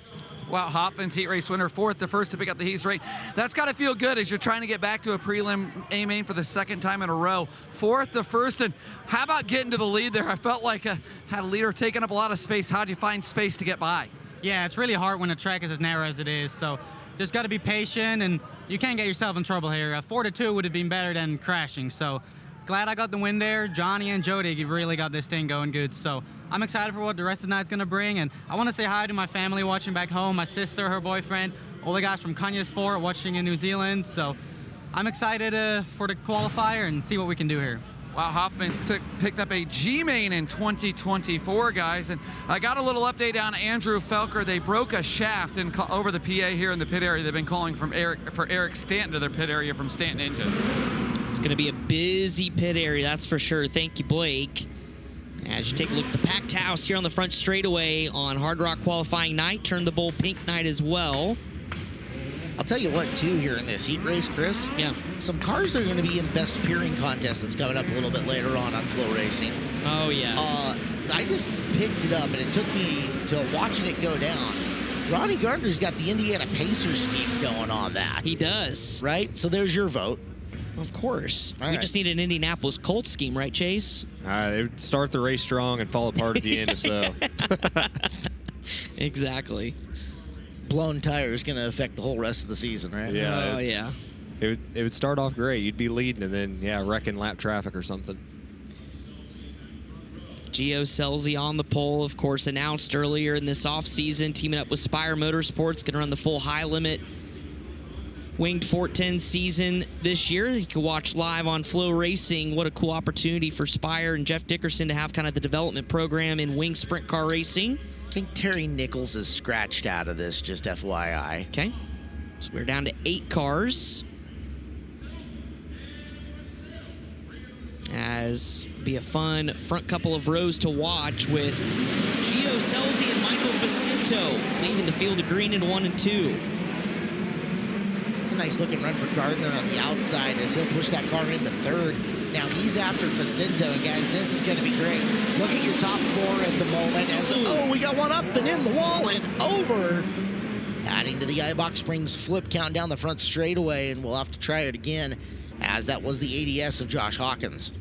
Wow, Hoffman's heat race winner, 4th, the first to pick up the heat race. That's got to feel good as you're trying to get back to a prelim A-main for the 2nd time in a row. 4th, the first, and how about getting to the lead there? I felt like I had a leader taking up a lot of space. How do you find space to get by? Yeah, it's really hard when the track is as narrow as it is, so just got to be patient, and you can't get yourself in trouble here. 4-2 would have been better than crashing, so glad I got the win there. Johnny and Jody really got this thing going good, so I'm excited for what the rest of the night's going to bring, and I want to say hi to my family watching back home, my sister, her boyfriend, all the guys from Kanye Sport watching in New Zealand, so I'm excited for the qualifier and see what we can do here. Wow, Hoffman picked up a G-main in 2024, guys, and I got a little update on Andrew Felker. They broke a shaft over the PA here in the pit area. They've been calling for Eric Stanton to their pit area from Stanton Engines. It's going to be a busy pit area, that's for sure. Thank you, Blake. As you take a look at the packed house here on the front straightaway on Hard Rock qualifying night, Turn the Bull pink night as well. I'll tell you what, too, here in this heat race, Chris. Yeah. Some cars that are going to be in the best appearing contest that's coming up a little bit later on FloRacing. Oh, yes. I just picked it up, and it took me to watching it go down. Ronnie Gardner's got the Indiana Pacer scheme going on that. He does. Right? So there's your vote. Of course. All we right. just need an Indianapolis Colts scheme, right, Chase? They would start the race strong and fall apart at the end, if so. Exactly. Blown tire is going to affect the whole rest of the season, right? Yeah. Oh, yeah. It would start off great. You'd be leading and then, yeah, wrecking lap traffic or something. Gio Selzy on the pole, of course, announced earlier in this offseason, teaming up with Spire Motorsports, going to run the full high limit Winged 410 season this year. You can watch live on FloRacing. What a cool opportunity for Spire and Jeff Dickerson to have kind of the development program in wing sprint car racing. I think Terry Nichols is scratched out of this, just FYI. Okay. So we're down to 8 cars. As be a fun front couple of rows to watch with Gio Selzy and Michael Facinto leading the field of green in 1 and 2. It's a nice looking run for Gardner on the outside as he'll push that car into 3rd. Now he's after Facinto, and guys, this is going to be great. Look at your top 4 at the moment. As, we got one up and in the wall and over. Adding to the iBox Springs flip count down the front straightaway, and we'll have to try it again, as that was the ADS of Josh Hawkins.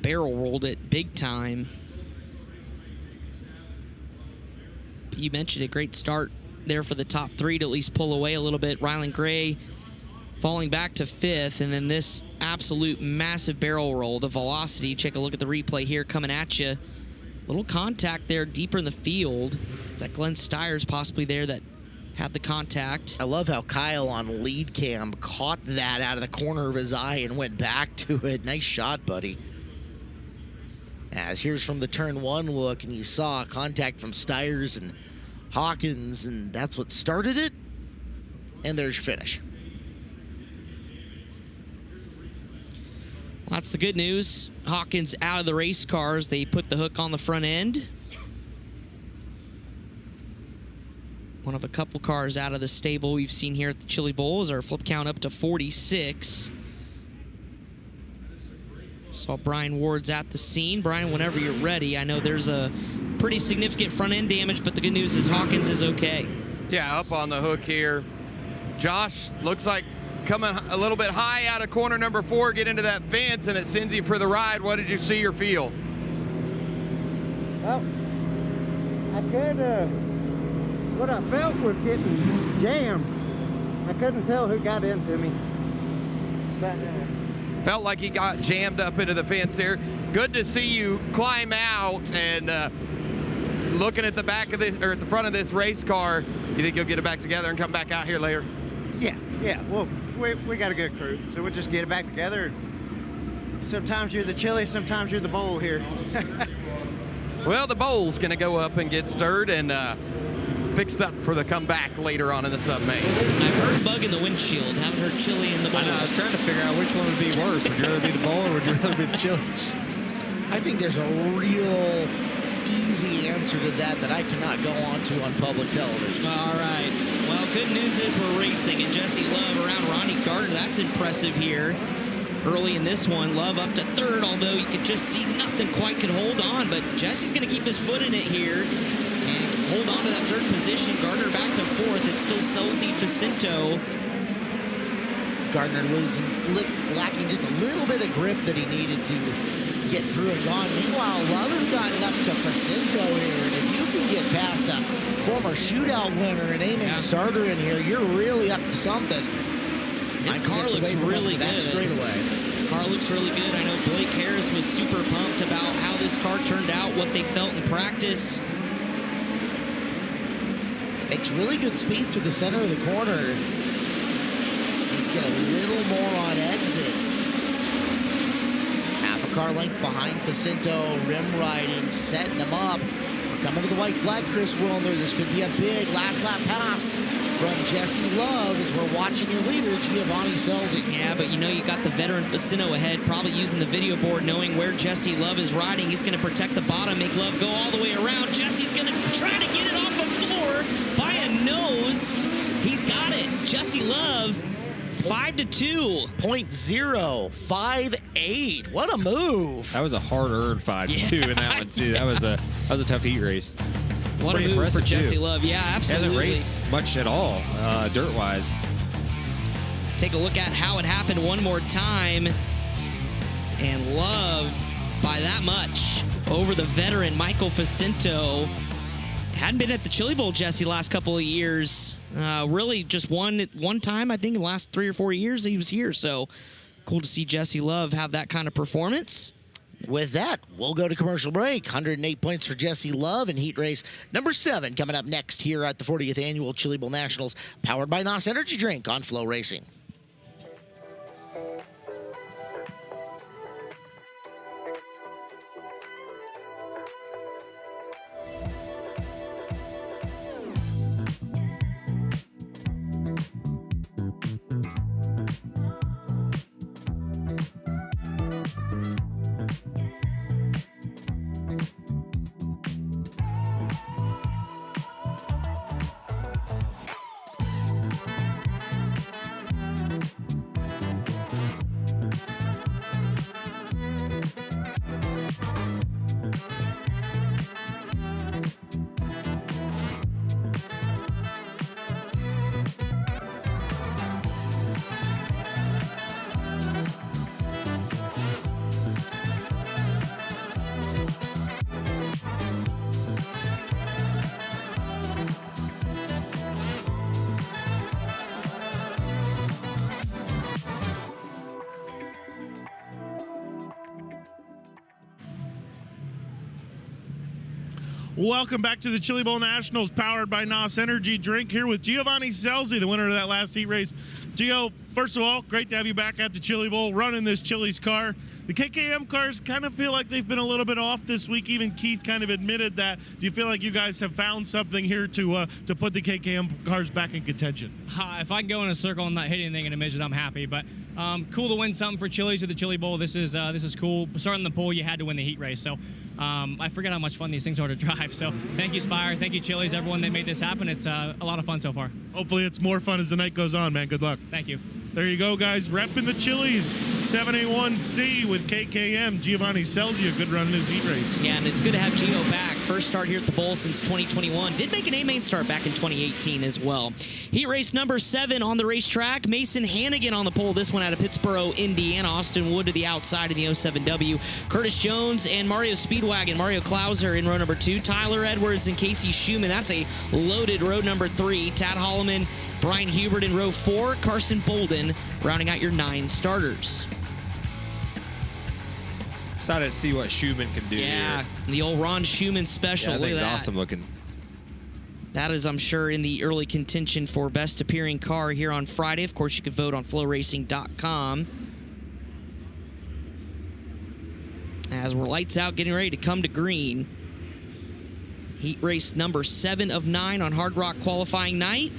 Barrel rolled it big time. You mentioned a great start there for the top 3 to at least pull away a little bit. Rylan Gray falling back to 5th, and then this absolute massive barrel roll, the velocity. Take a look at the replay here coming at you. Little contact there deeper in the field. Is that Glenn Stires possibly there that had the contact? I love how Kyle on lead cam caught that out of the corner of his eye and went back to it. Nice shot, buddy. As here's from the turn 1 look, and you saw contact from Stires and Hawkins, and that's what started it. And there's your finish. Well, that's the good news. Hawkins out of the race cars. They put the hook on the front end. One of a couple cars out of the stable we've seen here at the Chili Bowl is our flip count up to 46. Saw Brian Ward's at the scene. Brian, whenever you're ready, I know there's a pretty significant front end damage, but the good news is Hawkins is okay. Yeah, up on the hook here. Josh looks like coming a little bit high out of corner number 4, get into that fence, and it sends you for the ride. What did you see or feel? Well, what I felt was getting jammed. I couldn't tell who got into me. But, Felt like he got jammed up into the fence there. Good to see you climb out and looking at the back of this, or at the front of this race car. You think you'll get it back together and come back out here later? Yeah. Well, we got a good crew, so we'll just get it back together. Sometimes you're the chili, sometimes you're the bowl here. Well, the bowl's going to go up and get stirred and fixed up for the comeback later on in the sub-main. I've heard bug in the windshield. Haven't heard chili in the bowl. I know. I was trying to figure out which one would be worse. Would you rather be the bowl or would you rather be the chili? I think there's a real easy answer to that I cannot go on to on public television. All right. Well, good news is we're racing, and Jesse Love around Ronnie Gardner. That's impressive here. Early in this one, Love up to third, although you could just see nothing quite could hold on. But Jesse's going to keep his foot in it here and hold on to that third position. Gardner back to fourth. It's still Celsi Facinto. Gardner lacking just a little bit of grip that he needed to get through and gone. Meanwhile, Love has gotten up to Facinto here. And if you can get past a former shootout winner and Amen starter in here, you're really up to something. This car looks really good. Straight away. Car looks really good. I know Blake Harris was super pumped about how this car turned out, what they felt in practice. Makes really good speed through the center of the corner. Needs to get a little more on exit. Half a car length behind Facinto, rim riding, setting him up. We're coming to the white flag, Chris Wilner. This could be a big last lap pass from Jesse Love as we're watching your leader, Giovanni Celsi. Yeah, but you know you got the veteran Facinto ahead, probably using the video board, knowing where Jesse Love is riding. He's going to protect the bottom, make Love go all the way around. Jesse's going to try to get it off the floor by a nose. He's got it. Jesse Love, 5-2. 0.058. What a move. That was a hard-earned 5-2 in that one, too. That was a tough heat race. What a move for Jesse Love. Yeah, absolutely. He hasn't raced much at all, dirt-wise. Take a look at how it happened one more time. And Love, by that much, over the veteran Michael Facinto. Hadn't been at the Chili Bowl, Jesse, last couple of years. Really just one time, I think, in the last 3 or 4 years he was here. So cool to see Jesse Love have that kind of performance. With that, we'll go to commercial break. 108 points for Jesse Love in heat race number 7 coming up next here at the 40th Annual Chili Bowl Nationals, powered by NOS Energy Drink on FloRacing. Welcome back to the Chili Bowl Nationals, powered by NOS Energy Drink, here with Giovanni Celsi, the winner of that last heat race. Gio, first of all, great to have you back at the Chili Bowl, running this Chili's car. The KKM cars kind of feel like they've been a little bit off this week. Even Keith kind of admitted that. Do you feel like you guys have found something here to put the KKM cars back in contention? If I can go in a circle and not hit anything in a midget, I'm happy. But cool to win something for Chili's at the Chili Bowl. This is cool. Starting the pole, you had to win the heat race. So I forget how much fun these things are to drive. So thank you, Spire. Thank you, Chili's, everyone that made this happen. It's a lot of fun so far. Hopefully it's more fun as the night goes on, man. Good luck. Thank you. there you go, guys. Repping the Chili's 7A1C with KKM. Giovanni Selzi, a good run in his heat race. Yeah, and it's good to have Gio back. First start here at the Bowl since 2021. Did make an A-main start back in 2018 as well. Heat race number 7 on the racetrack. Mason Hannigan on the pole. This one out of Pittsburgh, Indiana. Austin Wood to the outside in the 07W. Curtis Jones and Mario Speedwagon. Mario Klauser in row number 2. Tyler Edwards and Casey Schumann. That's a loaded row number 3. Tad Holloman, Brian Hubert in row 4. Carson Bolden rounding out your 9 starters. Excited to see what Schumann can do. Yeah, here. the old Ron Schumann special. Yeah, Look at thing's that. awesome looking. That is, I'm sure, in the early contention for best appearing car here on Friday. Of course, you can vote on FloRacing.com. As we're lights out, getting ready to come to green. Heat race number 7 of 9 on Hard Rock qualifying night.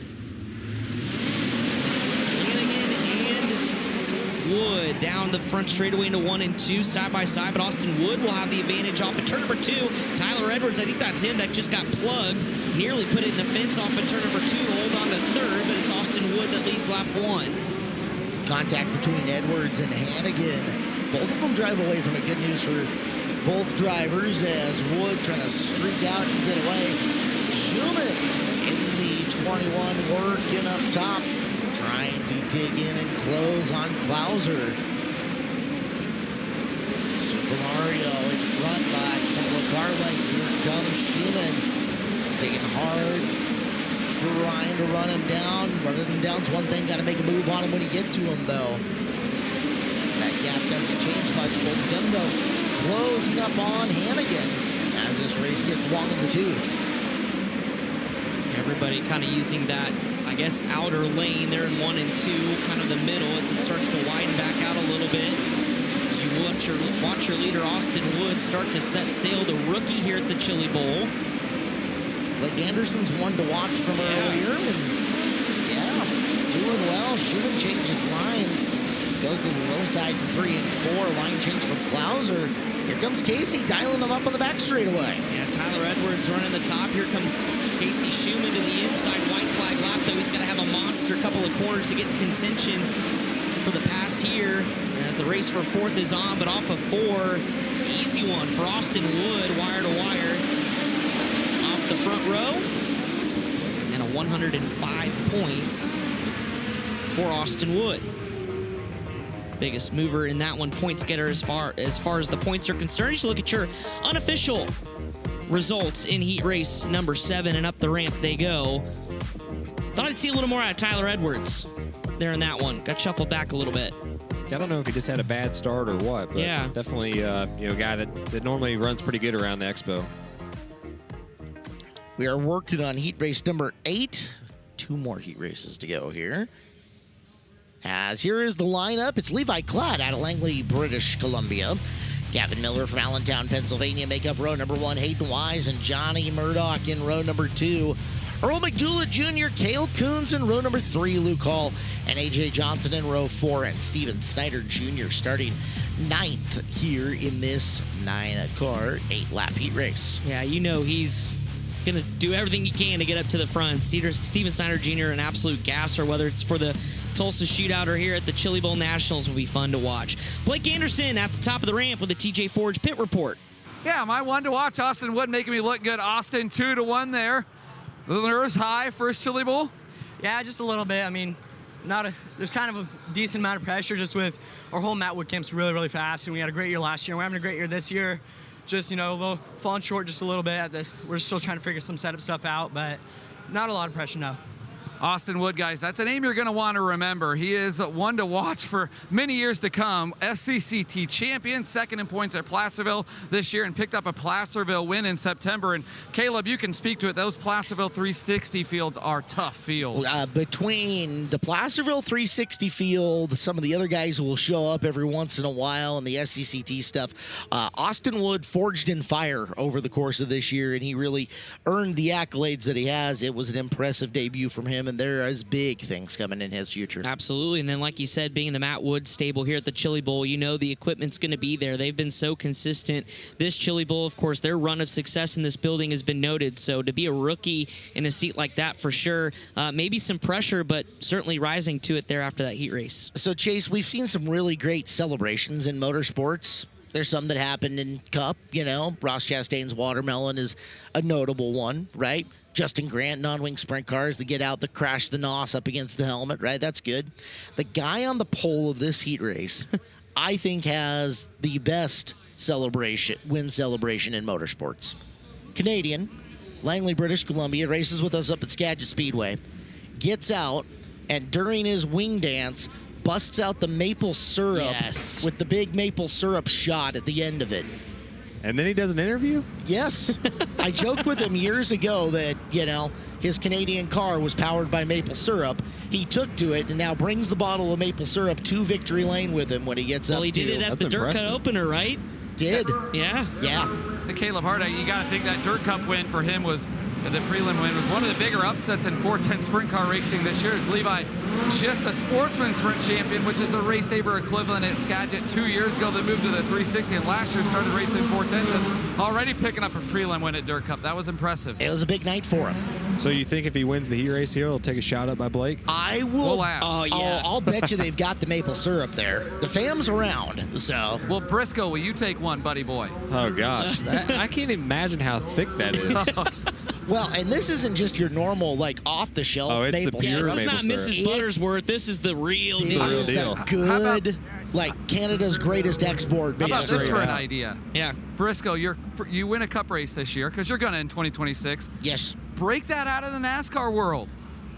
Wood down the front straightaway into 1 and 2, side by side, but Austin Wood will have the advantage off of turn number 2. Tyler Edwards, I think that's him, that just got plugged, nearly put it in the fence off of turn number 2 to hold on to 3rd, but it's Austin Wood that leads lap 1. Contact between Edwards and Hannigan. Both of them drive away from it. Good news for both drivers as Wood trying to streak out and get away. Schumann in the 21 working up top, trying to dig in and close on Klauser. Super Mario in front by a couple of car lengths. Here comes Schumann, taking hard, trying to run him down. Running him down's one thing, got to make a move on him when you get to him, though. That gap doesn't change much. Both of them, though, closing up on Hannigan as this race gets long in the tooth. Everybody kind of using that, I guess, outer lane there in 1 and 2, kind of the middle, as it starts to widen back out a little bit. As you watch your leader, Austin Wood, start to set sail, the rookie here at the Chili Bowl. Blake Anderson's one to watch from earlier, and yeah, doing well. Schumann changes lines, goes to the low side in 3 and 4. Line change from Klauser. Here comes Casey dialing him up on the back straightaway. Yeah, Tyler Edwards running the top. Here comes Casey Schumann to the inside. White flag lap, though. He's going to have a monster couple of corners to get in contention for the pass here as the race for 4th is on, but off of 4. Easy one for Austin Wood, wire to wire. Off the front row. And a 105 points for Austin Wood. Biggest mover in that one, points getter as far as the points are concerned. You should look at your unofficial results in heat race number 7, and up the ramp they go. Thought I'd see a little more out of Tyler Edwards there in that one. Got shuffled back a little bit. I don't know if he just had a bad start or what, but yeah, definitely a guy that normally runs pretty good around the Expo. We are working on heat race number 8. 2 more heat races to go here. As here is the lineup. It's Levi Klatt out of Langley, British Columbia. Gavin Miller from Allentown, Pennsylvania make up row number 1. Hayden Wise and Johnny Murdoch in row number 2. Earl McDougall Jr., Cale Coons in row number 3. Luke Hall and A.J. Johnson in row 4. And Steven Snyder Jr. starting 9th here in this 9-car, 8-lap heat race. Yeah, you know he's going to do everything he can to get up to the front. Steven Snyder Jr., an absolute gasser, whether it's for the Tulsa Shootout or here at the Chili Bowl Nationals, will be fun to watch. Blake Anderson at the top of the ramp with a TJ Forge pit report. Yeah, my one to watch, Austin Wood making me look good. Austin 2 to 1 there. The nerves high, first Chili Bowl? Yeah, just a little bit. I mean, there's kind of a decent amount of pressure just with our whole Matt Wood camp's really, really fast, and we had a great year last year. We're having a great year this year. Just, a little falling short just a little bit. We're still trying to figure some setup stuff out, but not a lot of pressure, no. Austin Wood, guys, that's a name you're going to want to remember. He is one to watch for many years to come. SCCT champion, 2nd in points at Placerville this year, and picked up a Placerville win in September. And Caleb, you can speak to it. Those Placerville 360 fields are tough fields. Between the Placerville 360 field, some of the other guys who will show up every once in a while, and the SCCT stuff, Austin Wood forged in fire over the course of this year, and he really earned the accolades that he has. It was an impressive debut from him. and there is big things coming in his future. Absolutely. And then, like you said, being the Matt Wood stable here at the Chili Bowl, you know the equipment's going to be there. They've been so consistent. This Chili Bowl, of course, their run of success in this building has been noted. So to be a rookie in a seat like that, for sure, maybe some pressure, but certainly rising to it there after that heat race. So, Chase, we've seen some really great celebrations in motorsports. There's some that happened in Cup, you know. Ross Chastain's watermelon is a notable one, right? Justin Grant, non-wing sprint cars that get out, that crash the NOS up against the helmet, right? That's good. The guy on the pole of this heat race, I think, has the best win celebration in motorsports. Canadian, Langley, British Columbia, races with us up at Skagit Speedway, gets out, and during his wing dance, busts out the maple syrup with the big maple syrup shot at the end of it. And then he does an interview? Yes. I joked with him years ago that, you know, his Canadian car was powered by maple syrup. He took to it and now brings the bottle of maple syrup to Victory Lane with him when he gets up. Well, he did it at the Dirt Cut opener, right? Did. Yeah. Yeah. And Caleb Hart, you got to think that Dirt Cup win for him was, the prelim win was one of the bigger upsets in 410 sprint car racing this year. As Levi, just a sportsman sprint champion, which is a race saver equivalent at Skagit 2 years ago. They moved to the 360, and last year started racing 410s and already picking up a prelim win at Dirt Cup. That was impressive. It was a big night for him. So you think if he wins the heat race here, he'll take a shot up by Blake? I will. We'll ask. Oh, yeah. I'll bet you they've got the maple syrup there. The fam's around, so. Well, Briscoe, will you take one, buddy boy? Oh, gosh. I can't imagine how thick that is. Well, and this isn't just your normal, like, off-the-shelf maple syrup. This is not Mrs. Buttersworth. This is the real deal. This is the good, like, Canada's greatest export. How about this for an idea? Yeah. Briscoe, you win a cup race this year, because you're going to in 2026. Yes. Break that out of the NASCAR world.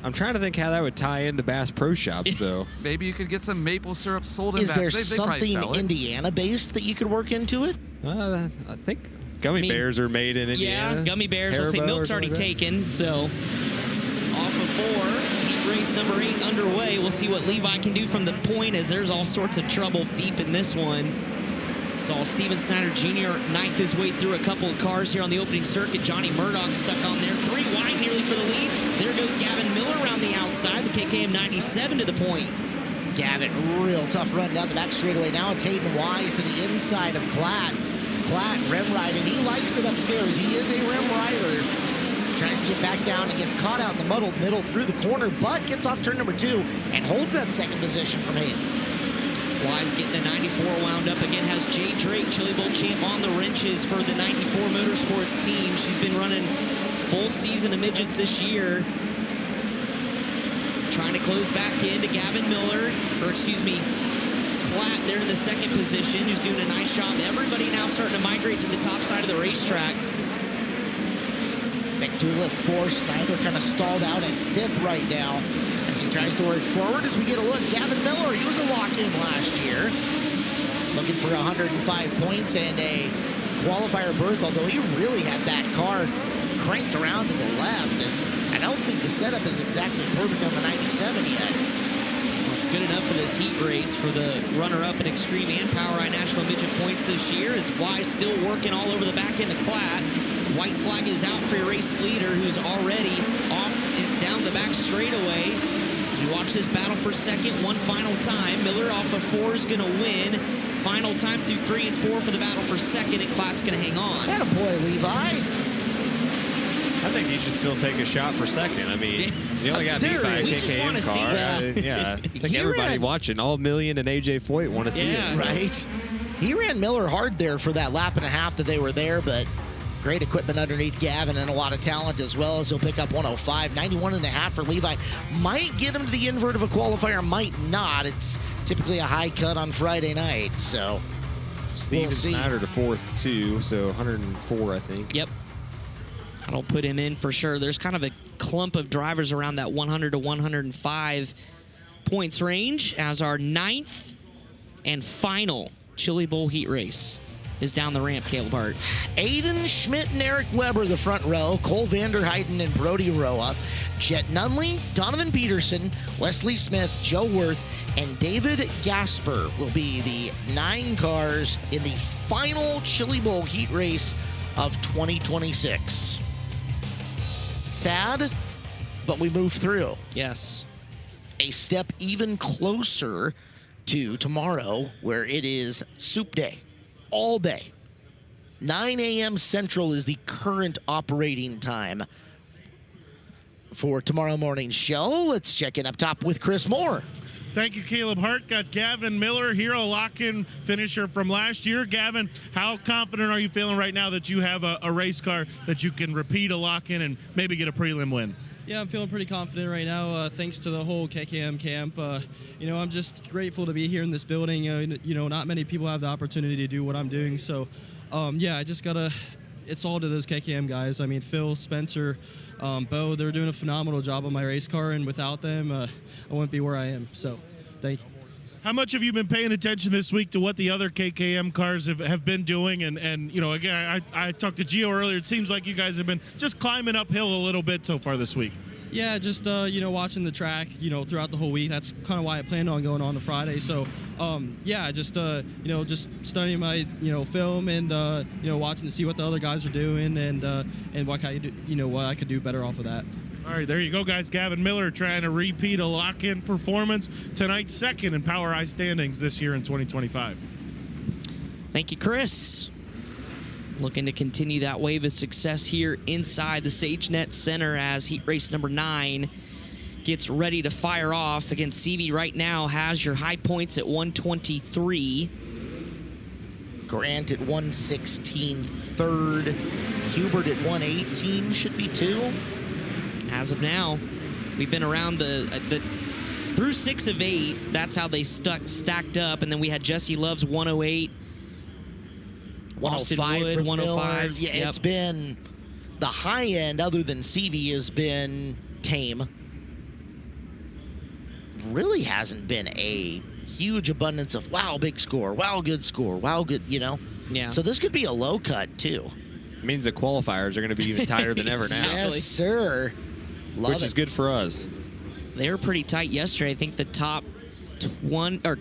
I'm trying to think how that would tie into Bass Pro Shops, though. Maybe you could get some maple syrup sold in Is that. there They probably something sell it. Indiana-based that you could work into it? I think gummy bears are made in Indiana. Yeah, gummy bears. Let's say Haribo milk's or already something like taken, so off of 4. Heat race number 8 underway. We'll see what Levi can do from the point, as there's all sorts of trouble deep in this one. Saw Steven Snyder Jr. knife his way through a couple of cars here on the opening circuit. Johnny Murdoch stuck on there. 3 wide nearly for the lead. There goes Gavin Miller around the outside. The KKM 97 to the point. Gavin, real tough run down the back straightaway. Now it's Hayden Wise to the inside of Klatt. Klatt, rem riding. He likes it upstairs. He is a rem rider. Tries to get back down and gets caught out in the muddled middle through the corner, but gets off turn number 2 and holds that second position from Hayden. Wise getting the 94 wound up again. Has Jay Drake, Chili Bowl champ, on the wrenches for the 94 Motorsports team. She's been running full season of midgets this year. Trying to close back into Gavin Miller, Klatt there in the second position, who's doing a nice job. Everybody now starting to migrate to the top side of the racetrack. McDougal at 4. Snyder kind of stalled out at 5th right now as he tries to work forward. As we get a look, Gavin Miller, he was a lock-in last year. Looking for 105 points and a qualifier berth, although he really had that car cranked around to the left. As I don't think the setup is exactly perfect on the 97 yet. Well, it's good enough for this heat race for the runner-up in Extreme and POWRi National Midget points this year. Is Wise still working all over the back end of Klatt. White flag is out for your race leader, who's already off and down the back straightaway. As we watch this battle for second one final time, Miller off of 4 is going to win. Final time through 3 and 4 for the battle for second, and Klatt's going to hang on. Attaboy, Levi. I think he should still take a shot for second. I mean, he only got beat by a KKM car. Yeah, I think everybody watching, all Million and AJ Foyt want to see it. So. Right. He ran Miller hard there for that lap and a half that they were there, but great equipment underneath Gavin and a lot of talent as well, as he'll pick up 105. 91 and a half for Levi. Might get him to the invert of a qualifier, might not. It's typically a high cut on Friday night, so Steven Snyder to 4th, too, so 104, I think. Yep. That'll put him in for sure. There's kind of a clump of drivers around that 100 to 105 points range as our 9th and final Chili Bowl heat race is down the ramp, Caleb Hart. Aiden Schmidt and Eric Weber, the front row. Cole Vanderheiden and Brody Roa. Jet Nunley, Donovan Peterson, Wesley Smith, Joe Worth, and David Gasper will be the 9 cars in the final Chili Bowl heat race of 2026. Sad, but we move through. Yes. A step even closer to tomorrow, where it is soup day all day. 9 a.m. Central is the current operating time for tomorrow morning's show. Let's check in up top with Chris Moore. Thank you, Caleb Hart. Got Gavin Miller here, a lock-in finisher from last year. Gavin, how confident are you feeling right now that you have a race car that you can repeat a lock-in and maybe get a prelim win? Yeah, I'm feeling pretty confident right now, thanks to the whole KKM camp. I'm just grateful to be here in this building. Not many people have the opportunity to do what I'm doing. So, I just got to, it's all to those KKM guys. I mean, Phil, Spencer, Bo, they're doing a phenomenal job on my race car, and without them, I wouldn't be where I am. So, thank you. How much have you been paying attention this week to what the other KKM cars have been doing? And again, I talked to Gio earlier. It seems like you guys have been just climbing uphill a little bit so far this week. Yeah, just, watching the track, throughout the whole week. That's kind of why I planned on going on to Friday. So, just studying my, film and, watching to see what the other guys are doing and what I could do better off of that. All right, there you go, guys. Gavin Miller trying to repeat a lock-in performance. Tonight's second in Power I standings this year in 2025. Thank you, Chris. Looking to continue that wave of success here inside the SageNet Center as heat race number 9 gets ready to fire off. Again, CV right now has your high points at 123. Grant at 116, third. Hubert at 118 should be 2. As of now, we've been around the through 6 of 8. That's how they stacked up, and then we had Jesse Love's 108. 105 Wood, for 105. Miller. Yeah, It's been the high end, other than CV, has been tame. Really hasn't been a huge abundance of wow, big score, wow, good score, wow, good, Yeah. So this could be a low cut too. It means the qualifiers are going to be even tighter than ever now. Yes, sir. Which is good for us. They were pretty tight yesterday. I think the top 12 or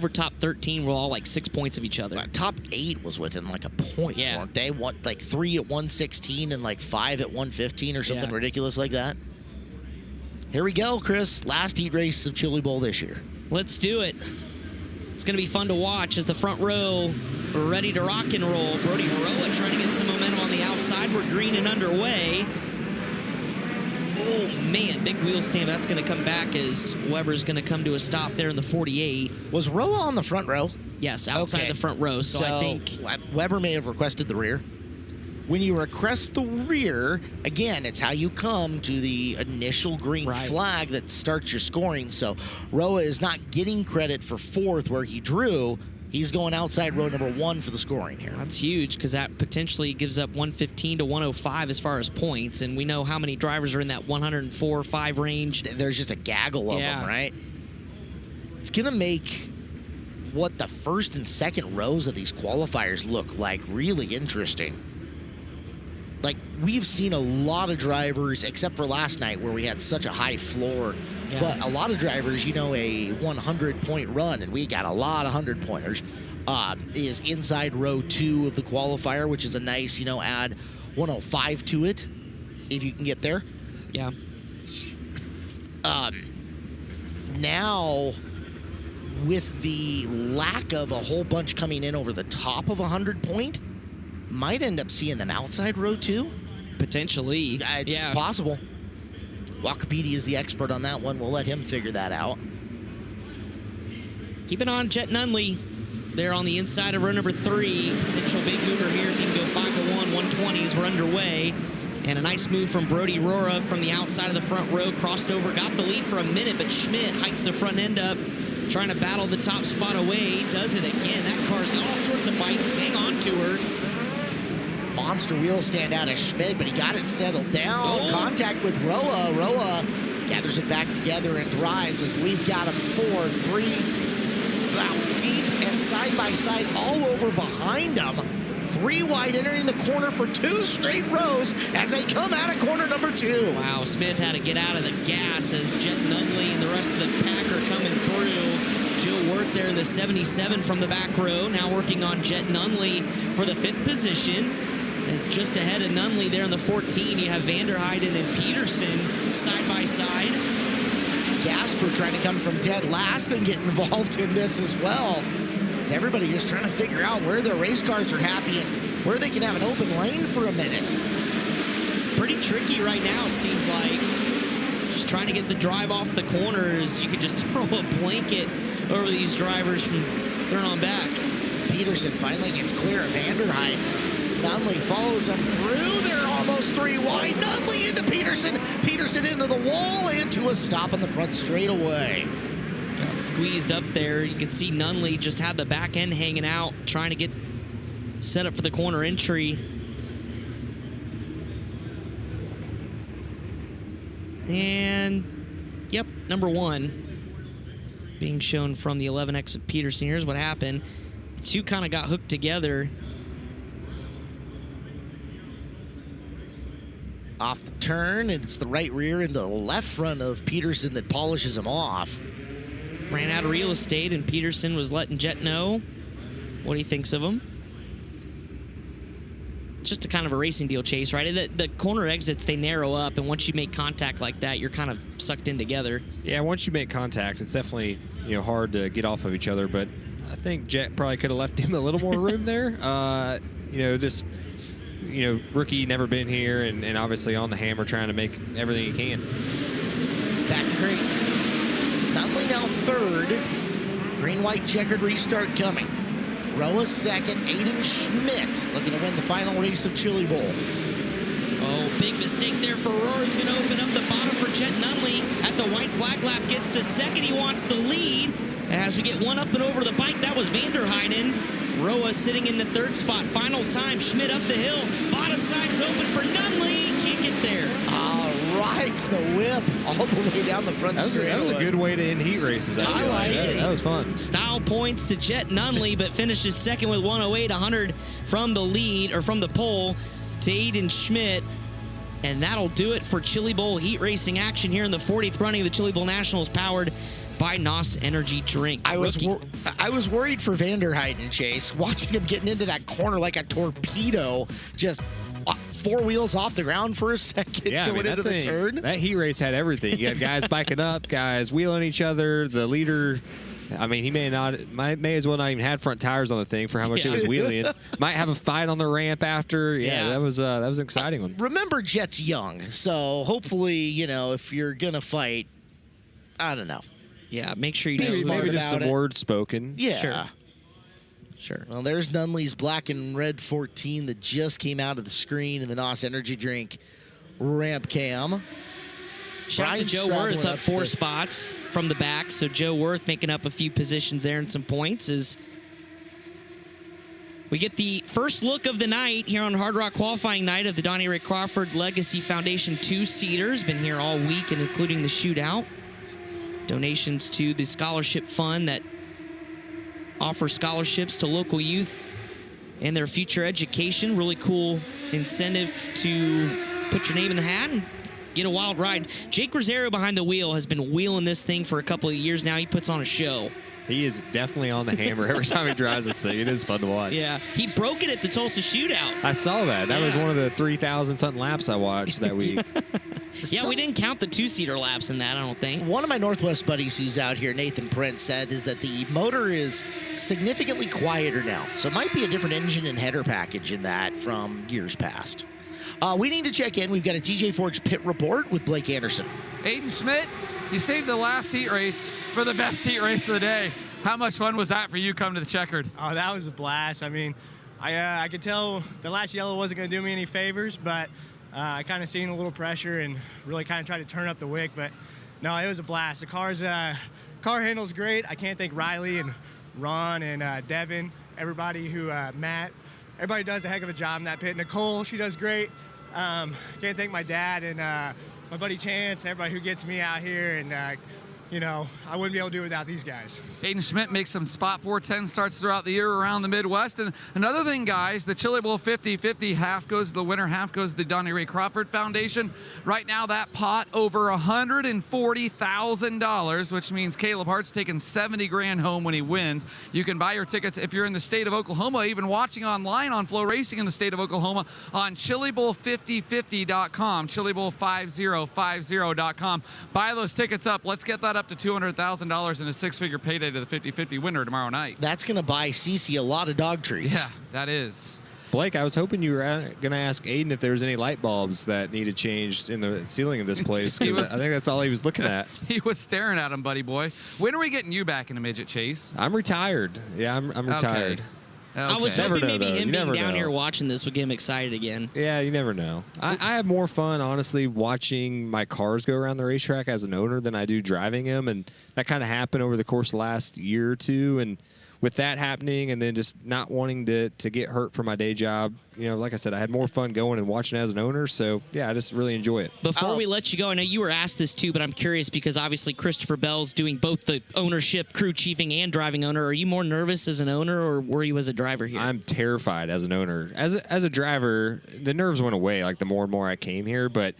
top 13 were all like 6 points of each other. Top 8 was within like a point, weren't they? Like 3 at 116 and like 5 at 115 or something ridiculous like that. Here we go, Chris. Last heat race of Chili Bowl this year. Let's do it. It's going to be fun to watch as the front row are ready to rock and roll. Brody Roa trying to get some momentum on the outside. We're green and underway. Oh, man, big wheel stamp. That's going to come back as Weber's going to come to a stop there in the 48. Was Roa on the front row? Yes, outside the front row. So I think Weber may have requested the rear. When you request the rear, again, it's how you come to the initial green flag that starts your scoring. So Roa is not getting credit for 4th where he drew. He's going outside row number 1 for the scoring here. That's huge because that potentially gives up 115 to 105 as far as points, and we know how many drivers are in that 104 or 5 range. There's just a gaggle of them, right? It's going to make what the first and second rows of these qualifiers look like really interesting. Like, we've seen a lot of drivers, except for last night where we had such a high floor, but a lot of drivers, a 100-point run, and we got a lot of 100-pointers, is inside row 2 of the qualifier, which is a nice, add 105 to it, if you can get there. Yeah. Now, with the lack of a whole bunch coming in over the top of 100-point, might end up seeing them outside row 2. Potentially. It's possible. Wikipedia is the expert on that one. We'll let him figure that out. Keep it on Jet Nunley. There on the inside of row number 3. Potential big mover here if he can go 5 to 1, 120s. We're underway. And a nice move from Brody Rora from the outside of the front row. Crossed over, got the lead for a minute, but Schmidt hikes the front end up, trying to battle the top spot away. Does it again. That car's got all sorts of bite. Hang on to her. Monster wheel stand out of Schmidt, but he got it settled down. Contact with Roa. Roa gathers it back together and drives as we've got him 4, 3, out deep and side by side all over behind him. 3 wide entering the corner for 2 straight rows as they come out of corner number 2. Wow, Smith had to get out of the gas as Jet Nunley and the rest of the pack are coming through. Joe Worth there in the 77 from the back row, now working on Jet Nunley for the 5th position. is just ahead of Nunley there in the 14. You have Vanderheiden and Peterson side by side. Gasper trying to come from dead last and get involved in this as well. As everybody is trying to figure out where their race cars are happy and where they can have an open lane for a minute. It's pretty tricky right now, it seems like. Just trying to get the drive off the corners. You could just throw a blanket over these drivers from turn on back. Peterson finally gets clear of Vanderheiden. Nunley follows him through. They're almost 3 wide. Nunley into Peterson. Peterson into the wall and to a stop on the front straightaway. Got squeezed up there. You can see Nunley just had the back end hanging out, trying to get set up for the corner entry. And, yep, number 1 being shown from the 11X of Peterson. Here's what happened. The two kind of got hooked together. Off the turn, and it's the right rear into the left front of Peterson that polishes him off. Ran out of real estate, and Peterson was letting Jet know what he thinks of him. Just a kind of a racing deal, Chase, right? The corner exits, they narrow up, and once you make contact like that, you're kind of sucked in together. Yeah, once you make contact, it's definitely hard to get off of each other, but I think Jet probably could have left him a little more room there. Rookie, never been here, and obviously on the hammer trying to make everything he can. Back to green. Nunley now third. Green-white checkered restart coming. Roa second. Aiden Schmidt looking to win the final race of Chili Bowl. Oh, big mistake there for Rora's going to open up the bottom for Jet Nunley. At the white flag lap, gets to second. He wants the lead. As we get one up and over the bike, that was Vanderheiden. Roa sitting in the third spot. Final time, Schmidt up the hill. Bottom side's open for Nunley. Can't get there. Rides the whip all the way down the front straightaway. That was a good way to end heat races. I like it. That was fun. Style points to Jet Nunley, but finishes second with 108, 100 from the lead, or from the pole to Aiden Schmidt. And that'll do it for Chili Bowl heat racing action here in the 40th running of the Chili Bowl Nationals, powered by NOS Energy Drink. I was worried for Vanderheiden, Chase, watching him getting into that corner like a torpedo, just 4 wheels off the ground for a second, going into the turn. That heat race had everything. You had guys biking up, guys wheeling each other. The leader, I mean, he may as well not even had front tires on the thing for how much it was wheeling. Might have a fight on the ramp after. That was an exciting one. Remember, Jet's young, so hopefully, if you're gonna fight, I don't know. Yeah, make sure you maybe just some words spoken. Yeah. Sure. Well, there's Nunley's black and red 14 that just came out of the screen in the NOS Energy Drink ramp cam. Shout out to Joe Worth up 4 spots from the back. So Joe Worth making up a few positions there and some points as we get the first look of the night here on Hard Rock qualifying night of the Donnie Ray Crawford Legacy Foundation 2-seaters. Been here all week and including the shootout. Donations to the scholarship fund that offers scholarships to local youth and their future education. Really cool incentive to put your name in the hat and get a wild ride. Jake Rosario behind the wheel has been wheeling this thing for a couple of years now. He puts on a show. He is definitely on the hammer every time he drives this thing. It is fun to watch. Yeah, he broke it at the Tulsa shootout. I saw that. That was one of the 3,000-something laps I watched that week. Yeah, we didn't count the 2-seater laps in that, I don't think. One of my Northwest buddies who's out here, Nathan Prince, said is that the motor is significantly quieter now. So it might be a different engine and header package in that from years past. We need to check in. We've got a TJ Forge pit report with Blake Anderson. Aiden Schmidt, you saved the last heat race for the best heat race of the day. How much fun was that for you coming to the checkered? Oh, that was a blast. I mean, I could tell the last yellow wasn't going to do me any favors, but I kind of seen a little pressure and really kind of tried to turn up the wick. But no, it was a blast. The car handles great. I can't thank Riley and Ron and Devin, everybody who Matt. Everybody does a heck of a job in that pit. Nicole, she does great. Can't thank my dad and my buddy Chance and everybody who gets me out here and I wouldn't be able to do it without these guys. Aiden Schmidt makes some spot 410 starts throughout the year around the Midwest. And another thing, guys, the Chili Bowl 50-50, half goes to the winner, half goes to the Donnie Ray Crawford Foundation. Right now, that pot over $140,000, which means Caleb Hart's taking 70 grand home when he wins. You can buy your tickets if you're in the state of Oklahoma, even watching online on FloRacing in the state of Oklahoma on chilibowl5050.com, chilibowl5050.com. Buy those tickets up. Let's get that up to $200,000 and a six-figure payday to the 50-50 winner tomorrow night. That's going to buy Cece a lot of dog treats. Yeah, that is. Blake, I was hoping you were going to ask Aiden if there was any light bulbs that needed changed in the ceiling of this place, because I think that's all he was looking at. He was staring at him, buddy boy. When are we getting you back in a midget, Chase? I'm retired. Yeah, I'm retired. Okay. I was hoping maybe him being down here watching this would get him excited again. Yeah, you never know. I have more fun, honestly, watching my cars go around the racetrack as an owner than I do driving them, and that kind of happened over the course of the last year or two, and with that happening and then just not wanting to get hurt for my day job, like I said, I had more fun going and watching as an owner. So, yeah, I just really enjoy it. Before we let you go, I know you were asked this too, but I'm curious because obviously Christopher Bell's doing both the ownership, crew chiefing, and driving owner. Are you more nervous as an owner or were you as a driver here? I'm terrified as an owner. As a driver, the nerves went away like the more and more I came here, but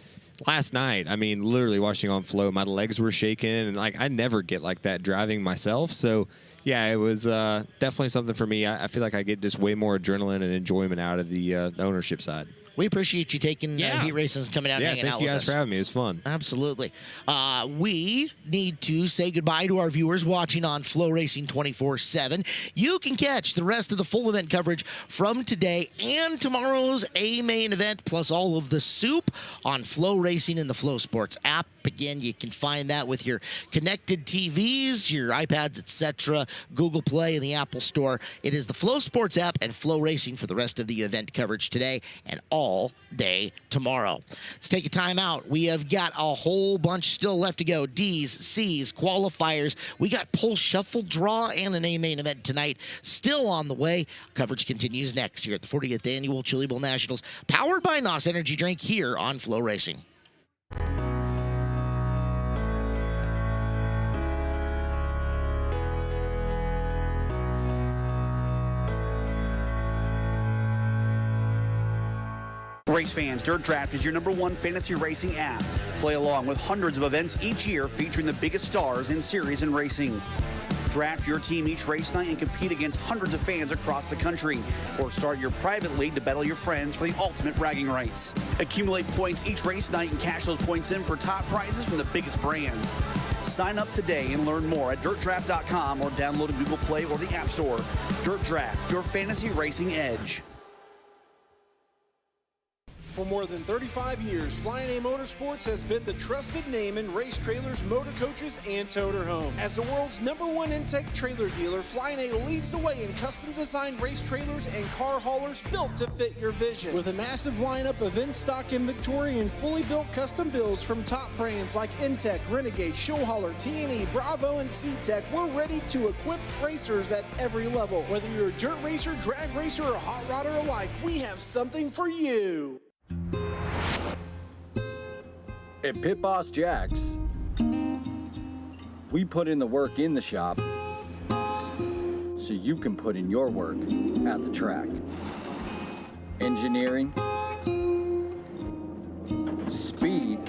last night, I mean, literally watching on flow, my legs were shaking, and I never get like that driving myself. So, yeah, it was definitely something for me. I feel like I get just way more adrenaline and enjoyment out of the ownership side. We appreciate you taking heat races and coming out and hanging out with us. Thank you guys for having me. It was fun. Absolutely. We need to say goodbye to our viewers watching on FloRacing 24/7. You can catch the rest of the full event coverage from today and tomorrow's main event, plus all of the soup on FloRacing in the Flow Sports app. Again, you can find that with your connected TVs, your iPads, etc., Google Play, and the Apple Store. It is the Flow Sports app and FloRacing for the rest of the event coverage today and all day tomorrow. Let's take a time out. We have got a whole bunch still left to go. D's, C's, qualifiers. We got pole shuffle draw and an main event tonight still on the way. Coverage continues next here at the 40th Annual Chili Bowl Nationals, powered by NOS Energy Drink here on FloRacing. Race fans, Dirt Draft is your #1 fantasy racing app. Play along with hundreds of events each year featuring the biggest stars in series and racing. Draft your team each race night and compete against hundreds of fans across the country. Or start your private league to battle your friends for the ultimate bragging rights. Accumulate points each race night and cash those points in for top prizes from the biggest brands. Sign up today and learn more at dirtdraft.com or download in Google Play or the App Store. Dirt Draft, your fantasy racing edge. For more than 35 years, Flying A Motorsports has been the trusted name in race trailers, motor coaches, and toter home. As the world's #1 Intech trailer dealer, Flying A leads the way in custom-designed race trailers and car haulers built to fit your vision. With a massive lineup of in-stock inventory and fully built custom builds from top brands like Intech, Renegade, Showhauler, T&E, Bravo, and C-Tech, we're ready to equip racers at every level. Whether you're a dirt racer, drag racer, or hot rodder alike, we have something for you. At Pit Boss Jack's, we put in the work in the shop so you can put in your work at the track. Engineering, speed,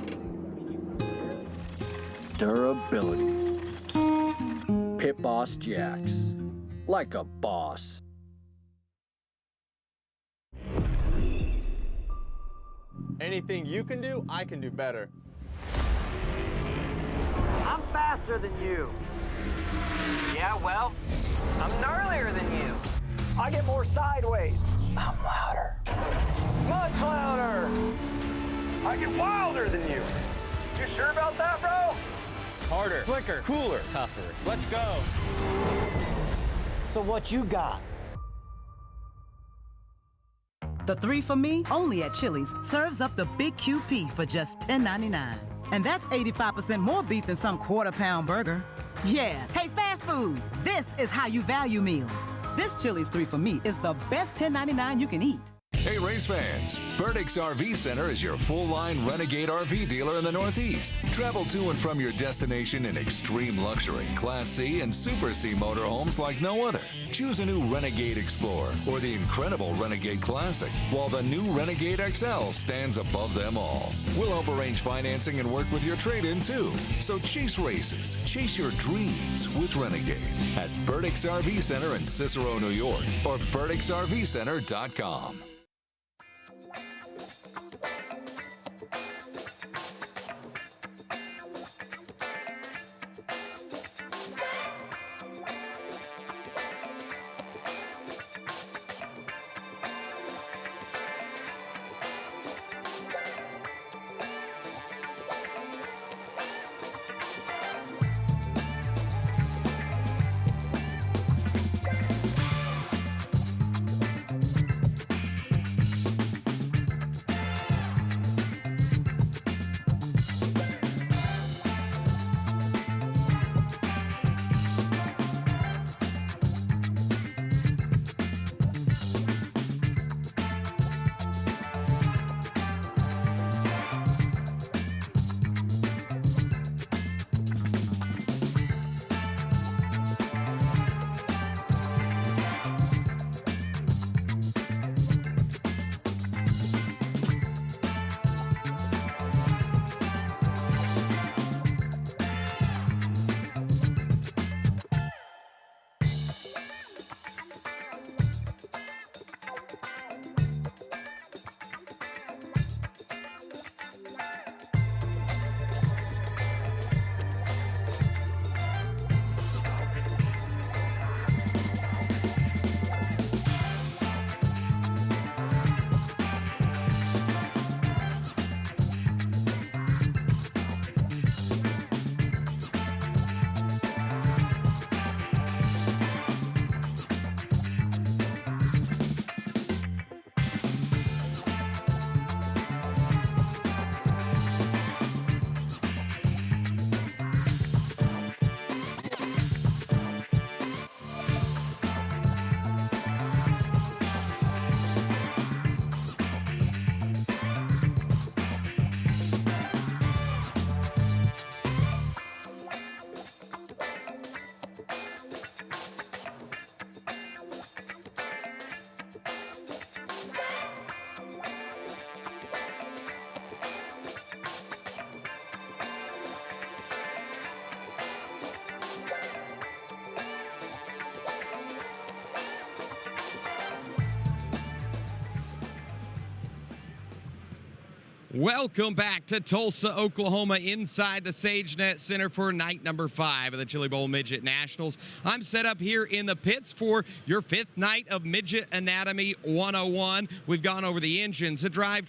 durability. Pit Boss Jack's, like a boss. Anything you can do, I can do better. I'm faster than you. Yeah, well, I'm gnarlier than you. I get more sideways. I'm louder. Much louder. I get wilder than you. You sure about that, bro? Harder. Slicker. Cooler. Tougher. Let's go. So what you got? The 3 for Me, only at Chili's, serves up the Big QP for just $10.99. And that's 85% more beef than some quarter-pound burger. Yeah, hey, fast food, this is how you value meal. This Chili's 3 for Me is the best $10.99 you can eat. Hey, race fans, Burdick's RV Center is your full-line Renegade RV dealer in the Northeast. Travel to and from your destination in extreme luxury, Class C and Super C motorhomes like no other. Choose a new Renegade Explorer or the incredible Renegade Classic, while the new Renegade XL stands above them all. We'll help arrange financing and work with your trade-in, too. So chase races, chase your dreams with Renegade at Burdick's RV Center in Cicero, New York, or Burdick'sRVCenter.com. Welcome back to Tulsa, Oklahoma, inside the SageNet Center for night number 5 of the Chili Bowl Midget Nationals. I'm set up here in the pits for your 5th night of Midget Anatomy 101. We've gone over the engines, the drive